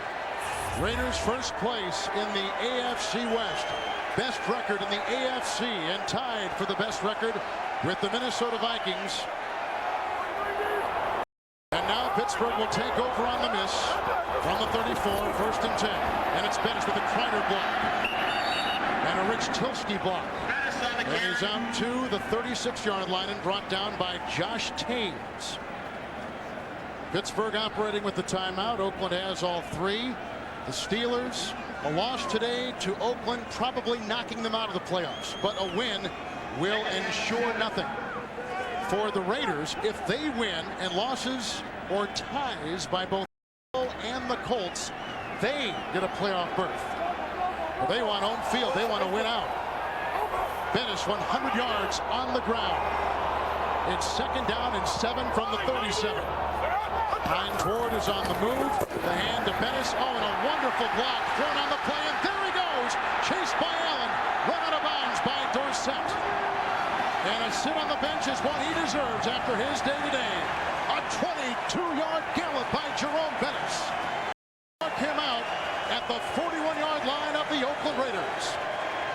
Raiders first place in the AFC West. Best record in the AFC, and tied for the best record with the Minnesota Vikings. And now Pittsburgh will take over on the miss from the 34, 1st and 10. And it's Bettis with a Kreider block. And a Rich Tilsky block. And he's out to the 36-yard line and brought down by Josh Tames. Pittsburgh operating with the timeout. Oakland has all 3. The Steelers, a loss today to Oakland, probably knocking them out of the playoffs. But a win will ensure nothing. For the Raiders, if they win, and losses or ties by both and the Colts, they get a playoff berth. Well, they want home field. They want to win out. Bettis 100 yards on the ground. It's 2nd down and 7 from the 37. Hines Ward is on the move. The hand to Bettis. Oh, and a wonderful block thrown on the play, and there he goes. Chased by Allen. Run out of bounds by Dorsett. And a sit on the bench is what he deserves after his day today. A 22-yard gallop by Jerome Bettis. Mark him out at the 41-yard line of the Oakland Raiders.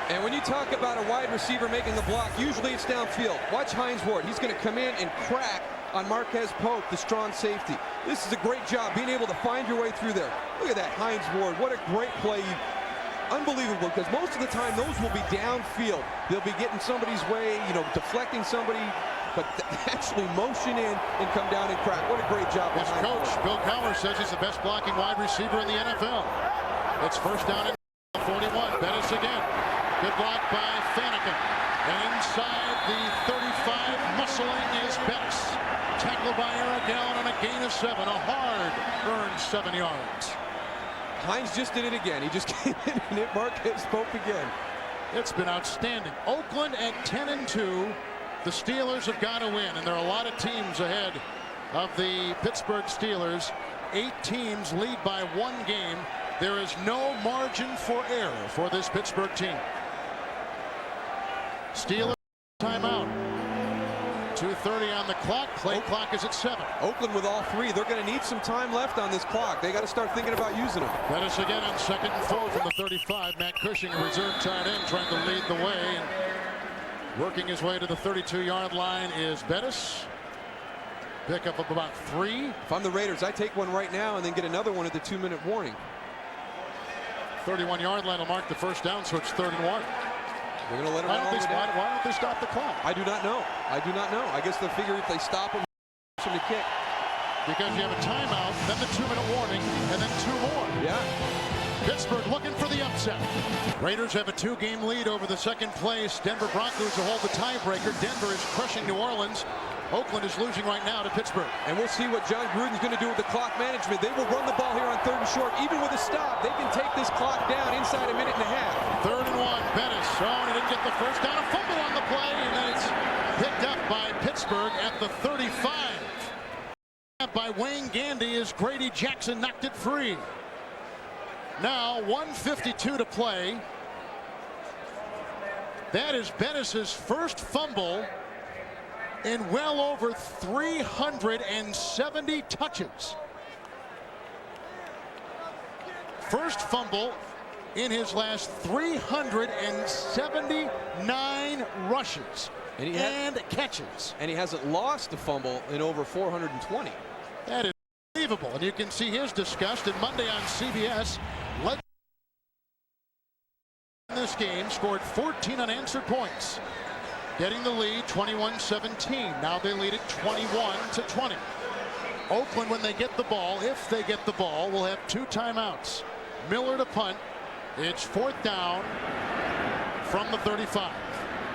And when you talk about a wide receiver making the block, usually it's downfield. Watch Hines Ward. He's going to come in and crack on Marquez Pope, the strong safety. This is a great job being able to find your way through there. Look at that Hines Ward. What a great play. Unbelievable, because most of the time those will be downfield. They'll be getting somebody's way, deflecting somebody, but actually motion in and come down and crack. What a great job. His coach, Bill Cowher, says he's the best blocking wide receiver in the NFL. It's 1st down and 41. Bettis again. Good block by Fanneken. And inside the 35, muscling is Bettis. Tackled by Eric Allen on a gain of 7. A hard-earned 7 yards. Hines just did it again. He just came in and hit Marquez Pope again. It's been outstanding. Oakland at 10-2. The Steelers have got to win, and there are a lot of teams ahead of the Pittsburgh Steelers. 8 teams lead by 1 game. There is no margin for error for this Pittsburgh team. Steelers timeout. 2:30 on the clock. Play clock is at 7. Oakland with all 3. They're going to need some time left on this clock. They got to start thinking about using them. Bettis again on 2nd and 4 from the 35. Matt Cushing, a reserve tight end, trying to lead the way. And working his way to the 32-yard line is Bettis. Pickup of about 3. If I'm the Raiders, I take one right now and then get another one at the 2-minute warning. 31-yard line will mark the 1st down, so it's 3rd and 1. They're going to let him why don't they stop the clock? I do not know. I do not know. I guess they'll figure if they stop him to kick. Because you have a timeout, then the 2-minute warning, and then 2 more. Yeah. Pittsburgh looking for the upset. Raiders have a 2-game lead over the 2nd place Denver Broncos to hold the tiebreaker. Denver is crushing New Orleans. Oakland is losing right now to Pittsburgh. And we'll see what John Gruden's going to do with the clock management. They will run the ball here on 3rd and short. Even with a stop, they can take this clock down inside a minute and a half. 3rd and 1. Bettis. Oh, he didn't get the 1st down. A fumble on the play, and then it's picked up by Pittsburgh at the 35. By Wayne Gandy as Grady Jackson knocked it free. Now 1:52 to play. That is Bettis' first fumble in well over 370 touches. First fumble in his last 379 rushes and catches. And he hasn't lost a fumble in over 420. That is unbelievable. And you can see his disgust. And Monday on CBS, led in this game, scored 14 unanswered points, getting the lead 21-17. Now they lead it 21-20. Oakland, when they get the ball, if they get the ball, will have 2 timeouts. Miller to punt. It's 4th down from the 35.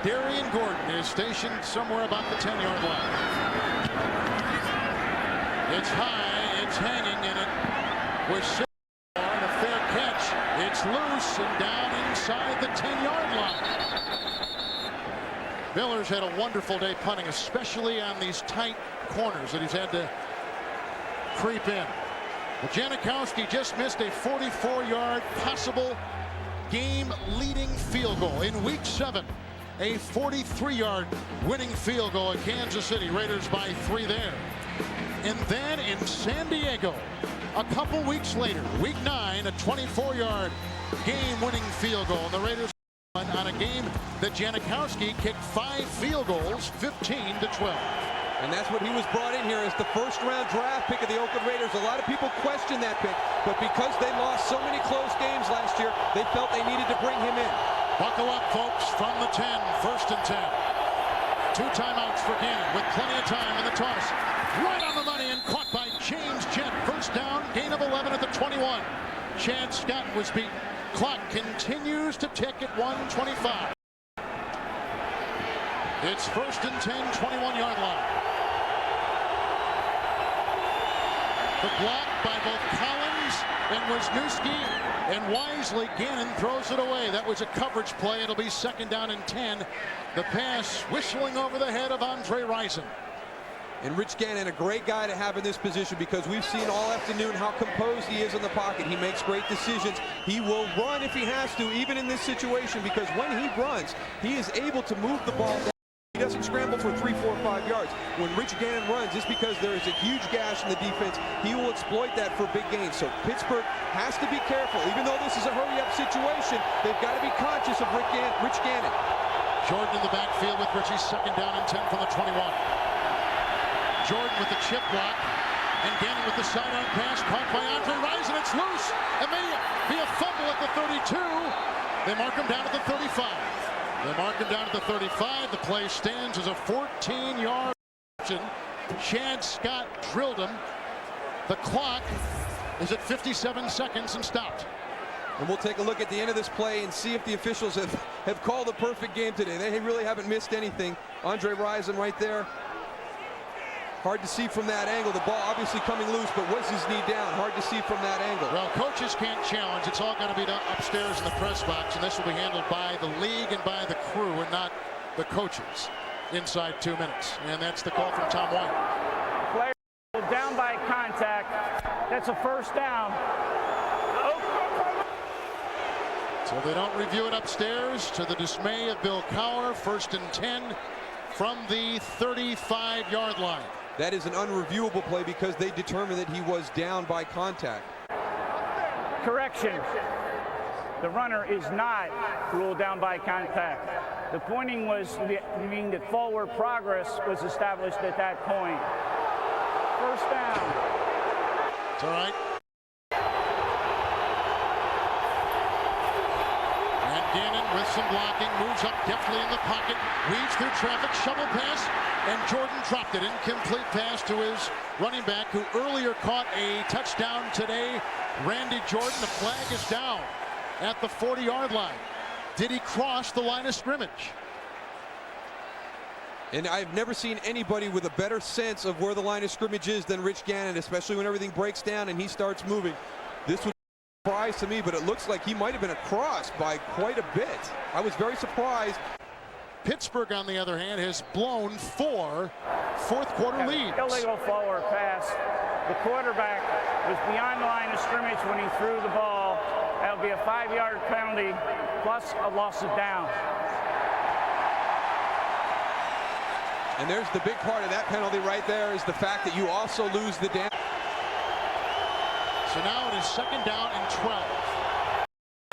Darian Gordon is stationed somewhere about the 10-yard line. It's high, it's hanging, and it was and a fair catch. It's loose and down inside the 10-yard line. Miller's had a wonderful day punting, especially on these tight corners that he's had to creep in. Well, Janikowski just missed a 44-yard possible game-leading field goal in Week 7. A 43-yard winning field goal at Kansas City. Raiders by 3 there. And then in San Diego, a couple weeks later, Week 9, a 24-yard game-winning field goal. And the Raiders on a game that Janikowski kicked 5 field goals, 15-12. And that's what he was brought in here as the first-round draft pick of the Oakland Raiders. A lot of people question that pick, but because they lost so many close games last year, they felt they needed to bring him in. Buckle up, folks, from the 10, 1st and 10. 2 timeouts for Gannon with plenty of time in the toss. Right on the money and caught by James Jett. 1st down, gain of 11 at the 21. Chad Scott was beaten. Clock continues to tick at 1:25. It's 1st and 10, 21-yard line. The block by both Collins and Wisniewski, and wisely Gannon throws it away. That was a coverage play. It'll be 2nd down and 10. The pass whistling over the head of Andre Rison. And Rich Gannon, a great guy to have in this position, because we've seen all afternoon how composed he is in the pocket. He makes great decisions. He will run if he has to, even in this situation, because when he runs, he is able to move the ball down. He doesn't scramble for 3, 4, 5 yards. When Rich Gannon runs, it's because there is a huge gash in the defense. He will exploit that for big gains. So Pittsburgh has to be careful. Even though this is a hurry-up situation, they've got to be conscious of Rich Gannon. Jordan in the backfield with Richie's 2nd down and 10 from the 21. Jordan with the chip block, and Gannon with the sidearm pass caught by Andre Rison. It's loose. It may be a fumble at the 32. They mark him down at the 35. They mark him down at the 35. The play stands as a 14-yard option. Chad Scott drilled him. The clock is at 57 seconds and stopped. And we'll take a look at the end of this play and see if the officials have called a perfect game today. They really haven't missed anything. Andre Rison right there. Hard to see from that angle. The ball obviously coming loose, but was his knee down? Hard to see from that angle. Well, coaches can't challenge. It's all going to be done upstairs in the press box, and this will be handled by the league and by the crew and not the coaches inside 2 minutes. And that's the call from Tom White. Player down by contact. That's a 1st down. So they don't review it upstairs, to the dismay of Bill Cowher. 1st and 10 from the 35-yard line. That is an unreviewable play because they determined that he was down by contact. Correction. The runner is not ruled down by contact. The pointing was, meaning that forward progress was established at that point. 1st down. It's all right. And Gannon with some blocking, moves up deftly in the pocket, weaves through traffic, shovel pass, and Jordan dropped it. Incomplete pass to his running back, who earlier caught a touchdown today, Randy Jordan. The flag is down at the 40-yard line. Did he cross the line of scrimmage? And I've never seen anybody with a better sense of where the line of scrimmage is than Rich Gannon, especially when everything breaks down and he starts moving. This was a surprise to me, but it looks like he might have been across by quite a bit. I was very surprised. Pittsburgh, on the other hand, has blown 4 fourth-quarter leads. Illegal forward pass. The quarterback was beyond the line of scrimmage when he threw the ball. That'll be a 5-yard penalty plus a loss of down. And there's the big part of that penalty right there, is the fact that you also lose the down. So now it is 2nd down and 12.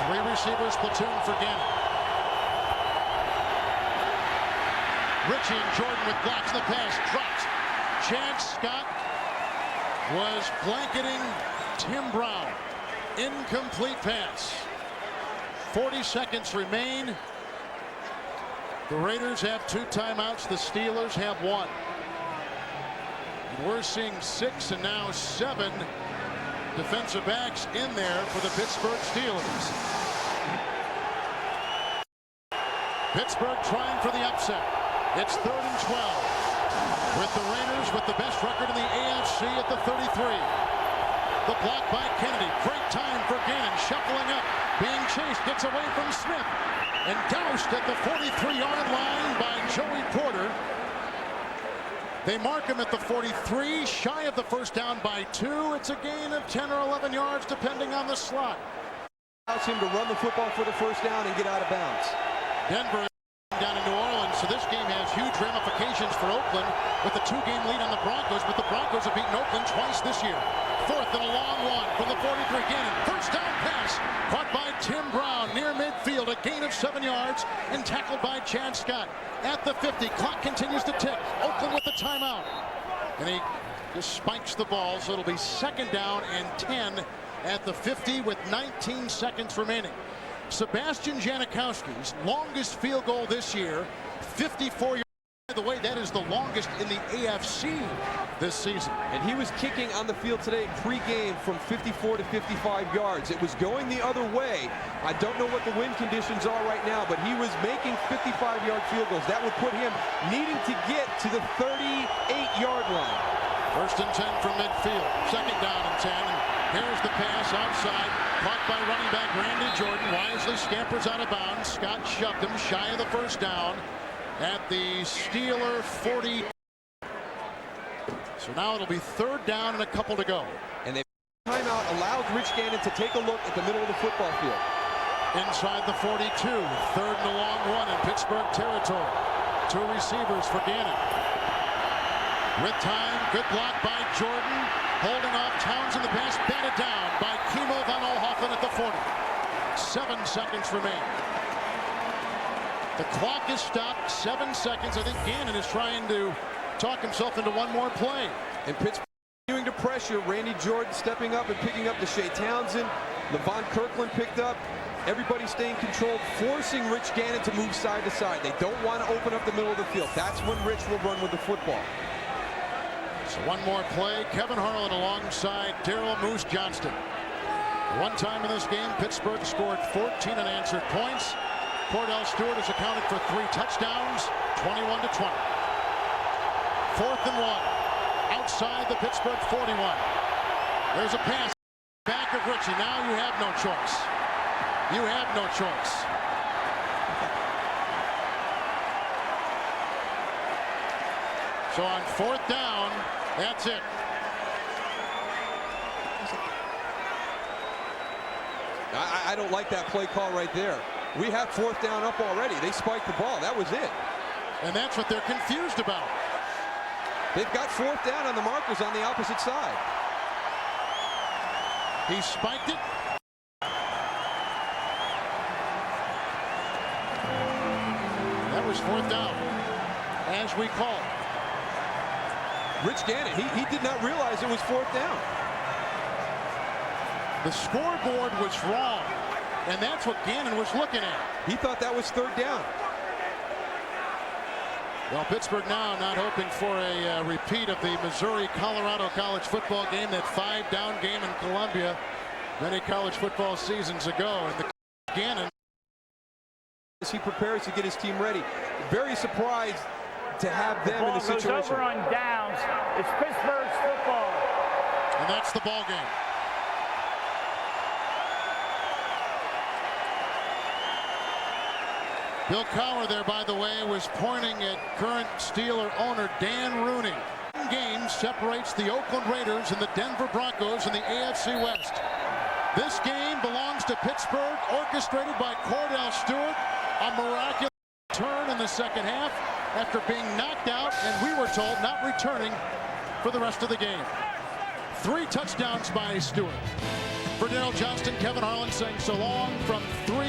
3 receivers platoon for Gannon. Ritchie and Jordan with blocks. The pass drops. Chad Scott was blanketing Tim Brown. Incomplete pass. 40 seconds remain. The Raiders have 2 timeouts. The Steelers have 1. And we're seeing 6 and now 7 defensive backs in there for the Pittsburgh Steelers. Pittsburgh trying for the upset. It's 3rd and 12. With the Raiders with the best record in the AFC at the 33. The block by Kennedy. Great time for Gannon. Shuffling up. Being chased. Gets away from Smith. And doused at the 43-yard line by Joey Porter. They mark him at the 43. Shy of the first down by 2. It's a gain of 10 or 11 yards depending on the slot. Allows him to run the football for the first down and get out of bounds. Denver down in New Orleans, so this game has huge ramifications for Oakland with a 2-game lead on the Broncos, but the Broncos have beaten Oakland twice this year. 4th and a long one from the 43. Gannon, first down pass caught by Tim Brown near midfield, a gain of 7 yards and tackled by Chad Scott at the 50. Clock continues to tick. Oakland with the timeout, and he just spikes the ball, so it'll be 2nd down and 10 at the 50 with 19 seconds remaining. Sebastian Janikowski's longest field goal this year, 54 yards. By the way, that is the longest in the AFC this season. And he was kicking on the field today pre-game from 54 to 55 yards. It was going the other way. I don't know what the wind conditions are right now, but he was making 55-yard field goals. That would put him needing to get to the 38-yard line. 1st and 10 from midfield. 2nd down and 10. And here's the pass outside. Caught by running back Randy Jordan. Wisely scampers out of bounds. Scott shoved him shy of the first down at the Steeler 40. So now it'll be 3rd down and a couple to go. And the timeout allows Rich Gannon to take a look at the middle of the football field. Inside the 42. 3rd and a long one in Pittsburgh territory. 2 receivers for Gannon. With time, good block by Jordan. Holding off Towns in the pass, batted down by Kimo Van Olhoffen at the 40. 7 seconds remain. The clock is stopped. 7 seconds. I think Gannon is trying to talk himself into one more play. And Pittsburgh continuing to pressure. Randy Jordan stepping up and picking up Deshae Townsend. Levon Kirkland picked up. Everybody staying controlled, forcing Rich Gannon to move side to side. They don't want to open up the middle of the field. That's when Rich will run with the football. So one more play. Kevin Harlan alongside Daryl Moose Johnston. One time in this game, Pittsburgh scored 14 unanswered points. Cordell Stewart has accounted for 3 touchdowns, 21 to 20. 4th and 1. Outside the Pittsburgh 41. There's a pass. Back of Ritchie. Now you have no choice. You have no choice. So on 4th down, that's it. I don't like that play call right there. We have 4th down up already. They spiked the ball. That was it. And that's what they're confused about. They've got 4th down on the markers on the opposite side. He spiked it. That was 4th down, as we call it. Rich Gannon, he did not realize it was 4th down. The scoreboard was wrong, and that's what Gannon was looking at. He thought that was 3rd down. Well, Pittsburgh now not hoping for a repeat of the Missouri-Colorado college football game, that 5-down game in Columbia many college football seasons ago. And the Gannon, as he prepares to get his team ready, very surprised to have them in the situation. Goes over on downs. It's Pittsburgh's football. And that's the ball game. Bill Cowher there, by the way, was pointing at current Steeler owner Dan Rooney. One game separates the Oakland Raiders and the Denver Broncos in the AFC West. This game belongs to Pittsburgh, orchestrated by Cordell Stewart. A miraculous turn in the 2nd half after being knocked out, and we were told not returning for the rest of the game. 3 touchdowns by Stewart. For Daryl Johnston, Kevin Harlan saying so long from 3.